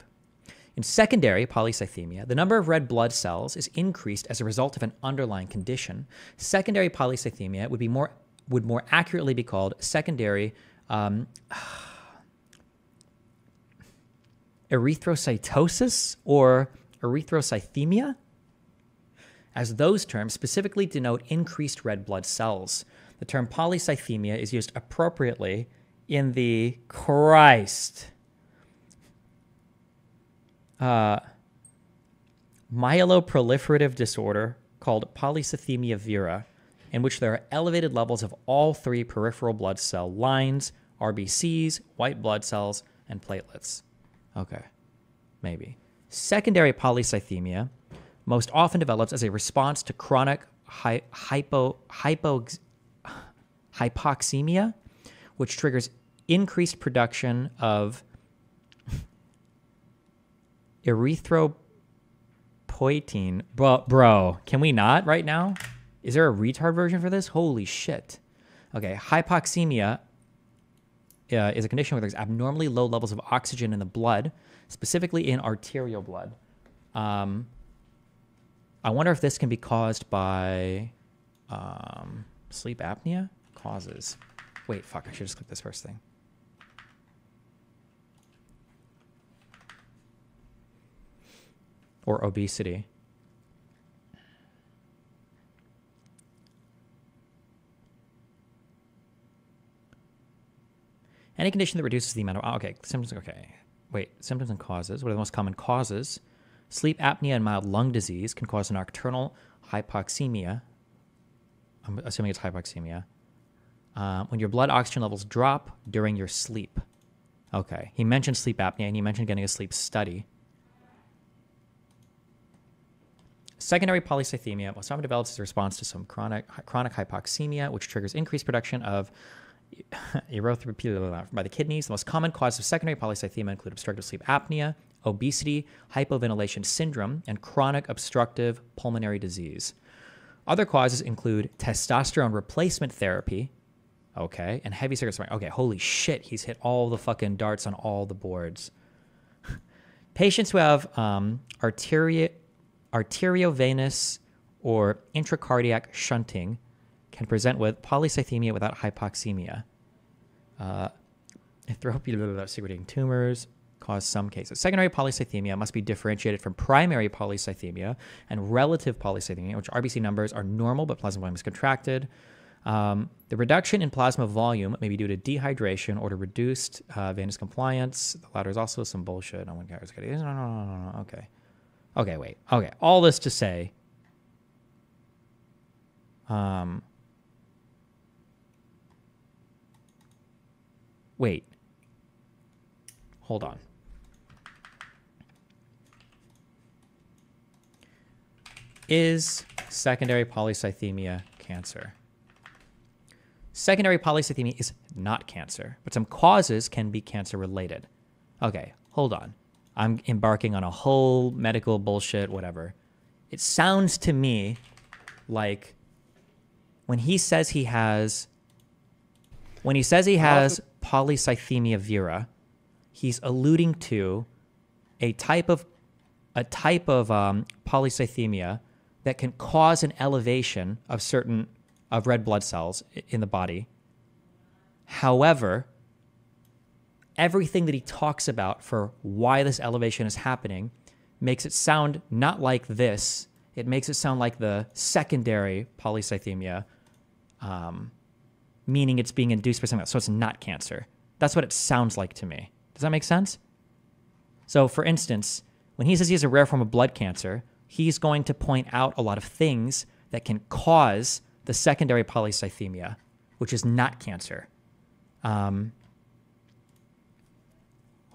In secondary polycythemia, the number of red blood cells is increased as a result of an underlying condition. Secondary polycythemia would more accurately be called secondary erythrocytosis or erythrocythemia, as those terms specifically denote increased red blood cells. The term polycythemia is used appropriately in the myeloproliferative disorder called polycythemia vera, in which there are elevated levels of all three peripheral blood cell lines, RBCs, white blood cells, and platelets. Okay, maybe. Secondary polycythemia most often develops as a response to chronic hypoxemia, which triggers increased production of erythropoietin. Bro, can we not right now? Is there a retard version for this? Holy shit. Okay, hypoxemia is a condition where there's abnormally low levels of oxygen in the blood, specifically in arterial blood. I wonder if this can be caused by sleep apnea? Causes. Wait, fuck, I should just click this first thing. Or obesity. Any condition that reduces the amount of... okay, symptoms... okay. Wait, symptoms and causes. What are the most common causes? Sleep apnea and mild lung disease can cause nocturnal hypoxemia. I'm assuming it's hypoxemia. When your blood oxygen levels drop during your sleep. Okay. He mentioned sleep apnea, and he mentioned getting a sleep study. Secondary polycythemia most often develops as a response to some chronic hypoxemia, which triggers increased production of erythropoietin by the kidneys. The most common causes of secondary polycythemia include obstructive sleep apnea, obesity, hypoventilation syndrome, and chronic obstructive pulmonary disease. Other causes include testosterone replacement therapy, okay, and heavy cigarette smoking. Okay, holy shit, he's hit all the fucking darts on all the boards. Patients who have arteriovenous or intracardiac shunting can present with polycythemia without hypoxemia. Secreting tumors cause some cases. Secondary polycythemia must be differentiated from primary polycythemia and relative polycythemia, which RBC numbers are normal but plasma volume is contracted. The reduction in plasma volume may be due to dehydration or to reduced venous compliance. The latter is also some bullshit. No one cares. No. Okay. Okay, wait. Okay, all this to say, wait. Hold on. Is secondary polycythemia cancer? Secondary polycythemia is not cancer, but some causes can be cancer-related. Okay, hold on. I'm embarking on a whole medical bullshit, whatever. It sounds to me like when he says he has polycythemia vera, he's alluding to a type of polycythemia that can cause an elevation of red blood cells in the body. However, everything that he talks about for why this elevation is happening makes it sound not like this. It makes it sound like the secondary polycythemia, meaning it's being induced by something else. So it's not cancer. That's what it sounds like to me. Does that make sense? So for instance, when he says he has a rare form of blood cancer, he's going to point out a lot of things that can cause the secondary polycythemia, which is not cancer. Hold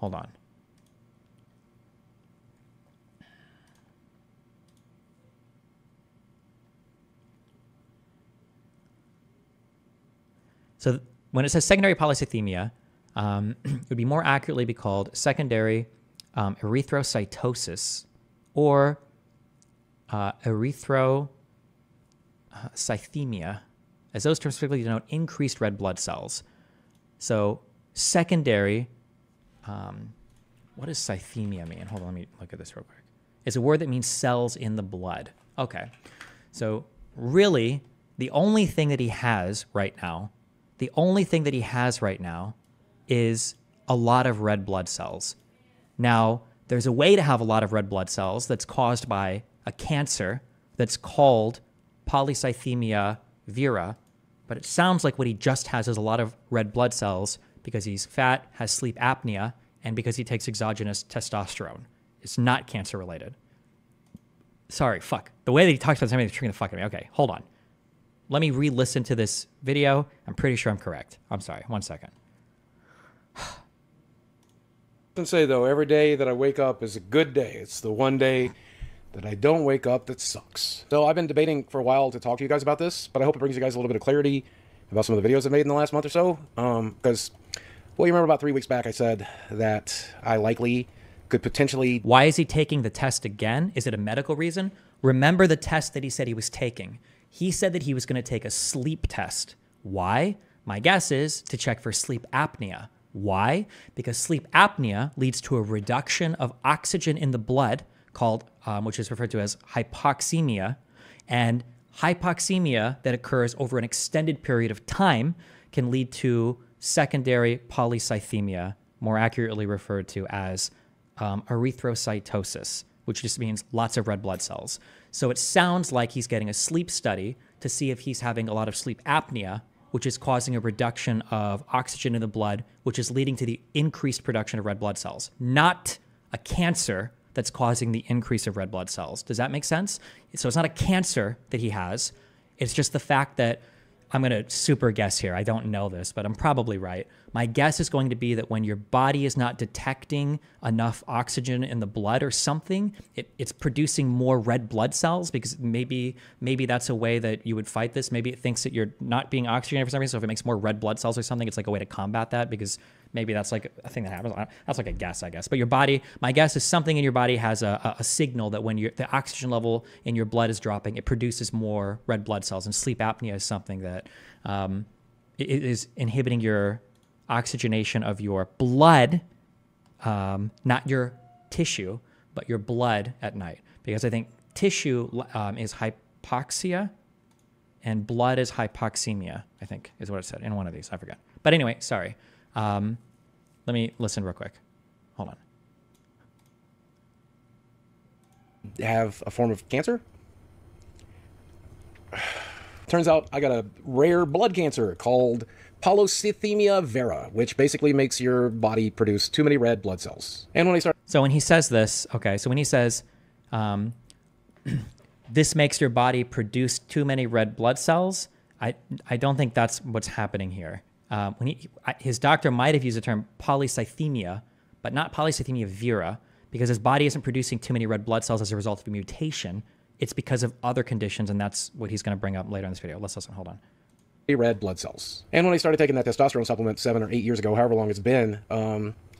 on. So when it says secondary polycythemia, it would be more accurately be called secondary erythrocytosis or erythrocythemia, as those terms specifically denote increased red blood cells. So secondary, what does cythemia mean? Hold on, let me look at this real quick. It's a word that means cells in the blood. Okay, so really the only thing that he has right now, is a lot of red blood cells. Now, there's a way to have a lot of red blood cells that's caused by a cancer that's called polycythemia vera, but it sounds like what he just has is a lot of red blood cells because he's fat, has sleep apnea, and because he takes exogenous testosterone. It's not cancer related. Sorry, fuck. The way that he talks about something is triggering the fuck out of me. Okay, hold on. Let me re-listen to this video. I'm pretty sure I'm correct. I'm sorry, 1 second. And say though, every day that I wake up is a good day. It's the one day that I don't wake up that sucks. So I've been debating for a while to talk to you guys about this, but I hope it brings you guys a little bit of clarity about some of the videos I've made in the last month or so. Because, well, you remember about 3 weeks back I said that I likely could potentially... Why is he taking the test again? Is it a medical reason? Remember the test that he said he was taking. He said that he was going to take a sleep test. Why? My guess is to check for sleep apnea. Why? Because sleep apnea leads to a reduction of oxygen in the blood called, which is referred to as hypoxemia. And hypoxemia that occurs over an extended period of time can lead to secondary polycythemia, more accurately referred to as erythrocytosis, which just means lots of red blood cells. So it sounds like he's getting a sleep study to see if he's having a lot of sleep apnea, which is causing a reduction of oxygen in the blood, which is leading to the increased production of red blood cells, not a cancer that's causing the increase of red blood cells. Does that make sense? So it's not a cancer that he has. It's just the fact that, I'm going to super guess here. I don't know this, but I'm probably right. My guess is going to be that when your body is not detecting enough oxygen in the blood or something, it's producing more red blood cells because maybe that's a way that you would fight this. Maybe it thinks that you're not being oxygenated for some reason. So if it makes more red blood cells or something, it's like a way to combat that because maybe that's like a thing that happens. That's like a guess, I guess. But your body, my guess is something in your body has a signal that when the oxygen level in your blood is dropping, it produces more red blood cells. And sleep apnea is something that it is inhibiting your oxygenation of your blood, not your tissue, but your blood at night. Because I think tissue is hypoxia and blood is hypoxemia, I think is what it said in one of these. I forgot. But anyway, sorry. Let me listen real quick. Hold on. Have a form of cancer? Turns out I got a rare blood cancer called polycythemia vera, which basically makes your body produce too many red blood cells. And when I start... So when he says this, okay, so when he says, this makes your body produce too many red blood cells, I don't think that's what's happening here. His doctor might have used the term polycythemia, but not polycythemia vera, because his body isn't producing too many red blood cells as a result of a mutation. It's because of other conditions, and that's what he's going to bring up later in this video. Let's listen. Hold on. Red blood cells. And when I started taking that testosterone supplement 7 or 8 years ago, however long it's been,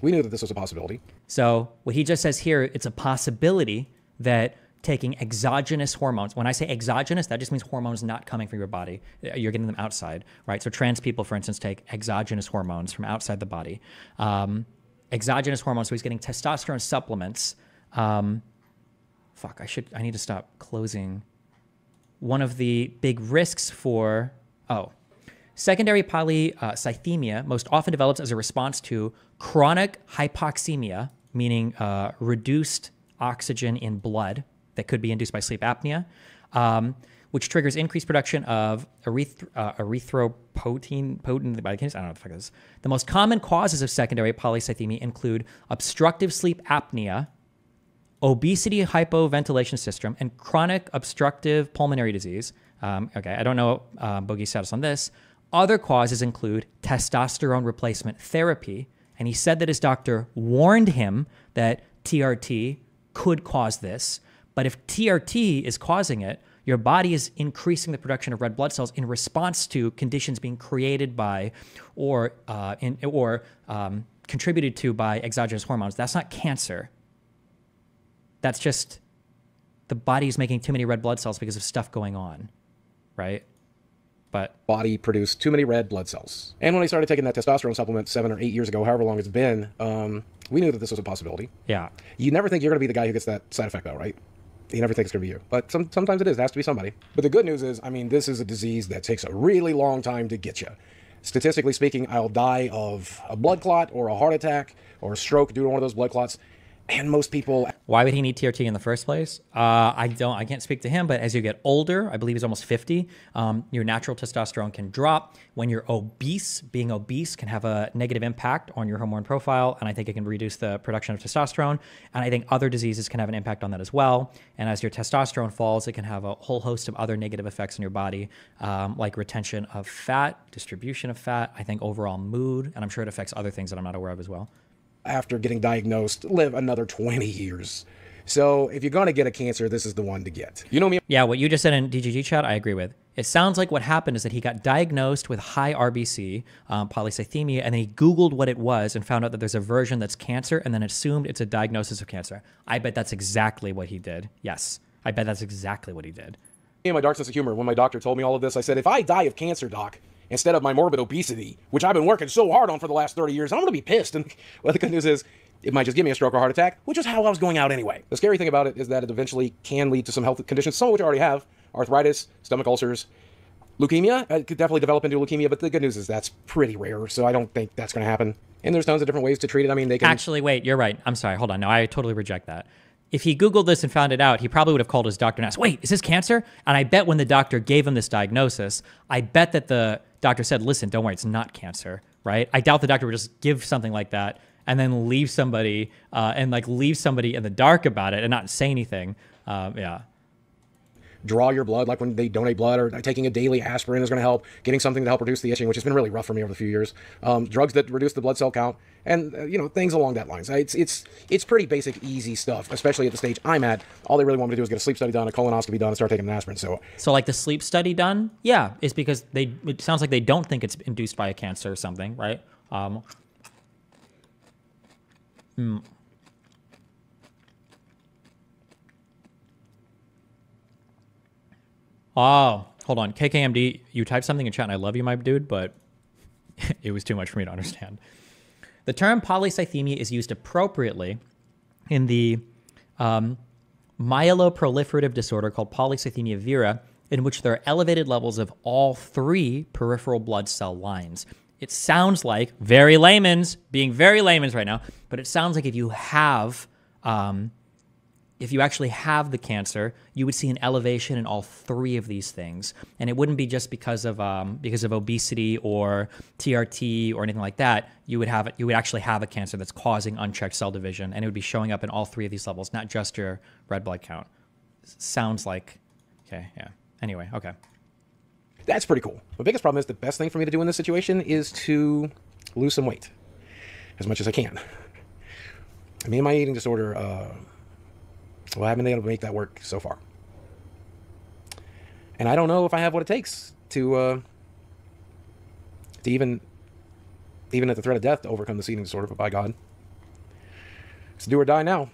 we knew that this was a possibility. So what he just says here, it's a possibility that taking exogenous hormones, when I say exogenous, that just means hormones not coming from your body. You're getting them outside, right? So trans people, for instance, take exogenous hormones from outside the body. exogenous hormones. So he's getting testosterone supplements. I need to stop closing. One of the big risks for, secondary polycythemia most often develops as a response to chronic hypoxemia, meaning reduced oxygen in blood that could be induced by sleep apnea, which triggers increased production of erythropoietin. I don't know what the fuck it is. The most common causes of secondary polycythemia include obstructive sleep apnea, obesity, hypoventilation syndrome, and chronic obstructive pulmonary disease. I don't know Boogie's status on this. Other causes include testosterone replacement therapy, and he said that his doctor warned him that TRT could cause this. But if TRT is causing it, your body is increasing the production of red blood cells in response to conditions being created by or contributed to by exogenous hormones. That's not cancer. That's just the body's making too many red blood cells because of stuff going on, right? But body produced too many red blood cells. And when we started taking that testosterone supplement 7 or 8 years ago, however long it's been, we knew that this was a possibility. Yeah. You never think you're going to be the guy who gets that side effect though, right? You never think it's going to be you. But sometimes it is. It has to be somebody. But the good news is, I mean, this is a disease that takes a really long time to get you. Statistically speaking, I'll die of a blood clot or a heart attack or a stroke due to one of those blood clots. And most people... Why would he need TRT in the first place? I can't speak to him, but as you get older, I believe he's almost 50, your natural testosterone can drop. When you're obese, being obese can have a negative impact on your hormone profile, and I think it can reduce the production of testosterone. And I think other diseases can have an impact on that as well. And as your testosterone falls, it can have a whole host of other negative effects on your body, like retention of fat, distribution of fat, I think overall mood, and I'm sure it affects other things that I'm not aware of as well. After getting diagnosed, live another 20 years. So if you're going to get a cancer, this is the one to get. You know me? Yeah, what you just said in DGG chat, I agree with. It sounds like what happened is that he got diagnosed with high RBC, polycythemia, and then he Googled what it was and found out that there's a version that's cancer and then assumed it's a diagnosis of cancer. I bet that's exactly what he did. Yes, I bet that's exactly what he did. Me and my dark sense of humor, when my doctor told me all of this, I said, if I die of cancer, doc, instead of my morbid obesity, which I've been working so hard on for the last 30 years, I'm going to be pissed. And well, the good news is, it might just give me a stroke or heart attack, which is how I was going out anyway. The scary thing about it is that it eventually can lead to some health conditions, some of which I already have. Arthritis, stomach ulcers, leukemia. It could definitely develop into leukemia, but the good news is that's pretty rare, so I don't think that's going to happen. And there's tons of different ways to treat it. I mean, they can... Actually, wait, you're right. I'm sorry. Hold on. No, I totally reject that. If he Googled this and found it out, he probably would have called his doctor and asked, wait, is this cancer? And I bet when the doctor gave him this diagnosis, I bet that the doctor said, listen, don't worry, it's not cancer, right? I doubt the doctor would just give something like that and then leave somebody leave somebody in the dark about it and not say anything. Yeah. Draw your blood, like when they donate blood, or taking a daily aspirin is going to help. Getting something to help reduce the itching, which has been really rough for me over the few years. Drugs that reduce the blood cell count, and things along that lines. It's pretty basic, easy stuff, especially at the stage I'm at. All they really want me to do is get a sleep study done, a colonoscopy done, and start taking an aspirin. So like the sleep study done, yeah, it's because it sounds like they don't think it's induced by a cancer or something, right? Oh, hold on. KKMD, you typed something in chat, and I love you, my dude, but it was too much for me to understand. The term polycythemia is used appropriately in the myeloproliferative disorder called polycythemia vera, in which there are elevated levels of all three peripheral blood cell lines. It sounds like, being very layman's right now, but it sounds like if you actually have the cancer, you would see an elevation in all three of these things. And it wouldn't be just because of obesity or TRT or anything like that. You would actually have a cancer that's causing unchecked cell division, and it would be showing up in all three of these levels, not just your red blood count. Sounds like, okay, yeah. Anyway, okay. That's pretty cool. The biggest problem is the best thing for me to do in this situation is to lose some weight as much as I can. Me and my eating disorder, well, I haven't been able to make that work so far. And I don't know if I have what it takes to even at the threat of death, to overcome this eating disorder, but by God. It's do or die now.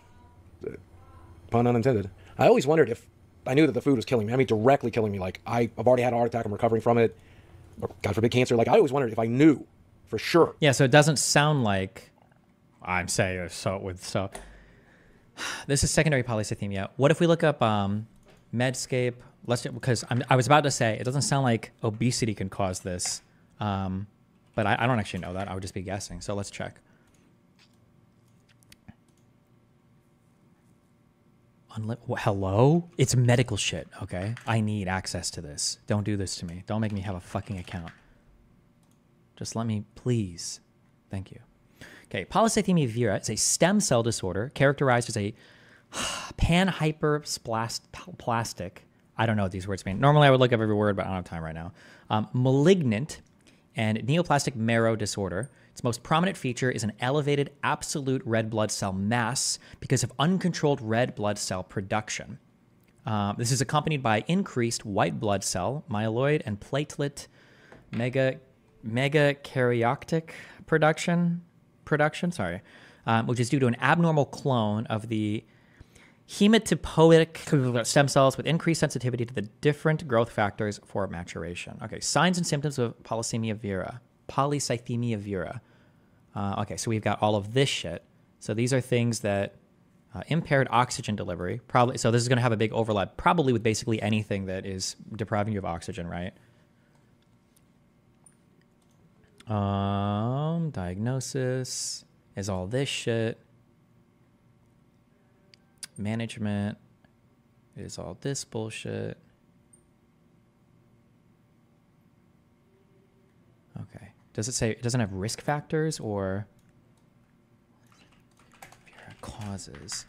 Pun unintended. I always wondered if I knew that the food was killing me. I mean, directly killing me. Like, I've already had a heart attack. I'm recovering from it. Or, God forbid, cancer. Like, I always wondered if I knew for sure. Yeah, so it doesn't sound like I'm saying so. This is secondary polycythemia. What if we look up Medscape? Because I was about to say it doesn't sound like obesity can cause this, but I don't actually know that. I would just be guessing. So let's check. Hello? It's medical shit, okay? I need access to this. Don't do this to me. Don't make me have a fucking account. Just let me, please. Thank you. Okay, polycythemia vera is a stem cell disorder characterized as a panhypersplastic. I don't know what these words mean. Normally I would look up every word, but I don't have time right now. Malignant and neoplastic marrow disorder. Its most prominent feature is an elevated absolute red blood cell mass because of uncontrolled red blood cell production. This is accompanied by increased white blood cell, myeloid, and platelet megakaryotic production, which is due to an abnormal clone of the hematopoietic stem cells with increased sensitivity to the different growth factors for maturation. Okay, signs and symptoms of polycythemia vera. Okay, so we've got all of this shit. So these are things that impaired oxygen delivery, probably. So this is going to have a big overlap, probably with basically anything that is depriving you of oxygen, right? Diagnosis is all this shit. Management is all this bullshit. Okay. Does it say it doesn't have risk factors or causes?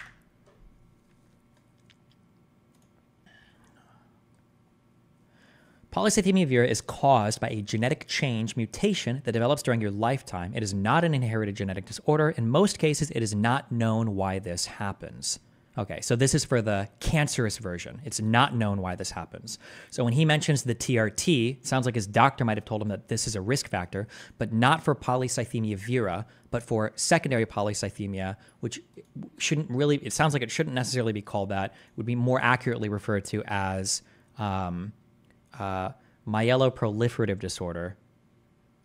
Polycythemia vera is caused by a genetic change mutation that develops during your lifetime. It is not an inherited genetic disorder. In most cases, it is not known why this happens. Okay, so this is for the cancerous version. It's not known why this happens. So when he mentions the TRT, it sounds like his doctor might have told him that this is a risk factor, but not for polycythemia vera, but for secondary polycythemia, which shouldn't really, it sounds like it shouldn't necessarily be called that, would be more accurately referred to as myeloproliferative disorder.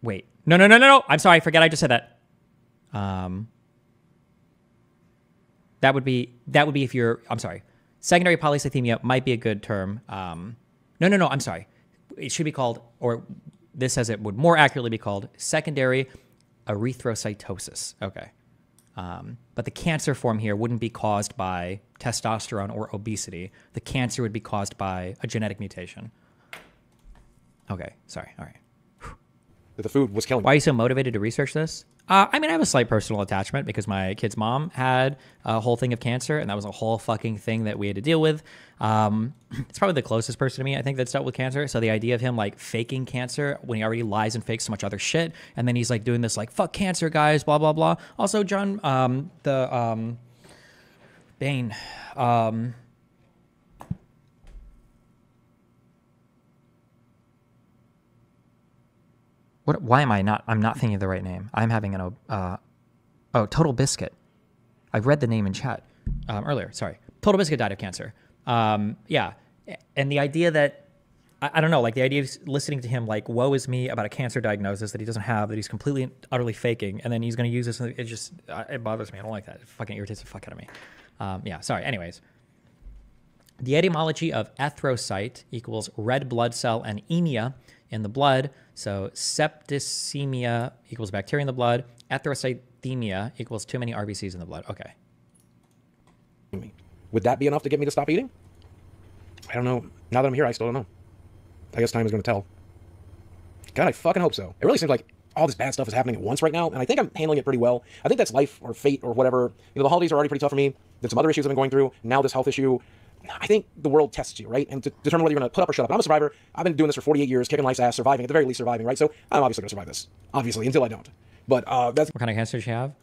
Wait, no. I'm sorry, I forget I just said that. That would be if you're, I'm sorry. Secondary polycythemia might be a good term. No, I'm sorry. It should be called, or this says it would more accurately be called secondary erythrocytosis. Okay. But the cancer form here wouldn't be caused by testosterone or obesity. The cancer would be caused by a genetic mutation. Okay, sorry, all right. That the food was killing me. Why are you so motivated to research this? I mean, I have a slight personal attachment because my kid's mom had a whole thing of cancer, and that was a whole fucking thing that we had to deal with. It's probably the closest person to me, I think, that's dealt with cancer. So the idea of him, like, faking cancer when he already lies and fakes so much other shit, and then he's, like, doing this, like, fuck cancer, guys, blah, blah, blah. Also, John, Bain, why am I'm not thinking of the right name. I'm having Total Biscuit. I've read the name in chat earlier. Sorry. Total Biscuit died of cancer. Yeah. And the idea that, I don't know, like the idea of listening to him like, woe is me about a cancer diagnosis that he doesn't have, that he's completely, utterly faking, and then he's going to use this. It just, it bothers me. I don't like that. It fucking irritates the fuck out of me. Yeah, sorry. Anyways. The etymology of erythrocyte equals red blood cell and anemia in the blood. So septicemia equals bacteria in the blood. Erythrocythemia equals too many RBCs in the blood. Okay. Would that be enough to get me to stop eating? I don't know. Now that I'm here, I still don't know. I guess time is going to tell. God, I fucking hope so. It really seems like all this bad stuff is happening at once right now, and I think I'm handling it pretty well. I think that's life or fate or whatever. You know, the holidays are already pretty tough for me. There's some other issues I've been going through. Now this health issue. I think the world tests you, right? And to determine whether you're going to put up or shut up. I'm a survivor. I've been doing this for 48 years, kicking life's ass, surviving, at the very least surviving, right? So I'm obviously going to survive this, obviously, until I don't. But that's... What kind of cancer did you have?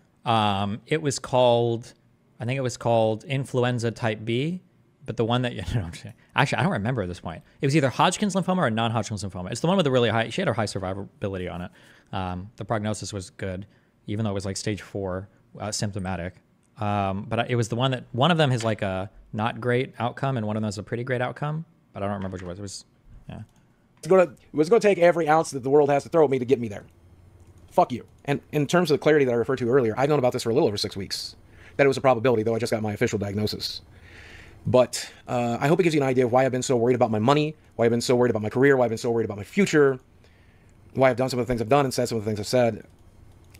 It was called, I think it was called influenza type B, but the one that, actually, I don't remember at this point. It was either Hodgkin's lymphoma or non-Hodgkin's lymphoma. It's the one with the really high, she had a high survivability on it. The prognosis was good, even though it was like stage 4 symptomatic. But it was the one that, one of them has like a not great outcome and one of them has a pretty great outcome, but I don't remember which it was. It was, yeah. It was going to take every ounce that the world has to throw at me to get me there. fuck you. And in terms of the clarity that I referred to earlier, I've known about this for a little over 6 weeks. That it was a probability, though I just got my official diagnosis. But I hope it gives you an idea of why I've been so worried about my money, why I've been so worried about my career, why I've been so worried about my future, why I've done some of the things I've done and said some of the things I've said.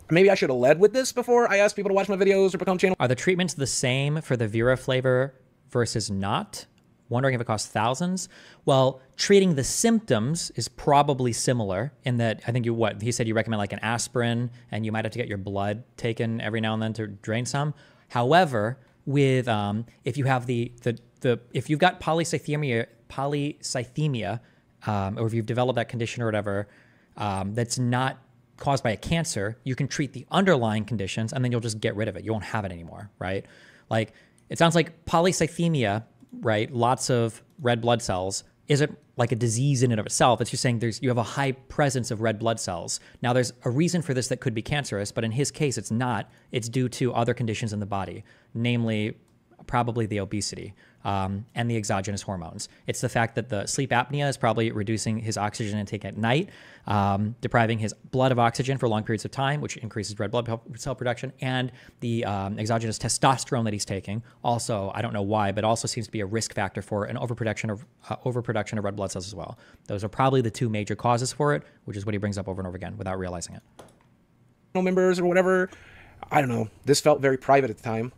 Maybe I should have led with this before I asked people to watch my videos or become channel. Are the treatments the same for the Vera flavor versus not? Wondering if it costs thousands? Well, treating the symptoms is probably similar in that I think he said you recommend like an aspirin and you might have to get your blood taken every now and then to drain some. However, with if you have if you've got polycythemia, or if you've developed that condition or whatever, that's not caused by a cancer, you can treat the underlying conditions and then you'll just get rid of it. You won't have it anymore, right? Like it sounds like polycythemia, right? Lots of red blood cells isn't like a disease in and of itself. It's just saying you have a high presence of red blood cells. Now there's a reason for this that could be cancerous, but in his case, it's not. It's due to other conditions in the body, namely probably the obesity and the exogenous hormones. It's the fact that the sleep apnea is probably reducing his oxygen intake at night, depriving his blood of oxygen for long periods of time, which increases red blood cell production, and the exogenous testosterone that he's taking. Also, I don't know why, but also seems to be a risk factor for an overproduction of red blood cells as well. Those are probably the two major causes for it, which is what he brings up over and over again without realizing it. Members or whatever, I don't know. This felt very private at the time.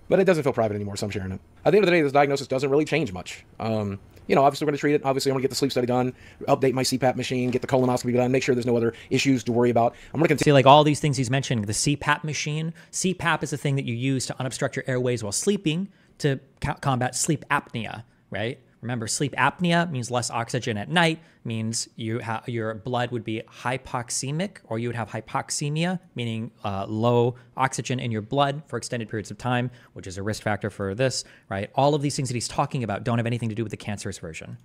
But it doesn't feel private anymore, so I'm sharing it. At the end of the day, this diagnosis doesn't really change much. You know, obviously we're going to treat it. Obviously I'm going to get the sleep study done, update my CPAP machine, get the colonoscopy done, make sure there's no other issues to worry about. I'm going to continue. See, like all these things he's mentioning, the CPAP machine. CPAP is the thing that you use to unobstruct your airways while sleeping to combat sleep apnea, right? Remember, sleep apnea means less oxygen at night, means your blood would be hypoxemic, or you would have hypoxemia, meaning low oxygen in your blood for extended periods of time, which is a risk factor for this, right? All of these things that he's talking about don't have anything to do with the cancerous version.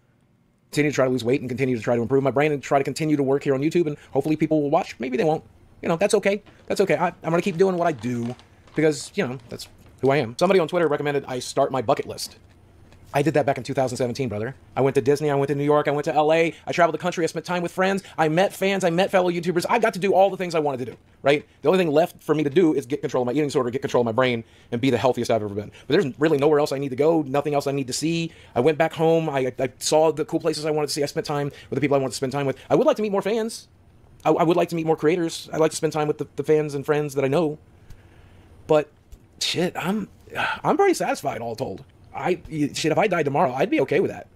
Continue to try to lose weight and continue to try to improve my brain and try to continue to work here on YouTube, and hopefully people will watch. Maybe they won't. You know, that's okay. That's okay. I'm going to keep doing what I do because, you know, that's who I am. Somebody on Twitter recommended I start my bucket list. I did that back in 2017, brother. I went to Disney, I went to New York, I went to LA, I traveled the country, I spent time with friends, I met fans, I met fellow YouTubers. I got to do all the things I wanted to do, right? The only thing left for me to do is get control of my eating disorder, get control of my brain, and be the healthiest I've ever been. But there's really nowhere else I need to go, nothing else I need to see. I went back home, I saw the cool places I wanted to see, I spent time with the people I wanted to spend time with. I would like to meet more fans. I would like to meet more creators. I'd like to spend time with the fans and friends that I know. But, shit, I'm pretty satisfied all told. If I died tomorrow, I'd be okay with that.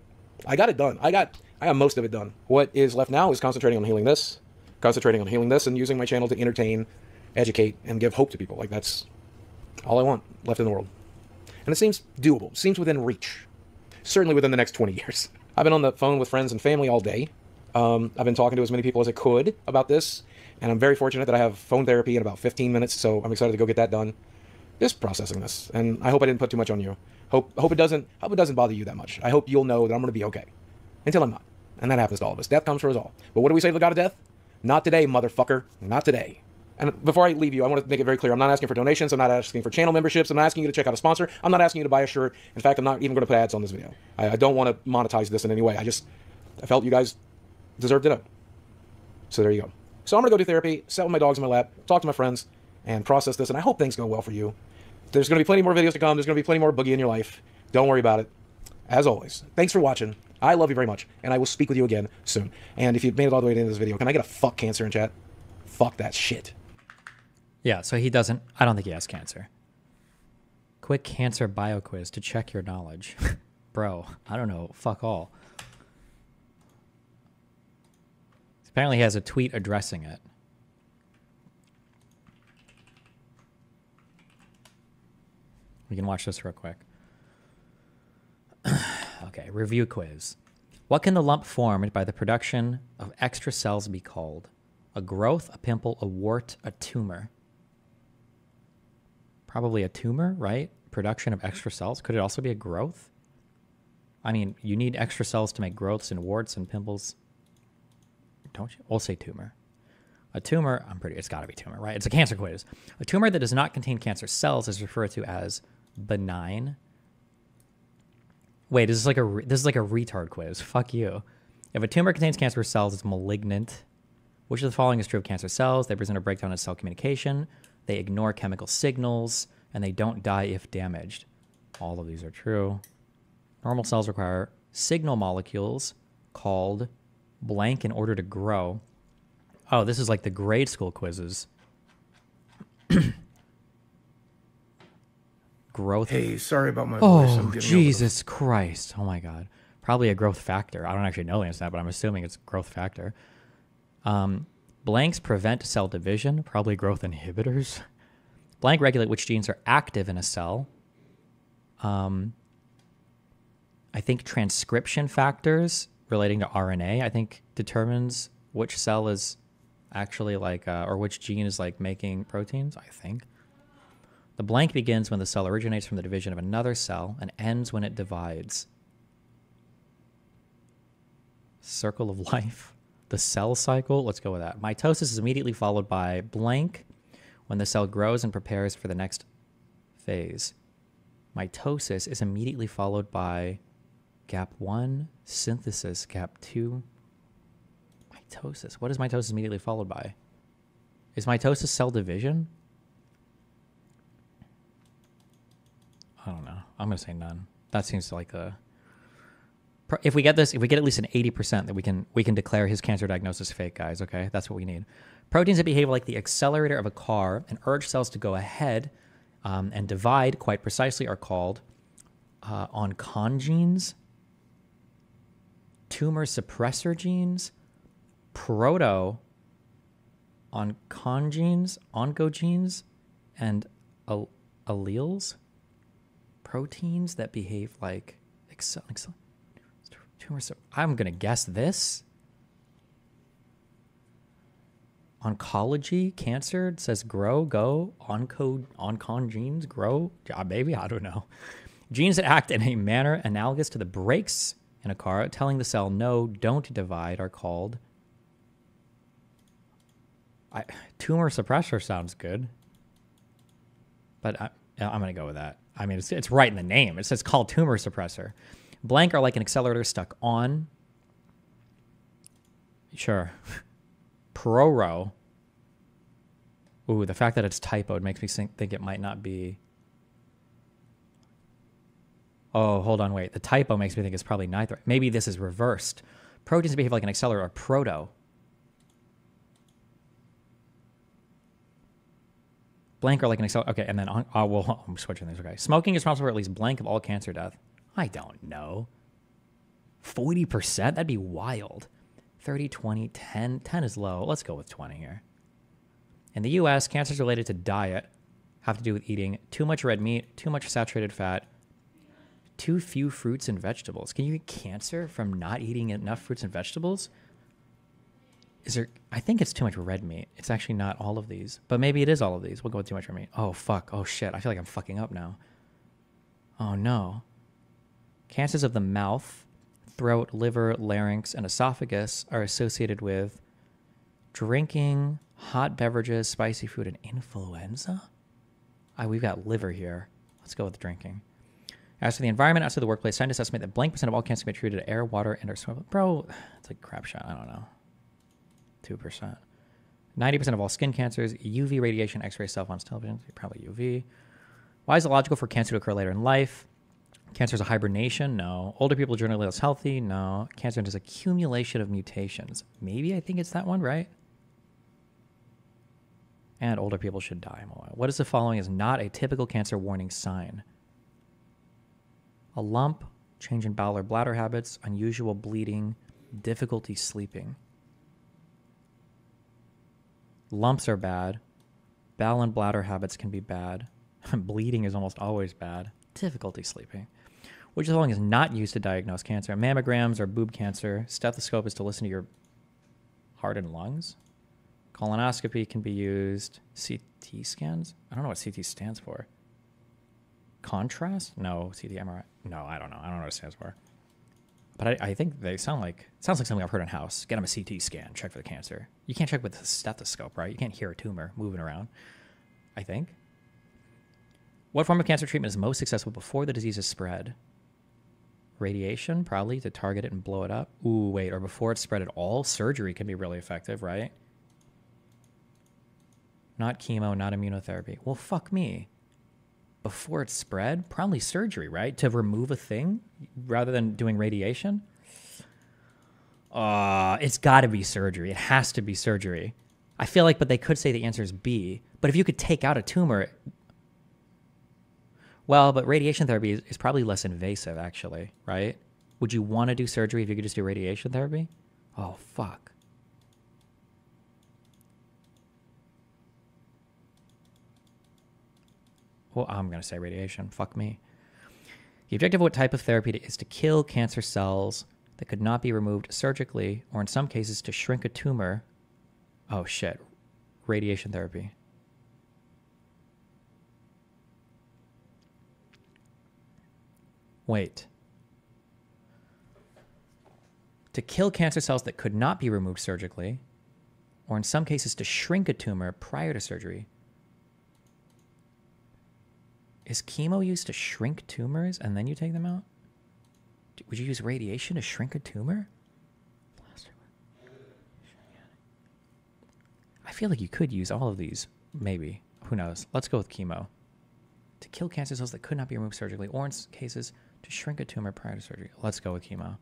I got it done. I got most of it done. What is left now is concentrating on healing this, and using my channel to entertain, educate, and give hope to people. Like, that's all I want left in the world. And it seems doable, seems within reach. Certainly within the next 20 years. I've been on the phone with friends and family all day. I've been talking to as many people as I could about this, and I'm very fortunate that I have phone therapy in about 15 minutes, so I'm excited to go get that done. Just processing this, and I hope I didn't put too much on you. Hope it doesn't bother you that much. I hope you'll know that I'm going to be okay. Until I'm not. And that happens to all of us. Death comes for us all. But what do we say to the God of death? Not today, motherfucker. Not today. And before I leave you, I want to make it very clear. I'm not asking for donations. I'm not asking for channel memberships. I'm not asking you to check out a sponsor. I'm not asking you to buy a shirt. In fact, I'm not even going to put ads on this video. I don't want to monetize this in any way. I felt you guys deserved to know. So there you go. So I'm going to go do therapy, sit with my dogs in my lap, talk to my friends, and process this. And I hope things go well for you. There's going to be plenty more videos to come. There's going to be plenty more Boogie in your life. Don't worry about it. As always, thanks for watching. I love you very much, and I will speak with you again soon. And if you've made it all the way to the end of this video, can I get a fuck cancer in chat? Fuck that shit. Yeah, so he doesn't, I don't think he has cancer. Quick cancer bio quiz to check your knowledge. Bro, I don't know. Fuck all. Apparently he has a tweet addressing it. We can watch this real quick. Okay, review quiz. What can the lump formed by the production of extra cells be called? A growth, a pimple, a wart, a tumor. Probably a tumor, right? Production of extra cells. Could it also be a growth? I mean, you need extra cells to make growths and warts and pimples. Don't you? We'll say tumor. A tumor, it's got to be tumor, right? It's a cancer quiz. A tumor that does not contain cancer cells is referred to as benign. Wait, this is like a retard quiz. Fuck you. If a tumor contains cancer cells, it's malignant. Which of the following is true of cancer cells? They present a breakdown in cell communication. They ignore chemical signals, and they don't die if damaged. All of these are true. Normal cells require signal molecules called blank in order to grow. Oh, this is like the grade school quizzes. Growth. Hey, sorry about my voice. I'm Oh, getting Jesus Christ. Oh, my God. Probably a growth factor. I don't actually know the answer to that, but I'm assuming it's growth factor. Blanks prevent cell division, probably growth inhibitors. Blank regulate which genes are active in a cell. I think transcription factors relating to RNA, I think, determines which cell is actually like, or which gene is like making proteins, I think. The blank begins when the cell originates from the division of another cell and ends when it divides. Circle of life. The cell cycle, let's go with that. Mitosis is immediately followed by blank when the cell grows and prepares for the next phase. Mitosis is immediately followed by gap 1, synthesis, gap 2. Mitosis. What is mitosis immediately followed by? Is mitosis cell division? I don't know. I'm going to say none. That seems like a... If we get this, if we get at least an 80%, then we can declare his cancer diagnosis fake, guys, okay? That's what we need. Proteins that behave like the accelerator of a car and urge cells to go ahead and divide quite precisely are called oncogenes, tumor suppressor genes, oncogenes, and alleles. Proteins that behave like I'm going to guess this. Oncology, cancer, it says grow, go, oncogenes, grow, maybe, I don't know. Genes that act in a manner analogous to the brakes in a car, telling the cell, no, don't divide, are called... tumor suppressor sounds good. But I'm going to go with that. I mean, it's right in the name. It says called tumor suppressor. Blank are like an accelerator stuck on. Sure. Proro. Ooh, the fact that it's typoed makes me think it might not be. Oh, hold on, wait. The typo makes me think it's probably neither. Maybe this is reversed. Proteins behave like an accelerator, or proto. Blank are like an accelerator. Okay, and then I'm switching these. Okay, smoking is responsible for at least blank of all cancer death. I don't know. 40%? That'd be wild. 30, 20, 10. 10 is low. Let's go with 20 here. In the U.S., cancers related to diet have to do with eating too much red meat, too much saturated fat, too few fruits and vegetables. Can you get cancer from not eating enough fruits and vegetables? I think it's too much red meat. It's actually not all of these. But maybe it is all of these. We'll go with too much red meat. Oh, fuck. Oh, shit. I feel like I'm fucking up now. Oh, no. Cancers of the mouth, throat, liver, larynx, and esophagus are associated with drinking, hot beverages, spicy food, and influenza? We've got liver here. Let's go with drinking. As for the environment, outside the workplace, scientists estimate that blank % of all cancer can be treated to air, water, and or swim. Bro, it's a crap shot. I don't know. 2%. 90% of all skin cancers, UV radiation, X-ray, cell phones, television, probably UV. Why is it logical for cancer to occur later in life? Cancer is a hibernation? No. Older people generally less healthy? No. Cancer is accumulation of mutations. Maybe I think it's that one, right? And older people should die more. What is the following is not a typical cancer warning sign? A lump, change in bowel or bladder habits, unusual bleeding, difficulty sleeping. Lumps are bad. Bowel and bladder habits can be bad. Bleeding is almost always bad. Difficulty sleeping. Which of the following is not used to diagnose cancer? Mammograms or boob cancer. Stethoscope is to listen to your heart and lungs. Colonoscopy can be used. CT scans? I don't know what CT stands for. Contrast? No. CT MRI? No, I don't know. I don't know what it stands for. But I think they sounds like something I've heard in house. Get them a CT scan. Check for the cancer. You can't check with a stethoscope, right? You can't hear a tumor moving around. I think. What form of cancer treatment is most successful before the disease is spread? Radiation, probably, to target it and blow it up. Ooh, wait, or before it's spread at all? Surgery can be really effective, right? Not chemo, not immunotherapy. Well, fuck me. Before it spread, probably surgery, right? To remove a thing rather than doing radiation? It's got to be surgery. It has to be surgery. I feel like, but they could say the answer is B. But if you could take out a tumor, well, but radiation therapy is probably less invasive, actually, right? Would you want to do surgery if you could just do radiation therapy? Oh, fuck. Well, I'm going to say radiation. Fuck me. The objective of what type of therapy is to kill cancer cells that could not be removed surgically, or in some cases to shrink a tumor. Oh, shit. Radiation therapy. Wait. To kill cancer cells that could not be removed surgically, or in some cases to shrink a tumor prior to surgery. Is chemo used to shrink tumors and then you take them out? Would you use radiation to shrink a tumor? I feel like you could use all of these. Maybe. Who knows? Let's go with chemo. To kill cancer cells that could not be removed surgically, or in cases to shrink a tumor prior to surgery. Let's go with chemo.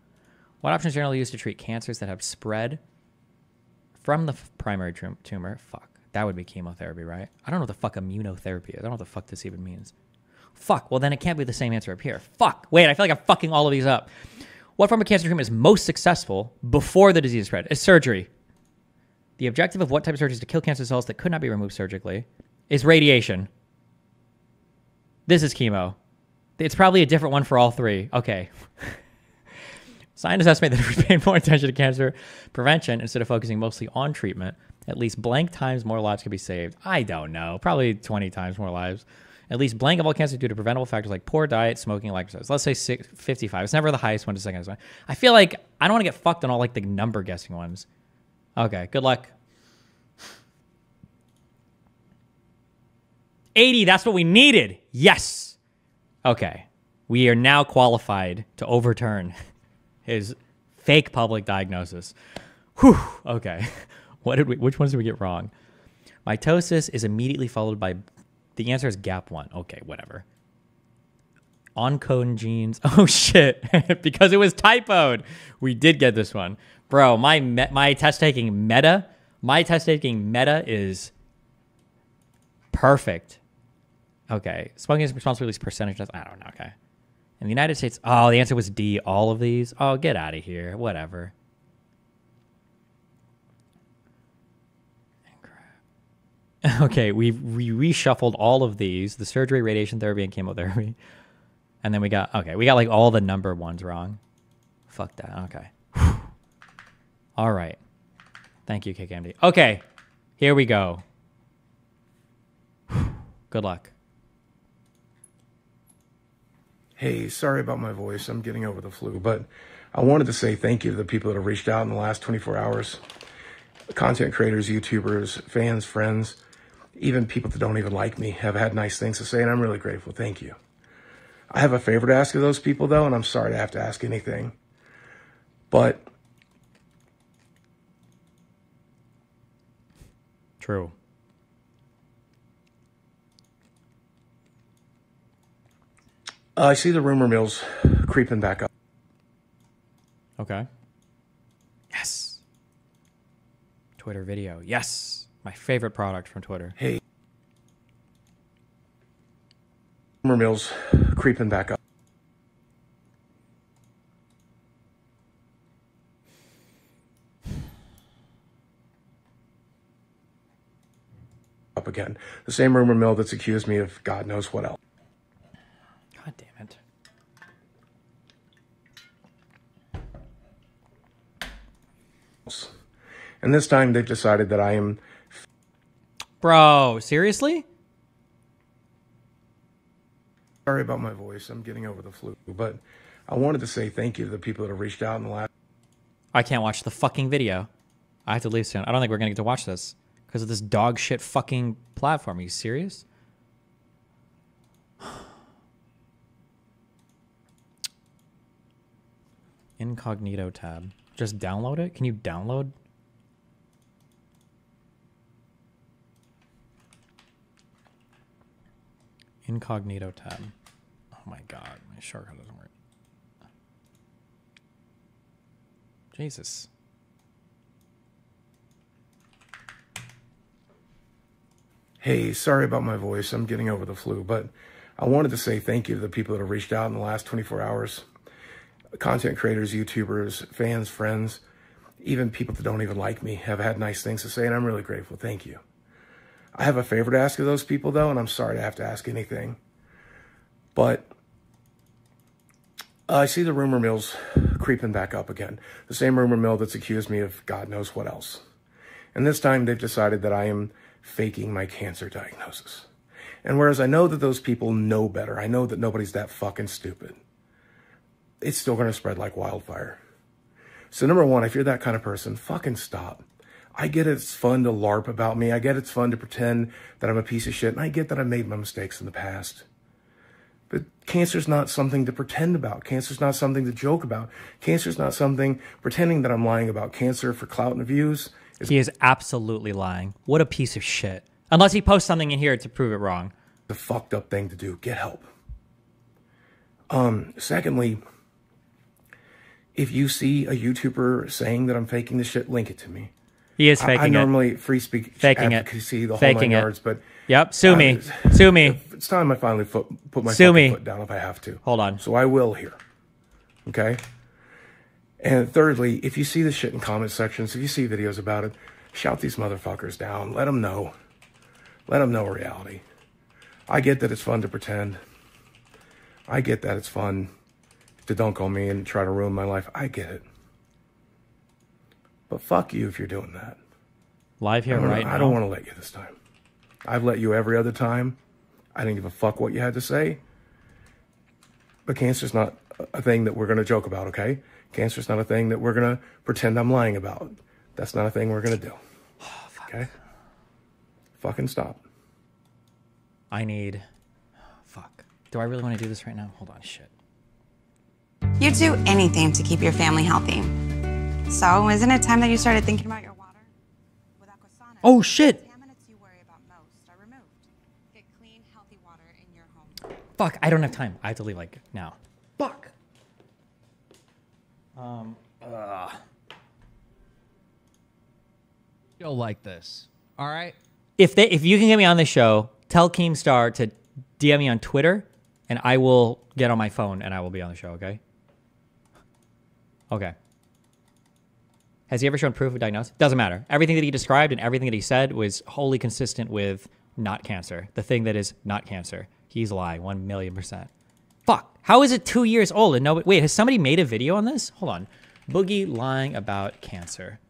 What options are generally used to treat cancers that have spread from the primary tumor? Fuck. That would be chemotherapy, right? I don't know what the fuck immunotherapy is. I don't know what the fuck this even means. Fuck. Well, then it can't be the same answer up here. Fuck. Wait, I feel like I'm fucking all of these up. What form of cancer treatment is most successful before the disease spread? It's surgery. The objective of what type of surgery is to kill cancer cells that could not be removed surgically is radiation. This is chemo. It's probably a different one for all three. Okay. Scientists estimate that if we paid more attention to cancer prevention instead of focusing mostly on treatment, at least blank times more lives could be saved. I don't know. Probably 20 times more lives. At least blank of all cancer due to preventable factors like poor diet, smoking, and exercise. Let's say 55. It's never the highest one to second one. I feel like I don't want to get fucked on all like the number guessing ones. Okay, good luck. 80, that's what we needed. Yes. Okay. We are now qualified to overturn his fake public diagnosis. Whew. Okay. Which ones did we get wrong? Mitosis is immediately followed by, the answer is gap 1. Okay, whatever. Oncoding genes. Oh shit. Because it was typoed. We did get this one. Bro, my test taking meta is perfect. Okay. Smoking is responsible for at least percentage. I don't know. Okay. In the United States, oh, the answer was D, all of these. Oh, get out of here. Whatever. Okay, we reshuffled all of these, the surgery, radiation therapy, and chemotherapy. And then we got like all the number ones wrong. Fuck that. Okay. Whew. All right. Thank you, KKMD. Okay, here we go. Whew. Good luck. Hey, sorry about my voice. I'm getting over the flu, but I wanted to say thank you to the people that have reached out in the last 24 hours. Content creators, YouTubers, fans, friends, even people that don't even like me have had nice things to say, and I'm really grateful. Thank you. I have a favor to ask of those people, though, and I'm sorry to have to ask anything. But true. I see the rumor mill's creeping back up. Okay. Yes. Twitter video. Yes. My favorite product from Twitter. Hey. Rumor mill's creeping back up. Up again. The same rumor mill that's accused me of God knows what else. God damn it. And this time they've decided that I am... Bro, seriously? Sorry about my voice. I'm getting over the flu. But I wanted to say thank you to the people that have reached out in the last... I can't watch the fucking video. I have to leave soon. I don't think we're going to get to watch this because of this dog shit fucking platform. Are you serious? Incognito tab. Just download it? Can you download? Incognito tab. Oh my god, my shortcut doesn't work. Jesus. Hey, sorry about my voice. I'm getting over the flu, but I wanted to say thank you to the people that have reached out in the last 24 hours. Content creators, YouTubers, fans, friends, even people that don't even like me have had nice things to say, and I'm really grateful. Thank you. I have a favor to ask of those people, though, and I'm sorry to have to ask anything. But I see the rumor mill's creeping back up again. The same rumor mill that's accused me of God knows what else. And this time they've decided that I am faking my cancer diagnosis. And whereas I know that those people know better, I know that nobody's that fucking stupid, it's still going to spread like wildfire. So number one, if you're that kind of person, fucking stop. I get it's fun to LARP about me. I get it's fun to pretend that I'm a piece of shit. And I get that I made my mistakes in the past. But cancer's not something to pretend about. Cancer's not something to joke about. Cancer's not something pretending that I'm lying about. Cancer for clout and views. He is absolutely lying. What a piece of shit. Unless he posts something in here to prove it wrong. The fucked up thing to do. Get help. Secondly, if you see a YouTuber saying that I'm faking this shit, link it to me. He is faking I it. normally free speak advocacy, the whole 9 yards, but yep, sue me. Sue me. It's time I finally put my fucking foot down if I have to. Hold on. So I will here. Okay? And thirdly, if you see this shit in comment sections, if you see videos about it, shout these motherfuckers down. Let them know. Let them know reality. I get that it's fun to pretend. I get that it's fun to dunk on me and try to ruin my life. I get it. But fuck you if you're doing that. Live here right now. I don't want to let you this time. I've let you every other time. I didn't give a fuck what you had to say. But cancer's not a thing that we're going to joke about, okay? Cancer's not a thing that we're going to pretend I'm lying about. That's not a thing we're going to do. Oh, fuck. Okay? Fucking stop. I need... Fuck. Do I really want to do this right now? Hold on, shit. You'd do anything to keep your family healthy. So, isn't it time that you started thinking about your water? With Aquasana, oh, shit! The contaminants you worry about most are removed. Get clean, healthy water in your home. Fuck, I don't have time. I have to leave, like, now. Fuck! You'll like this. All right? If you can get me on the show, tell Keemstar to DM me on Twitter, and I will get on my phone, and I will be on the show, okay? Okay. Has he ever shown proof of diagnosis? Doesn't matter. Everything that he described and everything that he said was wholly consistent with not cancer. The thing that is not cancer. He's lying 1,000,000%. Fuck. How is it 2 years old and no... Wait, has somebody made a video on this? Hold on. Boogie lying about cancer.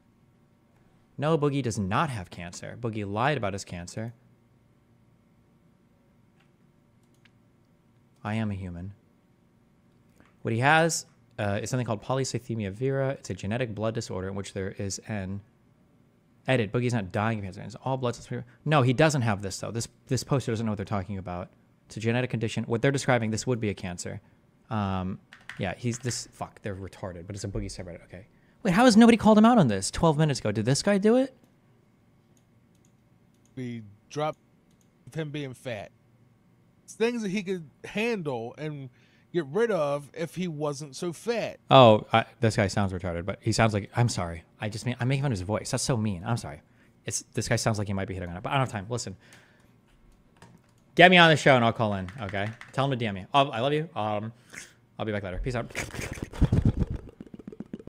No, Boogie does not have cancer. Boogie lied about his cancer. I am a human. What he has... it's something called polycythemia vera. It's a genetic blood disorder in which there is an... Edit. Boogie's not dying of cancer. It's all blood cells. No, he doesn't have this, though. This poster doesn't know what they're talking about. It's a genetic condition. What they're describing, this would be a cancer. Yeah, he's this... Fuck, they're retarded, but it's a Boogie subreddit. Okay. Wait, how has nobody called him out on this 12 minutes ago? Did this guy do it? We dropped him being fat. It's things that he could handle and get rid of if he wasn't so fat. Oh, this guy sounds retarded, but he sounds like... I'm sorry. I'm making fun of his voice. That's so mean. I'm sorry. This guy sounds like he might be hitting on it, but I don't have time. Listen. Get me on the show and I'll call in, okay? Tell him to DM me. I love you. I'll be back later. Peace out.